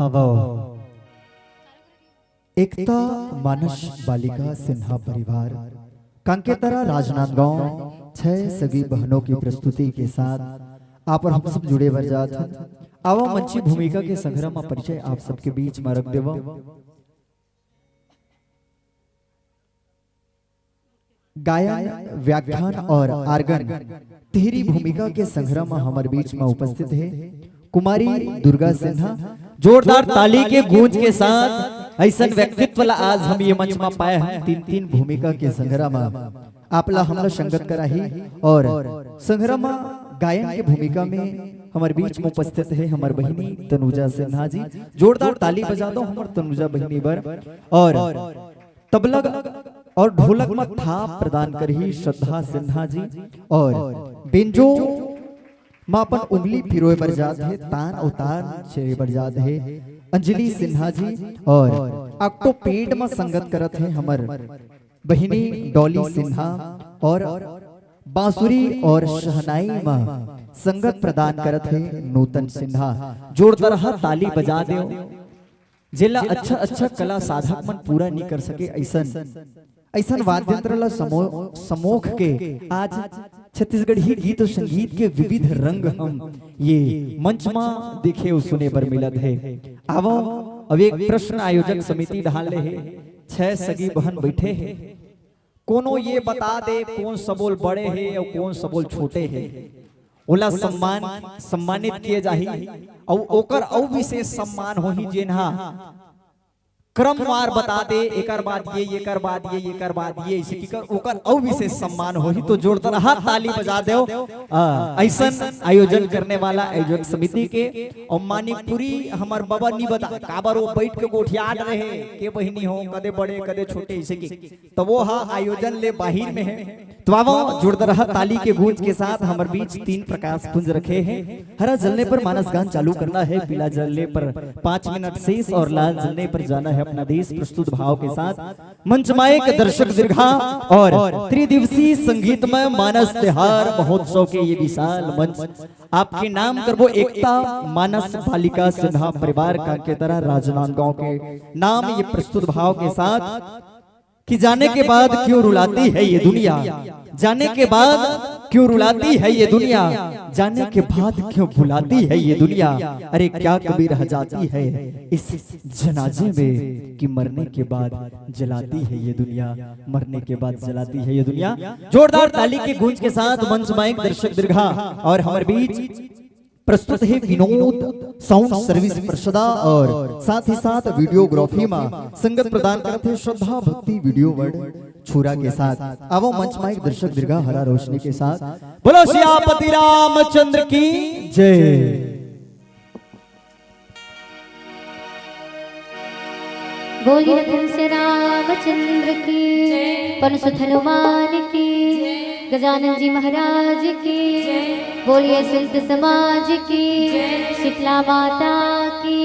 अब एकता मानस बालिका सिन्हा परिवार कांकेतरा राजनांदगांव 6 सगी बहनों की प्रस्तुति के साथ आप और हम सब जुड़े बर जात हैं। आवा मंची भूमिका के संग्राम परिचय आप सबके बीच में रख देव। गायन व्याख्यान और आर्गन तेरी भूमिका के संग्राम हमारे बीच में उपस्थित है कुमारी दुर्गा सिन्हा। जोरदार ताली के गूंज के साथ ऐसा व्यक्तित्व ला आज हम ये मंच में पाए हैं। 3 भूमिका के संग्राम आपला हमला संगत कराही और संग्राम गायन के भूमिका में हमारे बीच में उपस्थित है हमार बहिनी तनुजा सिन्हा जी। जोरदार ताली बजा दो हमार तनुजा बहिनी बर। और तबला और ढोलक में थाप प्रदान करही श्रद्धा सिन्हा जी। और बेंजो मापन उंगली पिरोए बर जात है तान अवतार छे बर जात है अंजलि सिन्हा जी। और अक्टो पेट में संगत करत है हमर बहिनी डॉली सिन्हा। और बांसुरी और शहनाई में संगत प्रदान करत है नूतन सिन्हा। जोरदार ताली बजा दो। जिला अच्छा कला साधक मन पूरा नहीं कर सके ऐसा वाद्य यंत्र ला समोख के आज छत्तीसगढ़ी गीत और संगीत के विविध रंग हम ये मंच में देखे और सुने पर मिलत है। आवो अब एक प्रश्न आयोजक समिति ढाले है 6 सगी बहन बैठे है। कोनो ये बता दे कौन सबोल बड़े है और कौन सबोल छोटे है। ओला सम्मानित किए जाही और ओकर औ विशेष सम्मान होही जेनहा क्रमवार बता दे एकर बाद ये एकर बाद ये एकर बाद ये इसी की कर ओकर औ विशेष सम्मान होही। तो जोरदार हाथ ताली बजा दो ऐसा आयोजन करने वाला आयोजक समिति के। और मानिकपुरी हमार बाबा नहीं बता काबर वो बैठ के गोठियाट रहे के बहिनी हो कदे बड़े कदे छोटे इसी की तो वो हा आयोजन ले बाहिर में है। तो आवो जोरदार ताली के गूंज के साथ हमारे बीच 3 प्रकाश पुंज रखे हैं। हरा जलने पर मानस गान चालू करना है, पीला जलने पर 5 मिनट शेष और लाल जलने पर जाना है अपना देश। प्रस्तुत भाव के साथ मंच मायक दर्शक दीर्घा और त्रिदिवसीय संगीतमय मानस त्योहार महोत्सव के ये विशाल मंच आपके नाम करबो एकता मानस बालिका सिन्हा परिवार कांकेतरा राजनांदगांव के नाम ये प्रस्तुत भाव के साथ कि जाने के बाद क्यों रुलाती है ये दुनिया, जाने के बाद क्यों रुलाती है ये दुनिया, जाने के बाद क्यों भुलाती है ये दुनिया। अरे क्या कभी रह जाती है इस जनाजे में कि मरने के बाद जलाती है ये दुनिया, मरने के बाद जलाती है ये दुनिया। जोरदार ताली के गूंज के साथ मंच माइक दर्शक दीर्घा और हमारे बीच प्रस्तुत है विनोद साउंड सर्विस प्रसदा और साथ ही साथ वीडियोग्राफी में संगत प्रदान करते हैं श्रद्धा भक्ति वीडियो वर्ड छुरा के साथ। आवो मंच माइक दर्शक दीर्घा हरा रोशनी के साथ बोलो सियापति रामचंद्र की जय। बोलिए तुलसी रामचंद्र की, पनसुत हनुमान की, गजानन जी महाराज की, बोलिए संत समाज की, शीतला माता की।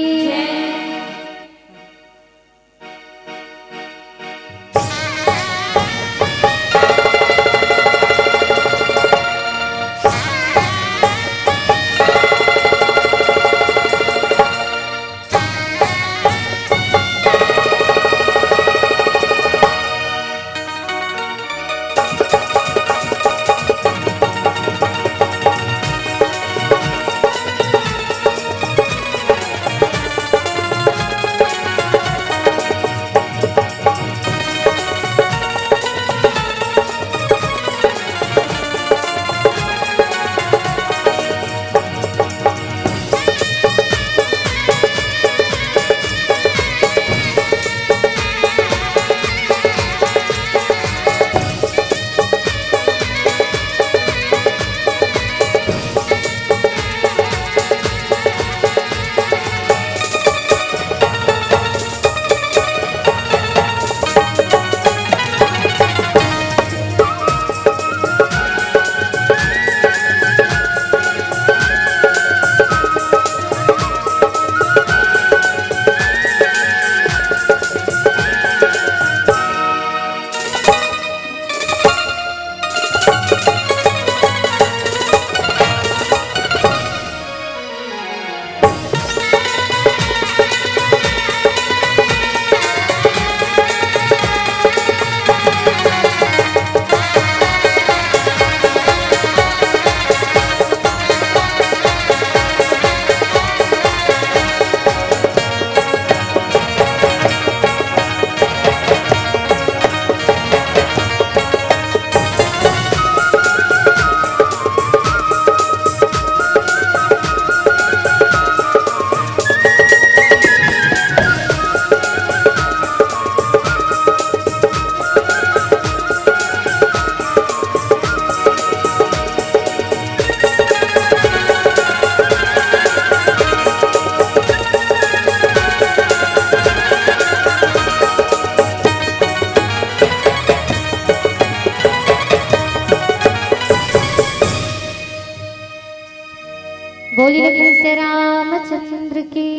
रामचंद्र की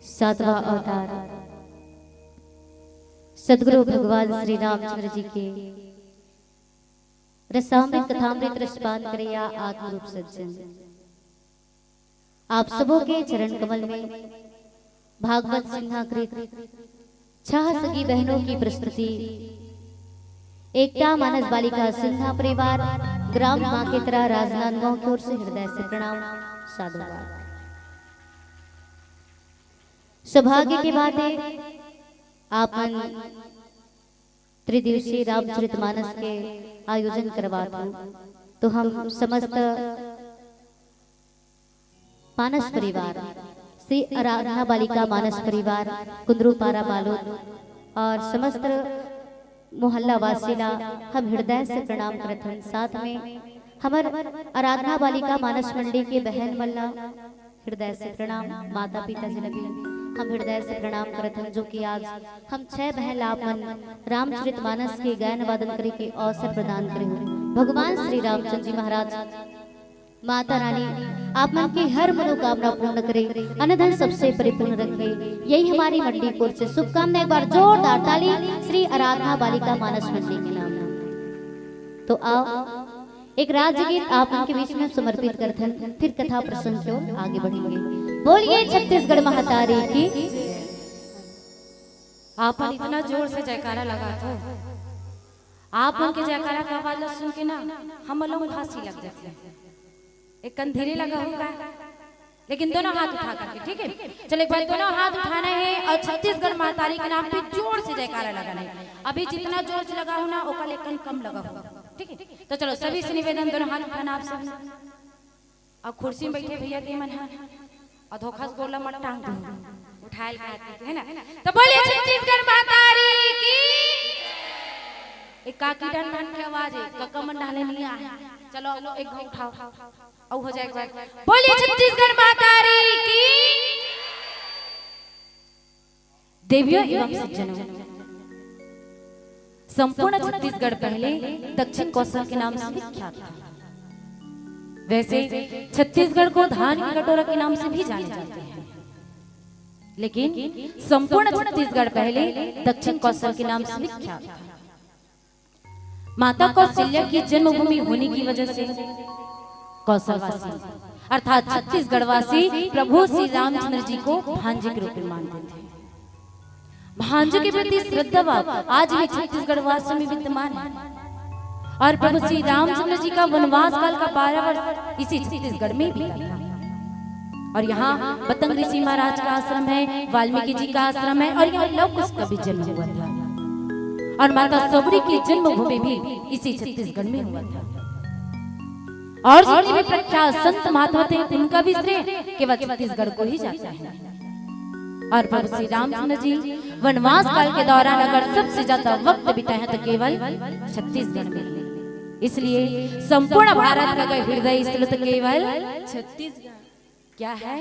सातवां अवतार सदगुरु भगवान श्री रामचंद्र जी के रसामृत कथामृत रसपान करिया आत्मरूप सज्जन आप सबों के चरण कमल में भागवत सिंहाकृत 6 सगी बहनों की प्रस्तुति एकता मानस बालिका सिन्हा परिवार ग्राम माकेतरा राजनांदगांव की ओर से हृदय से प्रणाम साधुवाद। सौभाग्य की बात है आपन त्रिदिवसीय रामचरितमानस के आयोजन करवाते तो हम समस्त मानस परिवार श्री आराधना बालिका मानस परिवार कुंदरूपारा बालोद और समस्त मोहल्ला वासीला हम हृदय से प्रणाम करते हैं। साथ में हमार आराधना बालिका मानस मंडी के बहन मल्ला हृदय से प्रणाम, माता पिता जी भी हम हृदय से प्रणाम करते हैं जो कि आज हम 6 बहन लापन रामचरितमानस के गायन वादन करे के अवसर प्रदान करे भगवान श्री रामचंद्र जी महाराज माता रानी आप मन की हर मनोकामना पूर्ण करे, अनधन सबसे परिपूर्ण रखे, यही हमारी मंडी कोर से शुभकामना। एक बार जोरदार ताली श्री आराधना बालिका मानस मंडी के नाम। तो आओ एक राज्य गीत आप उनके बीच में समर्पित करते हैं, फिर कथा प्रसंग की ओर आगे बढ़ेंगे। बोलिए छत्तीसगढ़ महातारी की। आप इतना जोर से जयकारा लगा तो आप उनके जयकारा का आवाज सुन के ना हम लोग हंसी लग जाती है। एक कंधीरे लगा होगा लेकिन दोनों हाथ उठा करके, ठीक है? चलो एक बार दोनों हाथ उठाना है और छत्तीसगढ़ महातारी के नाम पे जोर से जयकारा लगाना है। अभी जितना जोर से लगा हो ना ओका लेकिन कम लगा होगा, ठीक है? तो चलो सभी से निवेदन दोनों हाथ उठाना आप सब। अब कुर्सी में बैठे भैया के मन और धोखा से गोला मत टांग दो, उठाए है ना? तो बोलिए छत्तीसगढ़ महातारी की। एक काकी डान मान की आवाज है, कक्का मन डाले नहीं आया। चलो एक घाव उठाओ और हो जाएगा। बोलिए छत्तीसगढ़ महातारी की। देवियों एवं सज्जनों, संपूर्ण छत्तीसगढ़ पहले दक्षिण कौशल के नाम से विख्यात था। वैसे छत्तीसगढ़ को धान की कटोरा के नाम से भी जाने जाते हैं, लेकिन संपूर्ण छत्तीसगढ़ पहले दक्षिण कौशल के नाम से विख्यात था। माता कौशल्या की जन्मभूमि होने की वजह से कौशलवासी अर्थात छत्तीसगढ़वासी प्रभु श्री रामचंद्र जी को भांजे के रूप में मानते थे। भांजे के प्रति श्रद्धा भाव आज भी छत्तीसगढ़वासियों में विद्यमान है और प्रभु श्री रामचंद्र जी का वनवास काल का 12 वर्ष इसी छत्तीसगढ़ में बीता था। और यहाँ पतंग ऋषि महाराज का आश्रम है, वाल्मीकि जी का आश्रम है और यहाँ लव कुश का भी जन्म हुआ था और माता सबरी की जन्मभूमि भी इसी छत्तीसगढ़ में हुआ था। और जितने भी प्रख्यात संत महात्मा थे उनका भी श्रेय केवल छत्तीसगढ़ को ही जाता है। और प्रभु श्री रामचंद्र जी वनवास काल के दौरान अगर सबसे ज्यादा वक्त बिताए हैं तो केवल छत्तीसगढ़ में। इसलिए संपूर्ण भारत का हृदय स्थल तो केवल छत्तीसगढ़ क्या है।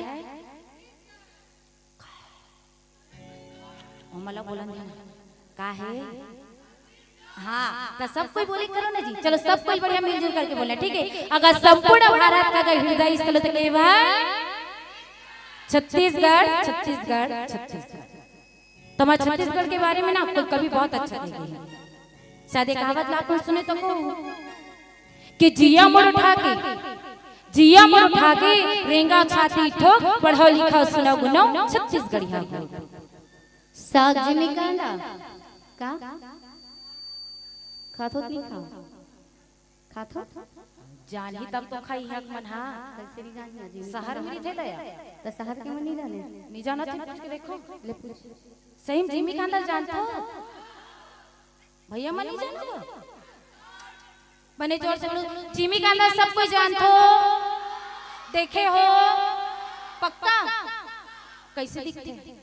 मला बोला का है। हाँ तो सब कोई बोली करो ना जी। चलो सब कोई बढ़िया मिलजुल करके बोलना, ठीक है? अगर संपूर्ण भारत का हृदय स्थल तो केवल छत्तीसगढ़ छत्तीसगढ़ छत्तीसगढ़। तो मैं छत्तीसगढ़ के बारे में ना आपको कभी बहुत अच्छा लगी है। शायद कहावत आपने सुने तो कि जिया मोड़ उठा के रेंगा छाती ठोक पढ़ो लिखो सुनो गुनो छत्तीसगढ़िया साग जिमी कांदा का खाथो नहीं खाथो जान ही तब तो खाई है मन। हां कैसे नहीं जानी शहर में थे दया तो शहर के मन नहीं जाने नहीं जाना थे। पूछ के देखो ले पूछ सही जिमी कांदा जानता हो भैया मन नहीं जाना बने जोर से बोलो जिमी कांदा सब कोई जानते हो देखे हो पक्का कैसे दिखते हैं।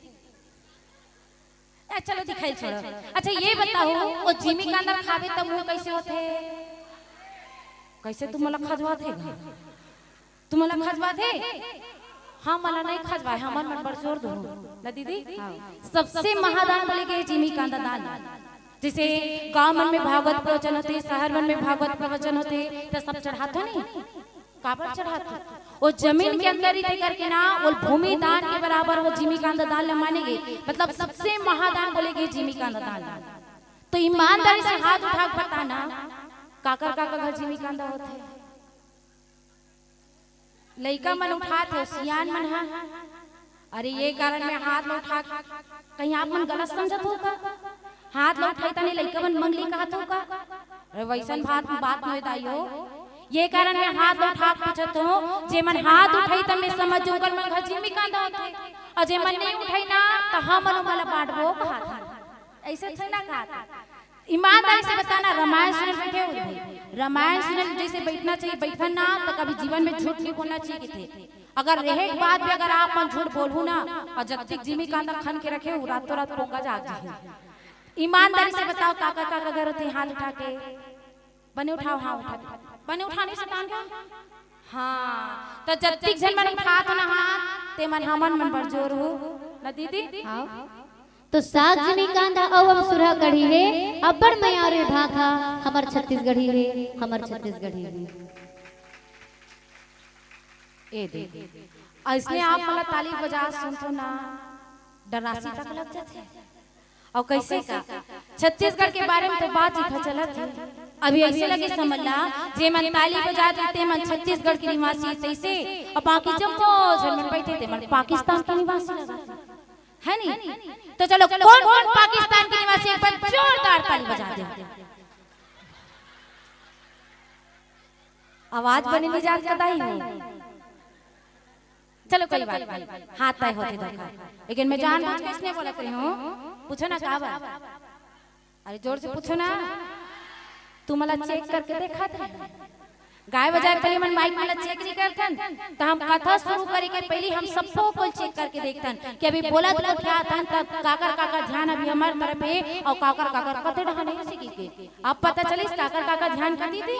चलो दिखाई छोड़ो। अच्छा ये बताओ वो जिमी कांदा खावे तब मुंह कैसे होते? कैसे तुम मला खजवा थे? तुम मला खजवा थे? हाँ मला नहीं खजवाए, हमार मन पर जोर दो ना दीदी। सबसे महादान बोले के जिमी कांदा दान। जैसे गांव मन में भागवत प्रवचन होते, शहर मन में भागवत प्रवचन होते तो सब चढ़ाते नहीं काबर चढ़ाते वो जमीन के अंदर ही थे करके ना वो भूमि दान के बराबर वो जिमी कांदा दान न मानेंगे, मतलब सबसे महादान बोलेगे जिमी कांदा दान। तो ईमानदारी से हाथ उठा के बताना काकर काका घर जिमी कांदा होते लइका मन उठाते सियान मन हा। अरे ये कारण में हाथ में उठा कहीं आप मन गलत समझत हो का? हाथ में उठाई तने लइका मन मंगली कहत हो का? अरे वैसन बात में दाइयो ये कारण में हाथ में उठा पूछत हो जे मन हाथ उठाई त मैं समझ जोगल मन घर जिमी कांदा होते और जे मन नहीं उठाई ना त हम मन वाला बांटबो कहत ऐसे थे ना कहत। ईमानदारी से बताना रामायण सुनने बैठे हो भाई, रामायण सुनने जैसे बैठना चाहिए बैठना ना तो कभी जीवन में झूठ नहीं बोलना चाहिए थे। अगर रहे बात भी अगर आप मन झूठ बोलू ना और जब तक जिमी कांदा खन के रखे रातों रात पोंगा जाग जाए। ईमानदारी से बताओ काका काका घर होते हाथ उठा के बने उठाओ, हाँ उठा बने उठाने से टांग हाँ तो जब तक जन मन उठा तो ना हाथ ते मन हमन मन पर जोर हो ना दीदी। तो साग जिमी कांदा अवम सुरह गढ़ी है अब्बड़ मयारे भाखा हमर छत्तीसगढ़ी है हमर छत्तीसगढ़ी है। ए दे ऐसने आप मला ताली बजा सुनतो ना डरासी तक लग जाते और कैसे का छत्तीसगढ़ के बारे में तो बात ही चलत है। अभी ऐसे लगे समझला जे मन ताली बजा देते मन छत्तीसगढ़ के निवासी तैसे और बाकी जम्मो जन मन बैठे थे मन पाकिस्तान के निवासी लगा है नहीं। तो चलो कौन कौन पाकिस्तान के निवासी एक बार जोरदार ताली बजा दे। आवाज बने नहीं जात कदाई हो। चलो कोई बात नहीं हाथ तय होते धोखा लेकिन मैं जान बूझ के इसने बोला रही हूँ। पूछो ना का बात? अरे जोर से पूछो ना। तू मला चेक करके देखा था गाय बजाए पहले मन माइक वाला चेक नहीं करतन तो हम कथा शुरू करे के पहले हम सबको को चेक करके देखतन कि अभी बोला तो क्या था तब काकर काकर ध्यान अभी हमार तरफ है और काकर काकर कते ढहाने सीखी के अब पता चलिस काकर काकर ध्यान कर दी थी।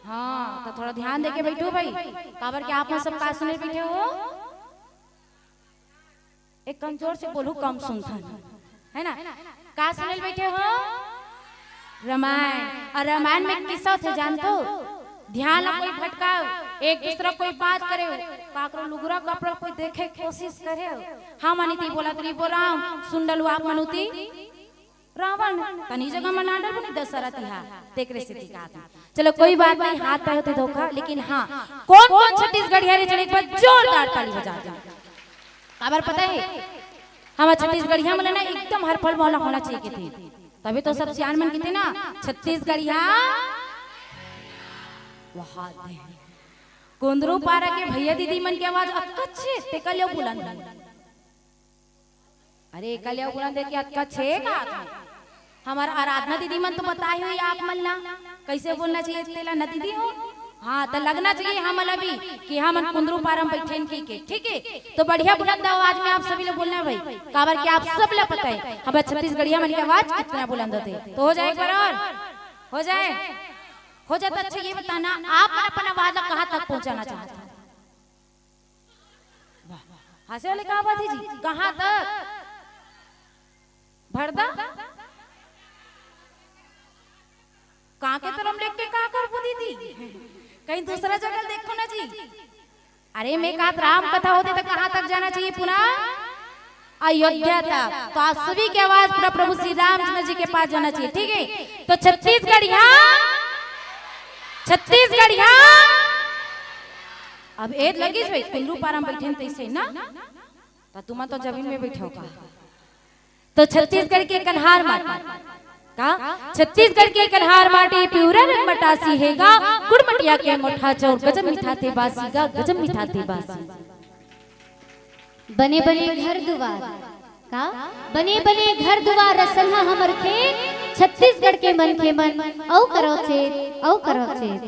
हाँ तो थोड़ा ध्यान देके बैठो भाई काबर के आप सब का सुने बैठे हो। एक कमजोर से बोलू कम सुनथन है ना का सुने बैठे हो रामायण। और रामायण में किस्सा थे जानते हो ध्यान ना कोई भटकाओ एक दूसरा कोई बात करे काकरो लुगरा कपड़ा कोई देखे कोशिश करे हम अनिति बोला तरी बोला सुन डलू आप मनुती रावण तनी जगह मनाडल बनी दशरथ हा तेकरे से दिखा था। चलो कोई बात नहीं हाथ पे होते धोखा लेकिन हाँ कौन कौन छत्तीसगढ़ हरे जने एक बार जोरदार ताली बजा दे। खबर पता है हमारा छत्तीसगढ़िया में ना एकदम हर पल मौला होना चाहिए कि थे तभी तो सब सियान मन की थे ना छत्तीसगढ़िया कुंदरू पारा के भैया दीदी मन की आवाज अच्छे ते कलियो बुलंद। अरे कलियो बुलंद देखिए अक्का छे का हमारा आराधना दीदी मन तो बताई हुई आप मन ना कैसे बोलना चाहिए तेला न दीदी हो। हाँ तो लगना चाहिए हम अभी कि हम कुंदरू पारा में बैठे के ठीक है तो बढ़िया बुलंद आवाज में आप सभी लोग बोलना भाई काबर के आप सब लोग पता है हमारे छत्तीसगढ़िया मन की आवाज कितना बुलंद होते तो हो जाए एक बार और हो जाए हो जाता। अच्छा ये बताना आप अपन आवाज कहाँ तक पहुंचाना चाहते हैं? हंसे वाले कहा बात है जी कहाँ तक भरदा कहाँ के तरफ लेके के कहा कर बुदी थी कहीं दूसरा जगह देखो ना जी। अरे मैं कहा राम कथा होती तो कहाँ तक जाना चाहिए पुनः अयोध्या तक। तो आप सभी की आवाज पूरा प्रभु श्री रामचंद्र जी के पास जाना चाहिए ठीक है। तो छत्तीसगढ़ यहाँ अब एक लगी भाई कुंदरू पारा में बैठे तैसे ना तो तुम तो जमीन में बैठे होगा। तो छत्तीसगढ़ के कन्हार माटी का छत्तीसगढ़ के कन्हार माटी प्यूरा रंग मटासी हैगा गुड़मटिया के मोठा चौर गजब मिठाते बासी का गजब मिठाते बासी। बने बने घर दुआर का बने बने घर दुआर रसना हमर खेत छत्तीसगढ़ के मन औ करो चेत औ करो चेत।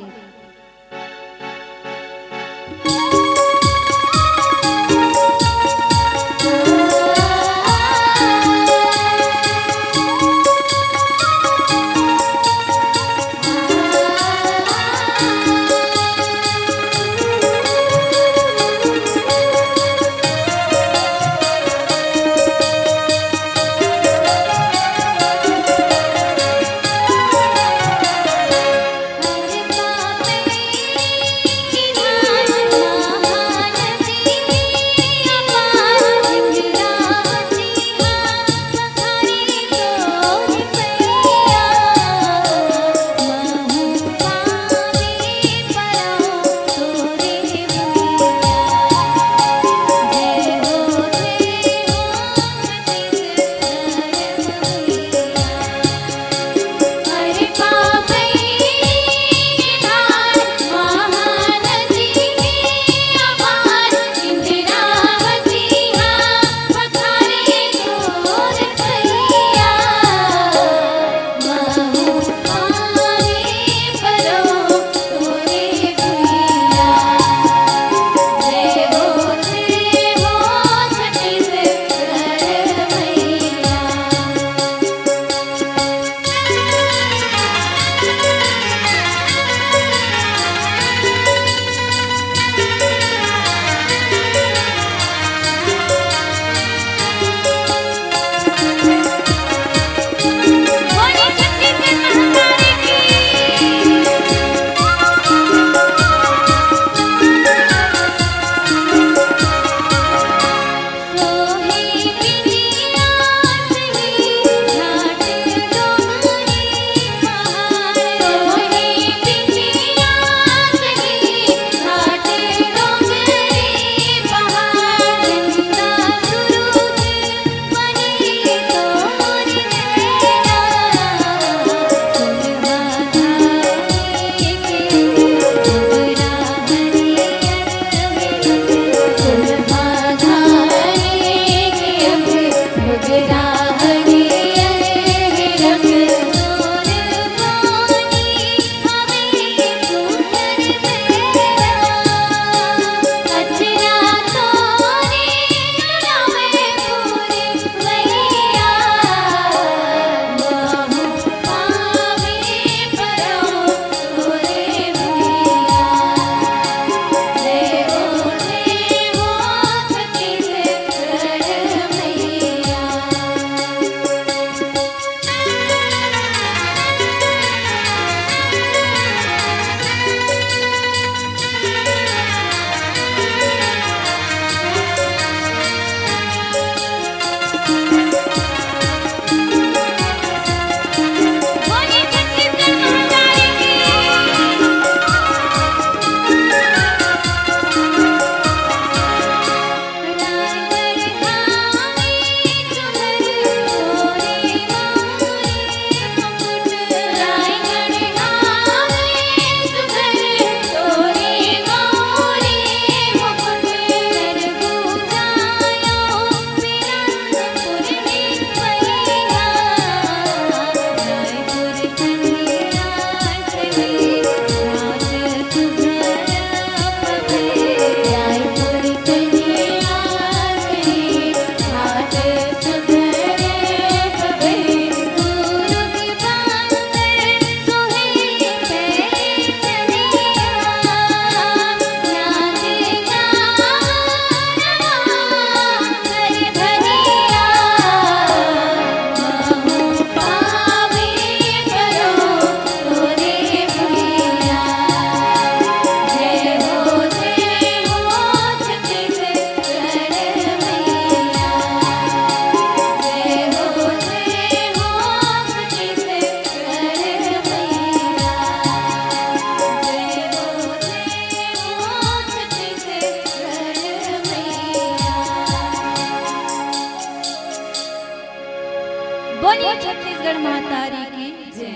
बोलिए छत्तीसगढ़ महातारी की जय।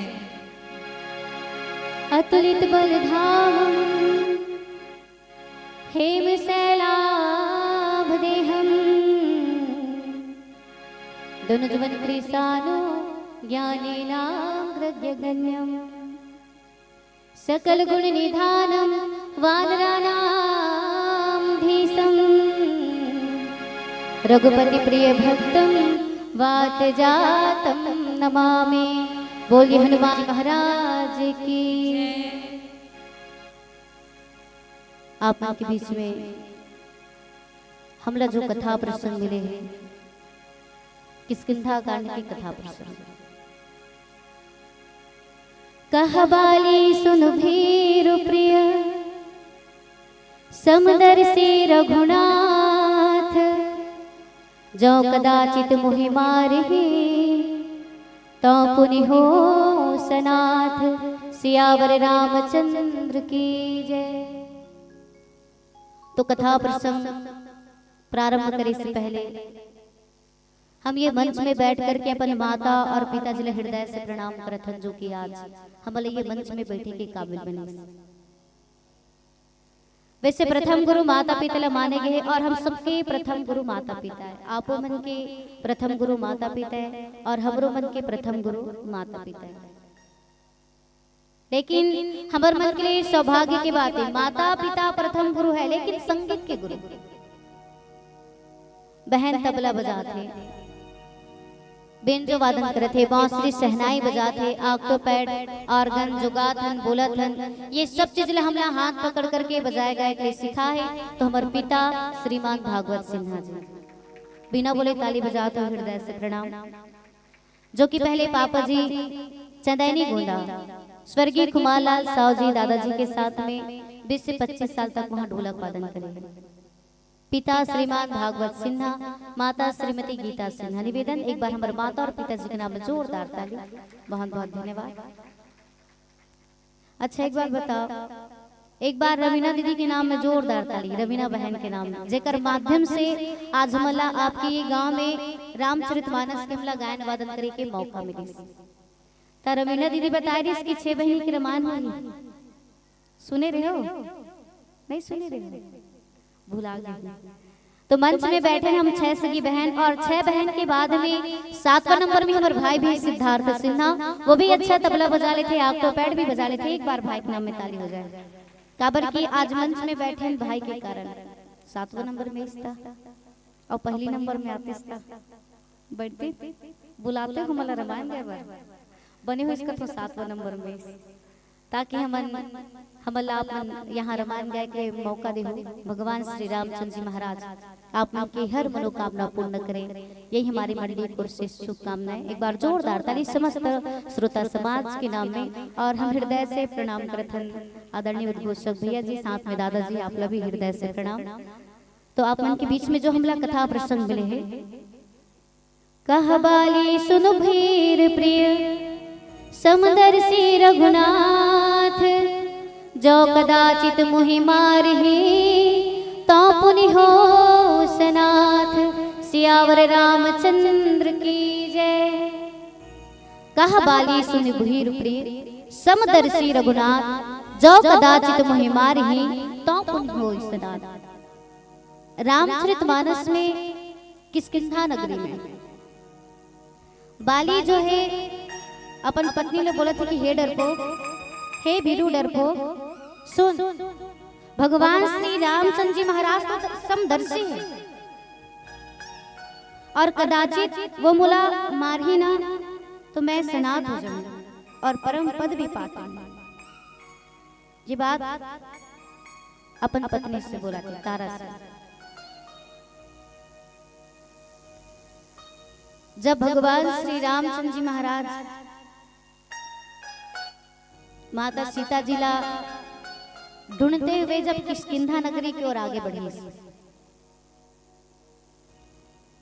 अतुलित बलधामं हेम शैलाभ देहं धनुजवन कृशानो ज्ञानेनाग्रगण्यं सकल गुण निधानं वानराणां धीशं रघुपति प्रिय भक्तं वात जातं नमामि। बोलिए हनुमान महाराज की। आप के बीच में हमला जो कथा प्रसंग मिले हैं, किष्किंधा कांड की कथा प्रसंग। कह बाली सुन भीरु प्रिय समदर्शी रघुनाथ जो कदाचित मोहि मारहि तो पुनि हो सनाथ। सियावर रामचंद्र की जय। तो कथा प्रसंग प्रारंभ करने से पहले हम ये मंच में बैठ करके अपन माता और पिताजी ले हृदय से प्रणाम करत हन, जो कि आज हमारे ये मंच में बैठे के काबिल बने। वैसे प्रथम गुरु माता पिता माने गए और हम सबके प्रथम गुरु माता पिता है। आपो मन के प्रथम गुरु माता पिता है और हमरो मन के प्रथम गुरु माता पिता है। लेकिन हमार मन के लिए सौभाग्य की बात है, माता पिता प्रथम गुरु है, लेकिन संगीत के गुरु। बहन तबला बजाते, बेंजो वादन करते, बांसुरी शहनाई बजाते, ऑक्टोपैड ऑर्गन जुगाथन बोलथन, ये सब चीज हमला हाथ पकड़ करके बजाए गए के सिखा है। तो हमारे पिता श्रीमान भागवत सिन्हा जी बिना बोले ताली बजाते हुए हृदय से प्रणाम। जो कि पहले पापा जी चंदैनी गोंडा स्वर्गीय कुमारलाल साव जी दादाजी के साथ में 20 से 25 साल तक वहाँ ढोलक वादन करे। पिता श्रीमान भागवत सिन्हा, माता श्रीमती गीता सिन्हा। निवेदन एक बार हमारे माता और पिताजी के नाम में जोरदार ताली। बहुत बहुत धन्यवाद। अच्छा एक बार बताओ, एक बार रवीना दीदी के नाम में जोरदार ताली, रवीना बहन के नाम में, जेकर माध्यम से आज हमला आपके ये गांव में रामचरितमानस के हमला गायन वादन करे के मौका मिली। तो रवीना दीदी बता रही इसकी 6 बहनी की रामायण होगी। सुने रहे हो? नहीं सुने रहे हो? भुला गए। तो मंच में बैठे हैं हम 6 सगी बहन, और 6 बहन के बाद में 7वां नंबर में हमारे भाई भी सिद्धार्थ सिन्हा, वो भी अच्छा तबला बजा लेते थे, आपको पैड भी बजा लेते। एक बार भाई के नाम में ताली हो जाए। काबर की आज मंच में बैठे हैं भाई के कारण। 7वां नंबर में इसका और पहली नंबर में आते इसका बैठते बुलाते हो हमारा रामायण देवर बने हो इसका तो 7वां नंबर में, ताकि हमला आप यहाँ रामायण गाय के मौका दे। भगवान श्री रामचंद्र जी महाराज आप उनकी हर मनोकामना पूर्ण करें, यही हमारी मंडली की ओर से शुभकामनाएं। एक बार जोरदार ताली समस्त श्रोता समाज के नाम में। और हम हृदय से प्रणाम करते हैं आदरणीय उद्घोषक भैया जी, साथ में दादाजी, आप लोग भी हृदय से प्रणाम। तो आप मन के बीच में जो हमला कथा प्रसंग मिले हैं, कह बाली सुन भीर प्रिय समदर्शी रघुनाथ, जो कदाचित मुहि मारहि तो पुनि हो सनाथ। सियावर रामचंद्र की जय। कह बाली सुन भीर प्रिय समदर्शी रघुनाथ, जो कदाचित मुहि मारहि तो पुनि हो सनाथ। रामचरितमानस में किष्किंधा नगरी में बाली जो है अपन पत्नी ने बोला था कि हे डरपोक, हे भीरू डरपोक, सुन भगवान श्री रामचंद्र जी महाराज तो समदर्शी है, और कदाचित वो मुला मार ही ना तो मैं सनाथ हो जाऊंगा और परम पद भी पाता हूं। ये बात अपन पत्नी से बोला था, तारा से। जब भगवान श्री रामचंद्र जी महाराज माता सीता जी ला ढूंढते हुए जब किष्किंधा नगरी की ओर आगे बढ़े,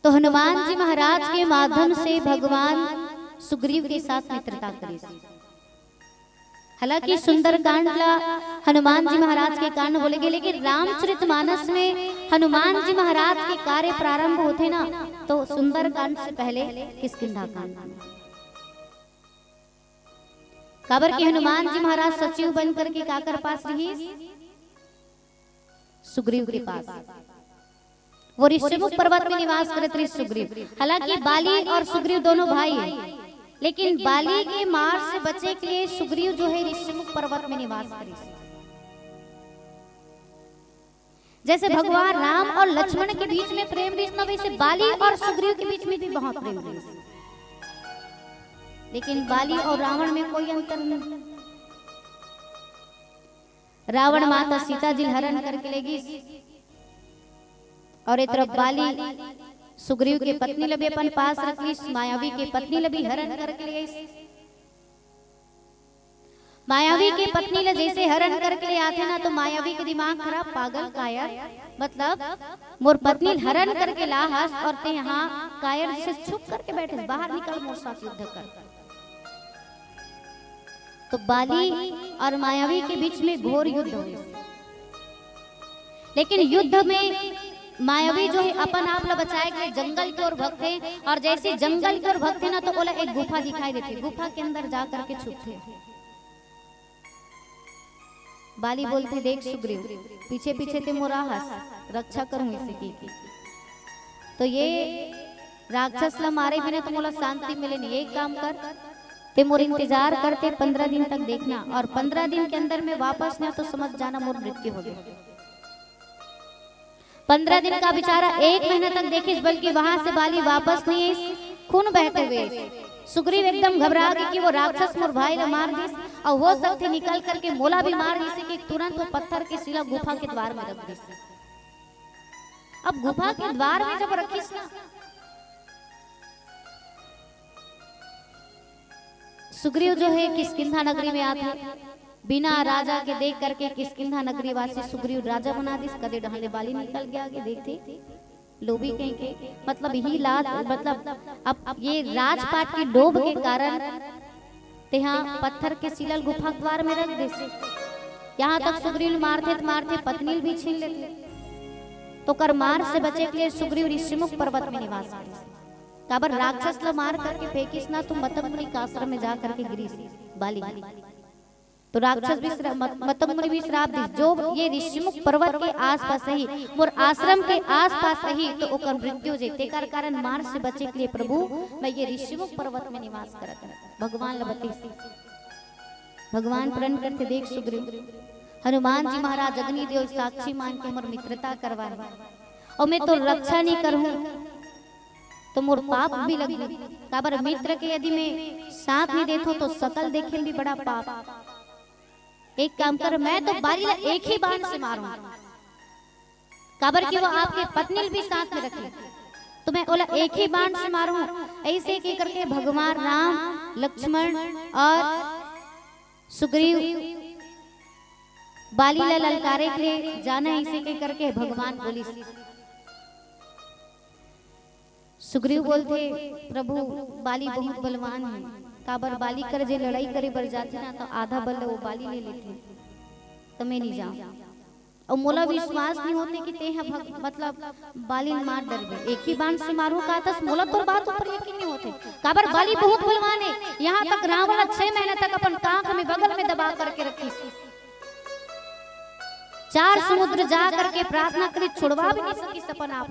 तो हनुमान जी महाराज के माध्यम से भगवान सुग्रीव के साथ मित्रता करी। हालांकि सुंदरकांड ला हनुमान जी महाराज के कांड बोले गए, लेकिन रामचरितमानस में हनुमान जी महाराज के कार्य प्रारंभ होते ना तो सुंदरकांड से पहले किष्किंधा कांड। काबर के हनुमान जी महाराज सचिव बन करके काकर पास रही, सुग्रीव के पास। वो ऋषिमुख पर्वत में निवास करते रहे सुग्रीव। हालांकि बाली और सुग्रीव दोनों भाई हैं, लेकिन बाली के मार से बचे के लिए सुग्रीव जो है ऋषिमुख पर्वत में निवास करे। जैसे भगवान राम और लक्ष्मण के बीच में प्रेम रिश्ता, वैसे बाली और सुग्रीव के बीच में भी बहुत प्रेम रिश्ता। लेकिन बाली और रावण में कोई अंतर नहीं। रावण माता सीता जी हरण करके ले गई, और एक तरफ बाली सुग्रीव के पत्नी लबी अपन पास रखी, मायावी के पत्नी लबी हरण करके ले गई। मायावी की पत्नी ले जैसे हरण करके ले आते ना तो मायावी के दिमाग खराब, पागल कायर, मतलब मोर पत्नी हरण करके ला हस और ते यहाँ कायर से छुप करके बैठे, बाहर निकल मोर साथ युद्ध कर। तो बाली और मायावी के बीच में घोर युद्ध हुए। लेकिन युद्ध में मायावी जो है अपन आप ला बचाए के जंगल की ओर भगते, और जैसे जंगल की ओर भगते ना तो बोला एक गुफा दिखाई देती, गुफा के अंदर जा करके छुपते। बाली बोलते देख सुग्रीव पीछे पीछे ते मोरा हस रक्षा करूं इसे की। तो ये राक्षस ला मारे बिना तो मोला शांति मिले नहीं, एक काम कर ते मोर इंतजार करते 15 दिन तक देखना, और 15 दिन के अंदर में वापस ना तो समझ जाना मोर मृत्यु हो गई। 15 दिन का बेचारा 1 महीना तक देखिस, बल्कि वहां से बाली वापस नहीं आई, खून बहते हुए। सुग्रीव एकदम घबरा गए कि वो राक्षस मोर भाई ने मार दिस, और हो सकते निकल करके मोला भी मार दिसे कि तुरंत वो पत्थर के शिला गुफा के द्वार में रख दिस। अब गुफा के द्वार में जब रखिस ना, सुग्रीव जो है किष्किंधा नगरी में आते, बिना राजा के देख करके किष्किंधा नगरी वासी सुग्रीव राजा बना दिस। कदे ढाले बाली निकल गया आगे देखते लोभी कहीं के, मतलब यही लात, मतलब अब ये राजपाट की डोब के कारण यहाँ पत्थर के शिला गुफा द्वार में रख दे। यहाँ तक सुग्रीव मारते पत्नी भी छीन लेते। तो कर मार से बचे के लिए सुग्रीव ऋषिमुख पर्वत में निवास करे। काबर राक्षस ला मार करके फेंकिस ना तो मतंगुनी का आश्रम में जा करके गिरी बाली। तो राक्षस भी मतंग भी श्राप दी जो ये ऋषिमुख पर्वत के आसपास ही और आश्रम के आसपास ही तो ओकर मृत्यु जे तेकर कारण मार से बचे के लिए प्रभु मैं ये ऋषिमुख पर्वत में निवास करत भगवान लबती भगवान प्रण करते देख सुग्रीव हनुमान जी महाराज अग्नि देव साक्षी मान के हमर मित्रता करवाए और मैं तो रक्षा नहीं करूं तो मोर पाप भी लगी काबर मित्र के यदि मैं साथ नहीं देतो तो सकल देखे भी बड़ा पाप। एक काम कर मैं तो बाली एक ही बाण से मारूं काबर की वो आपके पत्नी भी साथ में रखी तो मैं बोला एक ही बाण से मारूं। ऐसे के करके भगवान राम लक्ष्मण और सुग्रीव बाली ला ललकारे के लिए जाना ऐसे के करके भगवान बोली सुग्रीव बोलते प्रभु बाली बहुत बलवान है काबर बाली कर जे लड़ाई करे बर जाते ना तो आधा बल वो बाली ले लेते तो मैं नहीं जाऊं और मोला विश्वास नहीं होते कि ते हैं मतलब बाली मार डर गए एक ही बाण से मारू का तस मोला तो बात ऊपर यकीन नहीं होते काबर बाली बहुत बलवान है। यहाँ तक रावण 6 महीने तक अपन कांख में बगल में दबा करके रखी 4 समुद्र जा करके प्रार्थना करी छुड़वा भी नहीं सकी सपन आप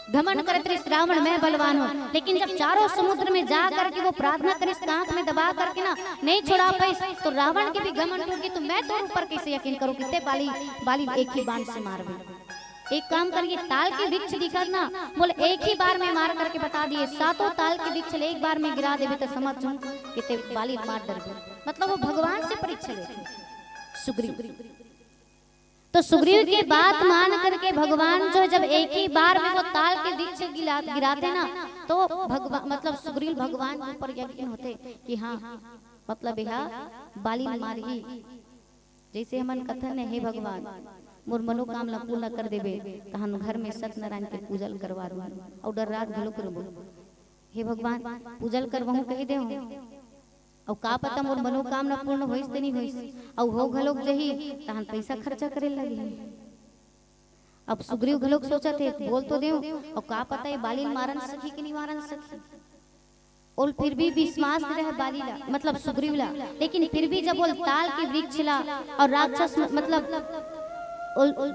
घमंड करते रावण मैं बलवान हूँ लेकिन जब चारों समुद्र में जा करके वो प्रार्थना करी कांख में दबा करके ना नहीं छुड़ा पाई तो रावण के भी घमंड होगी तो मैं तो ऊपर कैसे यकीन करूँ कितने बाली एक ही बाण से मार गई। एक काम करिए ताल के वृक्ष दिखा ना बोले एक ही बार में मार करके बता दिए 7 ताल के वृक्ष एक बार में गिरा देवे तो समझ कितने बाली मार डर गए मतलब वो भगवान से परीक्षा लेते सुग्रीव। तो सुग्रीव की बात मान करके भगवान जो जब एक ही बार में वो ताल के वृक्ष गिराते ना तो भगवान मतलब सुग्रीव भगवान के ऊपर यकीन होते कि हाँ मतलब यह बाली मारी जैसे हमन कथन है हे भगवान मोर मनोकामना पूर्ण कर देवे तहन घर में सत्यनारायण के पूजल करवा दूं और डर रात घलो करबो हे भगवान पूजल करवहु कह दे और का पता मोर मनोकामना पूर्ण होइस ते नहीं होइस और हो घलोक जही तहन पैसा खर्चा करे लगी। अब सुग्रीव घलोक सोचत है बोल तो देऊ और का पता है बाली मारन सकी कि नहीं मारन सकी और फिर भी विश्वास रहे बाली ला मतलब सुग्रीव ला लेकिन फिर भी जब बोल ताल के वृक्ष ला और राक्षस मतलब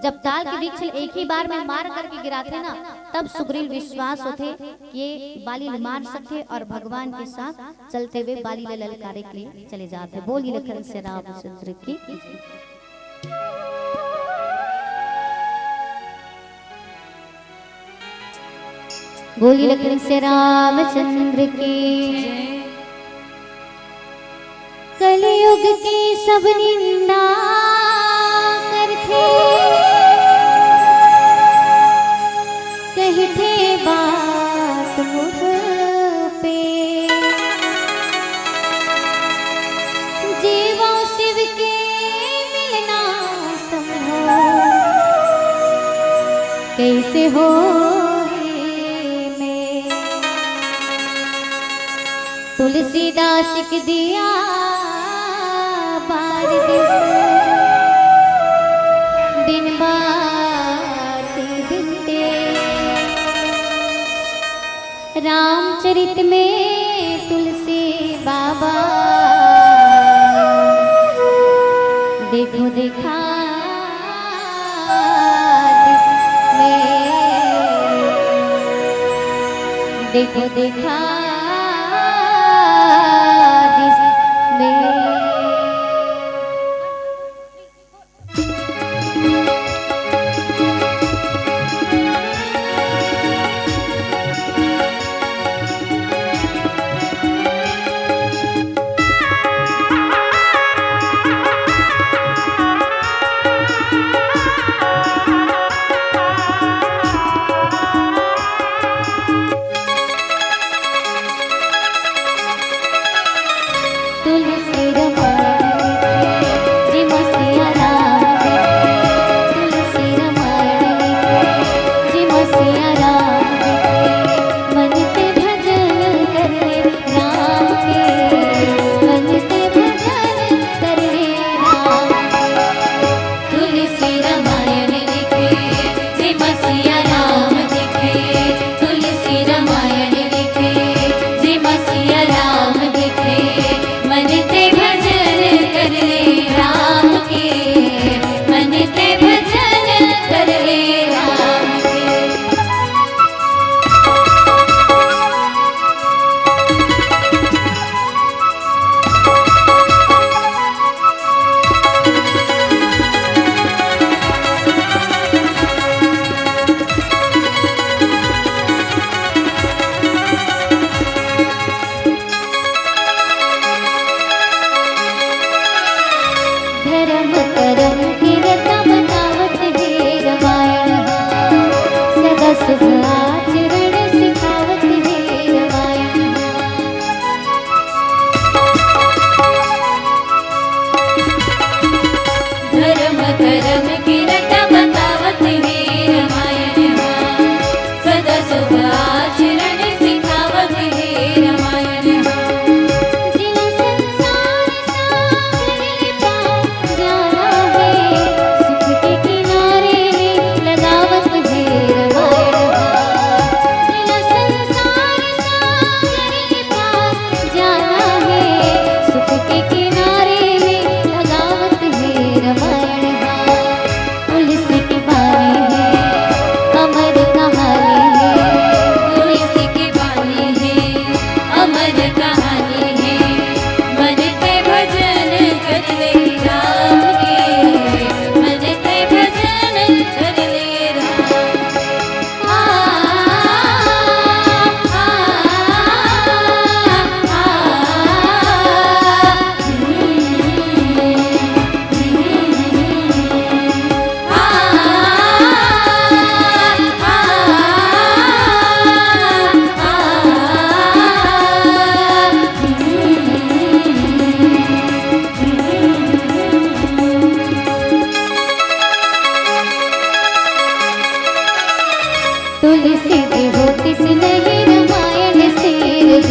जब ताल के वृक्ष एक ही बार में मार करके गिराते ना तब सुग्रीव विश्वास होते ये बाली मार सकते और भगवान के साथ चलते हुए बाली ले ललकारे के लिए चले जाते। बोली लखन से रामचंद्र की बोली लखन से रामचंद्र की कलयुग की सब निंदा कहते बात मुझ पे जीवों शिव के मिलना संभव कैसे हो मैं तुलसीदास के दिया बार दिन बार दिनते रामचरित में तुलसी बाबा देखो देखा देखो देखा तुलसी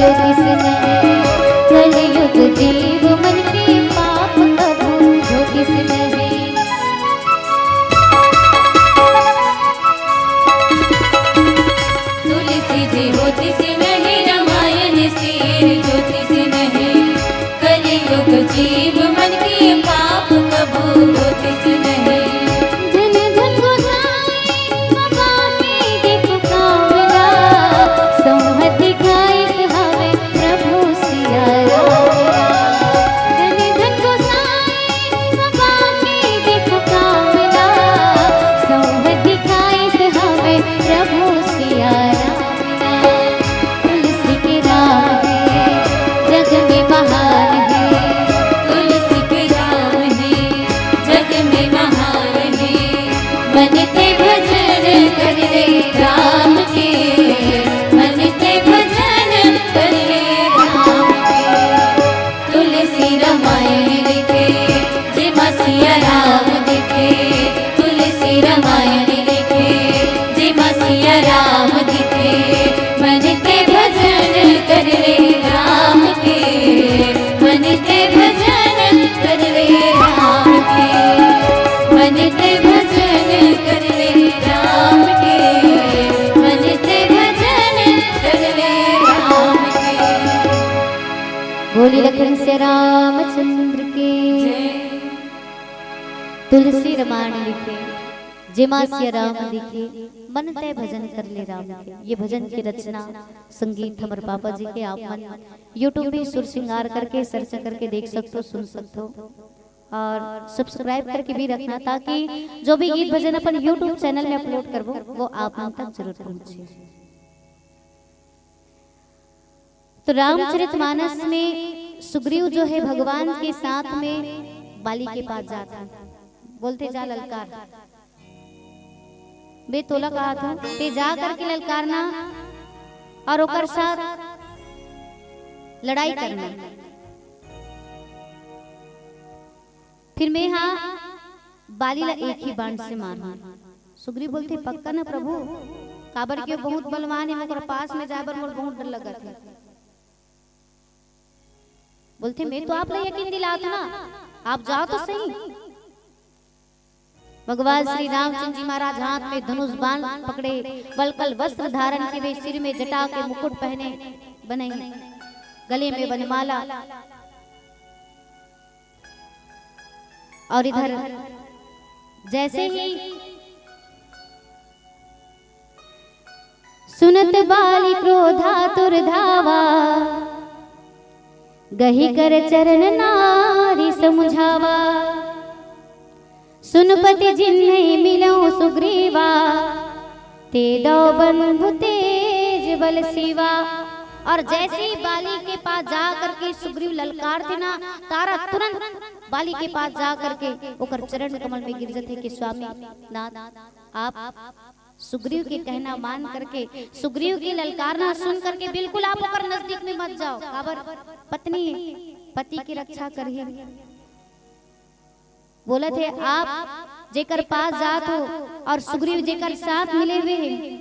ज्योतिष नहीं, कलयुग जीव मन के पाप कबू ज्योतिष नहीं। तुलसी जी ज्योतिष नहीं, रामायण शेर ज्योतिष नहीं, कलयुग जीव मन के पाप कबू ज्योतिष नहीं। धन धन गोसाई बाबा के दीप का मिला, संहत दिखाई हवे प्रभु सिया राम। धन धन गोसाई बाबा के दीप का मिला, संहत दिखाई हवे प्रभु सिया राम। तुलसी के राम है जग में महान है, तुलसी के राम है जग में महान है, बनते भजन कर रे राम के, बनते भजन कर रे राम के। तुलसी रामायण लिखे जेमा सिया राम दिखे, तुलसी रामायण लिखे जेमा सिया राम दिखे, बनते भजन कर रे राम के, बनते भजन कर रे राम के, बनते भजन कर रे राम के, बनते भजन कर रे राम के। बोली लखन से रामचंद्र के। तुलसी रामायण लिखे जेमा सिया राम दिखे, मन तय भजन कर ले राम के। ये भजन की रचना संगीत हमारे पापा जी के, आप मन यूट्यूब पे सुर श्रृंगार करके सर्च करके देख सकते हो, सुन सकते हो, और सब्सक्राइब करके भी रखना ताकि जो भी गीत भजन अपन यूट्यूब चैनल में अपलोड करबो वो आप मन तक जरूर पहुंचे। तो रामचरितमानस में सुग्रीव जो है भगवान के साथ में बाली के पास जाता, बोलते जा ललकार, बे तोला कहा था ते जा करके ललकारना और ओकर साथ लड़ाई करना। फिर मैं हाँ बाली ला एक ही बाण से मारना। सुग्रीव बोलते पक्का ना प्रभु, काबर के बहुत बलवान है, मगर पास में जाए बर मोर बहुत डर लगा था। बोलते मैं तो आप ला यकीन दिलाता ना, आप जाओ तो सही। भगवान श्री रामचंद्र जी महाराज हाथ में धनुष बाण पकड़े, वलकल वस्त्र धारण किए, सिर में जटा के मुकुट पहने बने, गले में बनमाला, और इधर जैसे ही सुनत बाली क्रोधातुर धावा, गही कर चरण नारी समझावा। सुनपति जिन्हें मिलो सुग्रीवा, ते दो बंधु तेज बल शिवा। और जैसे ही बाली के पास जा करके सुग्रीव ललकार थे ना, तारा तुरंत बाली के पास जा करके ओकर चरण कमल में गिर जाते कि स्वामी नाथ आप सुग्रीव के कहना मान करके, सुग्रीव की ललकारना सुन करके बिल्कुल आप ओकर नजदीक में मत जाओ। काबर पत्नी पति की रक्षा करिए। बोले थे आप जेकर पास जात हो और सुग्रीव जेकर साथ मिले हुए हैं,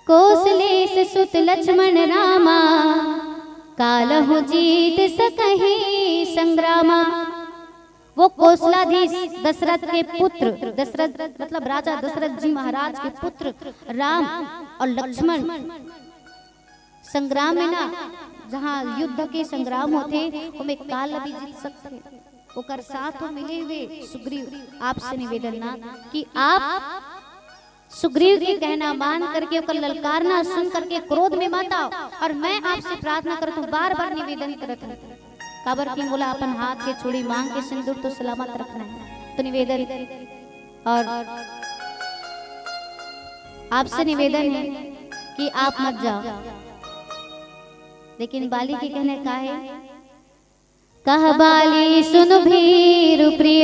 कौशलेश सुत लक्ष्मण रामा, कालहु जीत सकहि संग्रामा। वो कौशलाधीश दशरथ के पुत्र, दशरथ मतलब राजा दशरथ जी महाराज के पुत्र राम और लक्ष्मण संग्राम में ना, जहाँ युद्ध के संग्राम होते हमें काल भी जीत सकते। ओकर साथ मिले हुए सुग्रीव, आपसे निवेदन ना कि आप सुग्रीव के कहना मान करके ओकर ललकारना सुन करके क्रोध में मत आओ। और मैं आपसे प्रार्थना करता हूँ, बार बार निवेदन करता हूँ, काबर की बोला अपन हाथ के चूड़ी मांग के सिंदूर तो सलामत रखना है। तो निवेदन और आपसे निवेदन है कि आप मत जाओ। लेकिन बाली के कहने का है, कह बाली सुन भीरु प्रिय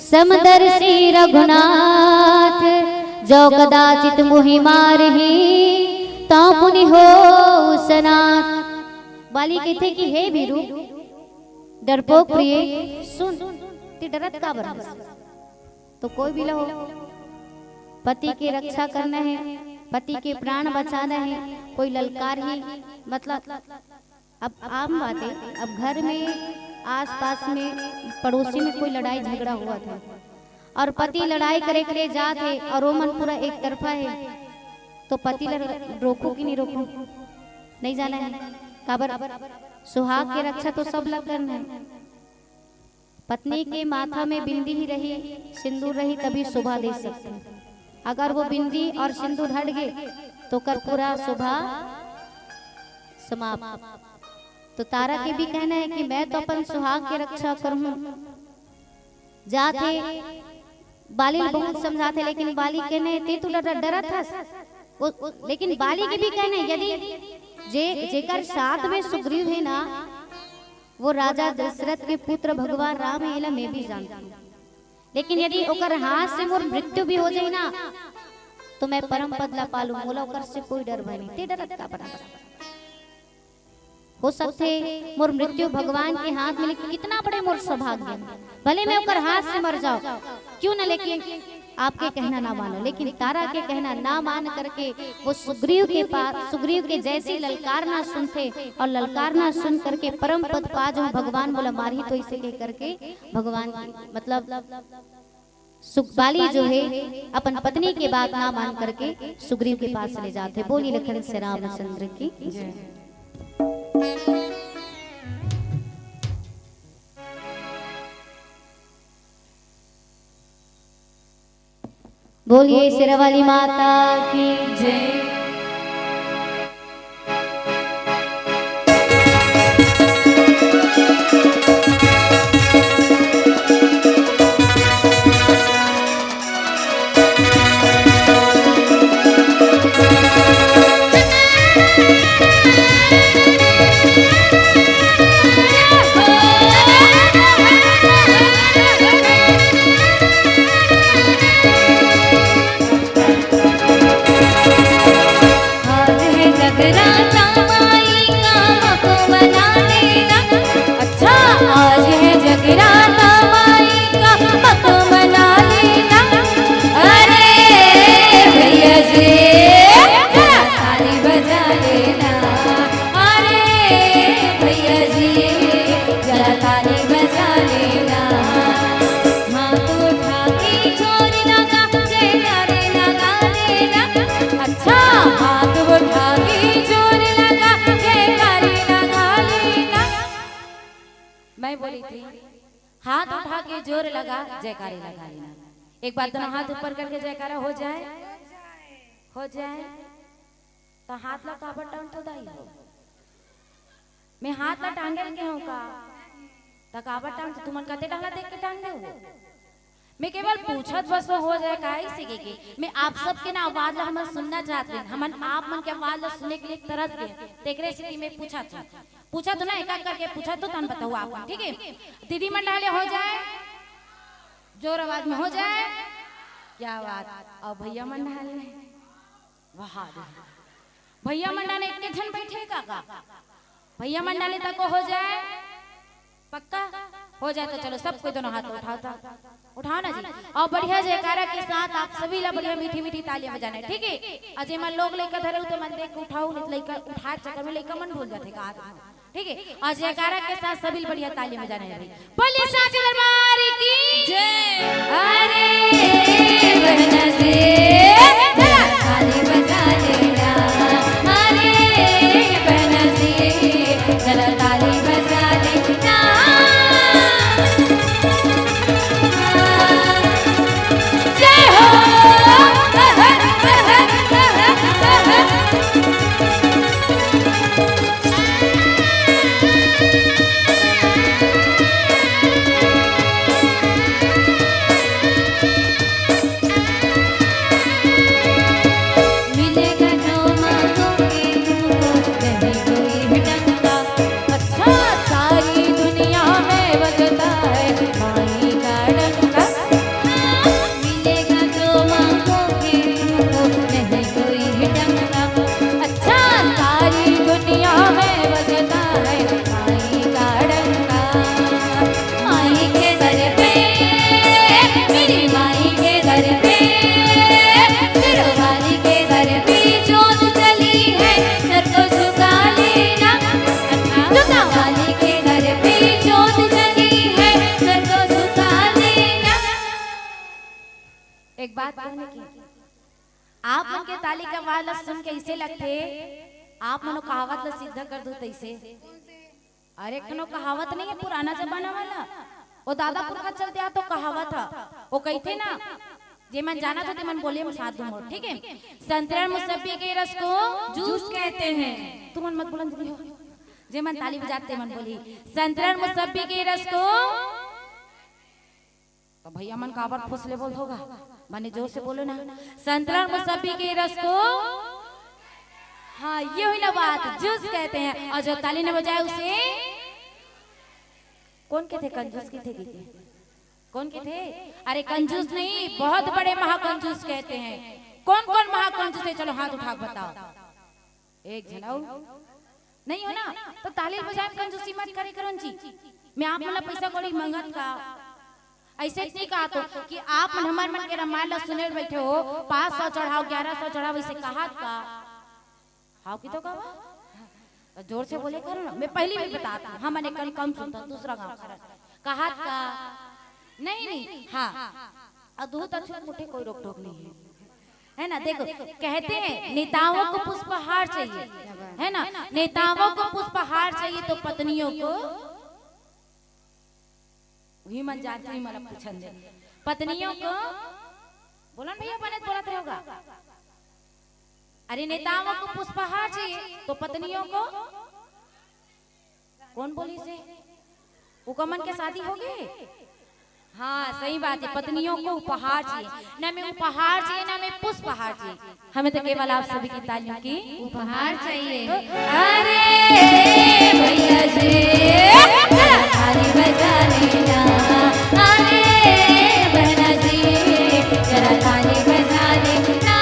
समदर्शी रघुनाथ, जो कदाचित मुहि मारहि तो पुनि हो सनाथ। बाली कहते कि हे भीरु डरपोक प्रिय सुन, ते डरत का बरस तो कोई भी लो, पति की रक्षा करना है पति के प्राण बचाना है, कोई ललकार ही मतलब अब आम बात है। अब घर में आसपास में पड़ोसी में कोई लड़ाई झगड़ा हुआ था और पति लड़ाई करे करे जात है और वो मन पूरा एक तरफा है, तो पति रोको कि नहीं रोको, नहीं जाना है। काबर सुहाग के रक्षा तो सब लग करना है। पत्नी के माथा में बिंदी ही रही, सिंदूर रही, तभी शोभा दे सकते हैं। अगर वो बिंदी और सिंदूर हट गए तो कर पूरा शोभा समाप्त। तो तारा के भी कहना है कि मैं तो अपन सुहाग की रक्षा करूं। जाते बाली बहुत समझाते, लेकिन बाली कहने ते तू डरा था। लेकिन बाली के भी कहने यदि जेकर साथ में सुग्रीव है ना, वो राजा दशरथ के पुत्र भगवान राम है, एला मैं भी जानता हूँ। लेकिन यदि ओकर हाथ से मोर मृत्यु भी हो जाए ना, तो मैं परम पद ला पालू, मोला ओकर से कोई डर भय नहीं। ते डरत का बना हो सकते मोर मृत्यु भगवान के हाथ में, लेकिन कितना बड़े मोर सौभाग्य, भले मैं ओकर हाथ से मर जाऊं क्यों ना, लेकिन आपके कहना ना मानो। लेकिन तारा के कहना ना मान करके वो सुग्रीव के पास, सुग्रीव के जैसी ललकार ना सुनते और ललकार ना सुन करके परम पद पा जो भगवान बोला मारी, तो इसे कह करके भगवान मतलब सुखबाली जो है अपन पत्नी के बात ना मान करके सुग्रीव के पास ले जाते। बोली लखन से रामचंद्र की जय। बोलिए शेरावाली माता की जय। हाथ उठा के जोर लगा जयकारे लगा लेना। एक बार दोनों हाथ ऊपर करके जयकारा हो जाए, हो जाए तो हाथ ला काबर टांग तो दाई हो। मैं हाथ ला टांगल के हूं का ता काबर टांग तो तुमन कते डाला देख के टांग दे हो। मैं केवल पूछत बस हो जाए काहे से के मैं आप सब के ना आवाज ला हम सुनना चाहते हैं। हमन आप मन के आवाज ला सुनने के लिए तरस गए, तेकरे से मैं पूछा तो ना एक एक करके पूछा तो तन बताओ आप, ठीक है। दीदी मंडाले हो जाए, जोर आवाज में हो जाए, क्या बात। और भैया मंडाले वाह भैया मंडाले एक जन बैठेगा का, भैया मंडाले तक हो जाए पक्का हो जाए तो चलो सब कोई दोनों हाथ उठाओ ना जी। और बढ़िया जयकारा के साथ आप सभी ला बढ़िया मीठी मीठी तालियां बजाना है, ठीक है। अजय मन लोग लेकर धरे तो मन देख उठाओ, नहीं लेकर उठा चक्कर में लेकर मन भूल जाते का, ठीक है। और जयकारा के साथ सभी बढ़िया तालियां बजाना है। बोलिए साचे दरबार की जय। अरे बहना से ताली बजा लेना, अरे बहना से चला ताली बजा लेना। जय हो बात कहने की, आप मन के ताली का आवाज सुन के ऐसे लगते आप मनो कहावत ला सिद्ध कर दो तैसे। अरे कनो कहावत नहीं है पुराना जमाना वाला, वो दादा पुरखा चलते आ तो कहावत है। वो कहते ना जे मन जाना तो मन बोले हम साथ दूंगा, ठीक है। संतरा मुसब्बी के रस को जूस कहते हैं। तू मन मत बुलंद हो, जे मन ताली बजाते मन बोली संतरा मुसब्बी के रस को, तो भैया मन काबर फुसले बोल होगा, माने जोर से बोलो ना। संतरा मुसब्बी के रस को, हाँ ये हुई ना बात, जूस कहते हैं। और जो ताली ने बजाया उसे कौन के थे? कंजूस के थे। कौन के थे? अरे कंजूस नहीं, बहुत बड़े महाकंजूस कहते हैं। कौन कौन महाकंजूस है? चलो हाथ उठा बताओ। एक झलाओ नहीं हो ना तो ताली बजाए कंजूसी मत करे करण जी। मैं आप मला पैसा कौड़ी मंगत का ऐसे नहीं कहा तो कि आप मन हमार मन के रामायण ला सुने बैठे हो, 500 चढ़ाओ 1100 चढ़ाओ ऐसे कहा का हाउ की तो कहा जोर से बोले करो ना। मैं पहली भी बताता हूँ, मैंने कम सुनता दूसरा गाँव कहा का नहीं हाँ अद्भुत अच्छे मुठे कोई रोक टोक नहीं है ना। देखो कहते हैं नेताओं को पुष्पहार चाहिए, है ना। नेताओं को पुष्पहार चाहिए तो पत्नियों को वही मन जानती हुई मतलब पसंद है। पत्नियों को बोला भैया बने बोलते होगा। अरे नेताओं को पुष्पहार चाहिए तो पत्नियों को कौन बोली से उकमन के शादी हो गए। हाँ सही बात है, पत्नियों को उपहार चाहिए, ना में उपहार चाहिए ना में पुष्पहार चाहिए। हमें तो केवल आप सभी की तालियों की उपहार चाहिए। अरे भैया जी ताली बजा लेना, अरे बहना जी जरा ताली बजा लेना।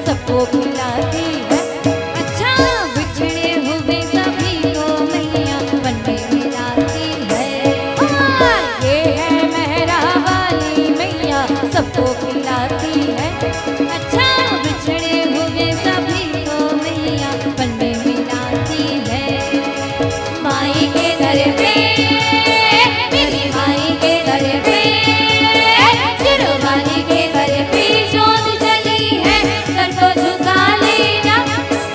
सबको खिलाती है, अच्छा बिछड़े हुए सभी को मैया वन में मिलाती है। ये है मेहरा वाली मैया सबको खिलाती है, अच्छा बिछड़े हुए सभी को मैया वन में मिलाती है। माई के दर पे मेरी माई के दर पे सिरवाली के दर पे जोत जली है, सर को झुका लेना।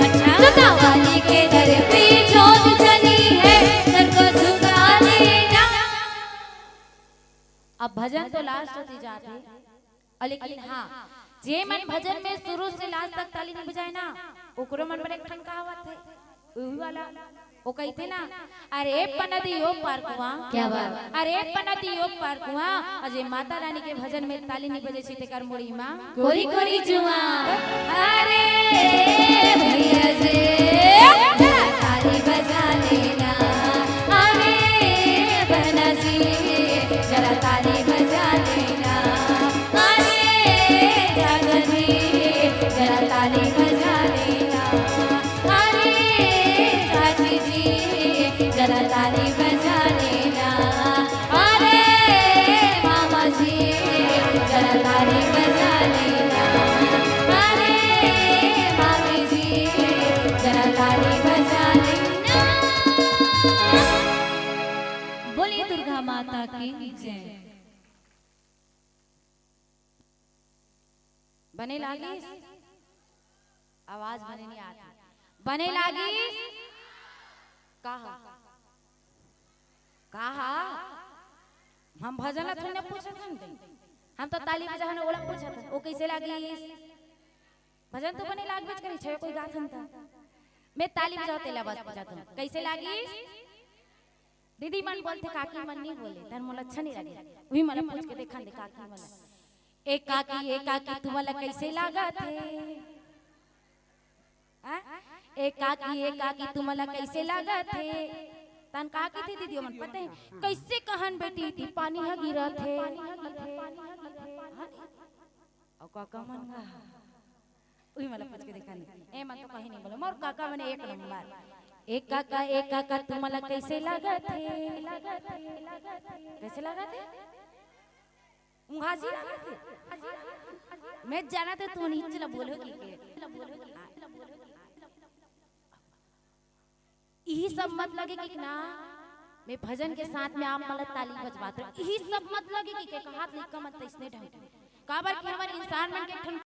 अच्छा झुका वाली के दर पे जोत जली है, सर को झुका लेना। अब भजन तो लास्ट होती जाती, लेकिन हाँ जे मन भजन में शुरू से लास्ट तक ताली नहीं बजाए ना ओकरो मन पर एक ठन कहावत है वही वाला। वो कहते ना अरे पनदी योग पार कुआ, क्या बात, अरे पनदी योग पार कुआ। अजय माता रानी के भजन में ताली नहीं बजे छी तेकर मुड़ी मां कोरी कोरी जुआ। अरे भैया से ताली बजा लेना, अरे बहना जी जरा ताली बजा लेना, अरे जागा जी जरा ताली बजा लेना, अरे चाची जी जरा ताली बजा लेना, अरे मामा जी जरा ताली बजा लेना, अरे मामी जी जरा ताली बजा लेना। बोलिए दुर्गा माता की जय। बने लागी आवाज बने नहीं आती, बने लागी कहा कहा हम भजन ला थोड़ी ना पूछत हन, हम तो ताली बजा हन ओला पूछत हन ओ कैसे लागी भजन तो बने लाग बज करी छे कोई गात हन त मैं ताली बजाओ तेला बात बजात हूं कैसे लागी। दीदी मन बोलते काकी मन नहीं बोले तन मोला अच्छा नहीं लगे, वही मला पूछ के देखन दे काकी मला ए काकी तुम्हाला कैसे लागत है, एक काकी तुम्हाला कैसे लागत है। तन काकी थी दीदी मन पता है कैसे कहन बेटी थी पानी है गिरत है, और काका मन गा वही मतलब पूछ के देखा नहीं ए मन तो कहीं नहीं बोला मोर काका मैंने एक नंबर एक काका तुम मला कैसे लगा थे कैसे लगा थे उंगासी लगा थे मैं जाना था तू नहीं चला बोलोगी के यही सब मत लगे कि ना मैं भजन के साथ में आप मला ताली बजवाते यही सब मत लगे कि हाथ लिखा मत इसने ढंग काबर कि हमारे इंसान मन के ठन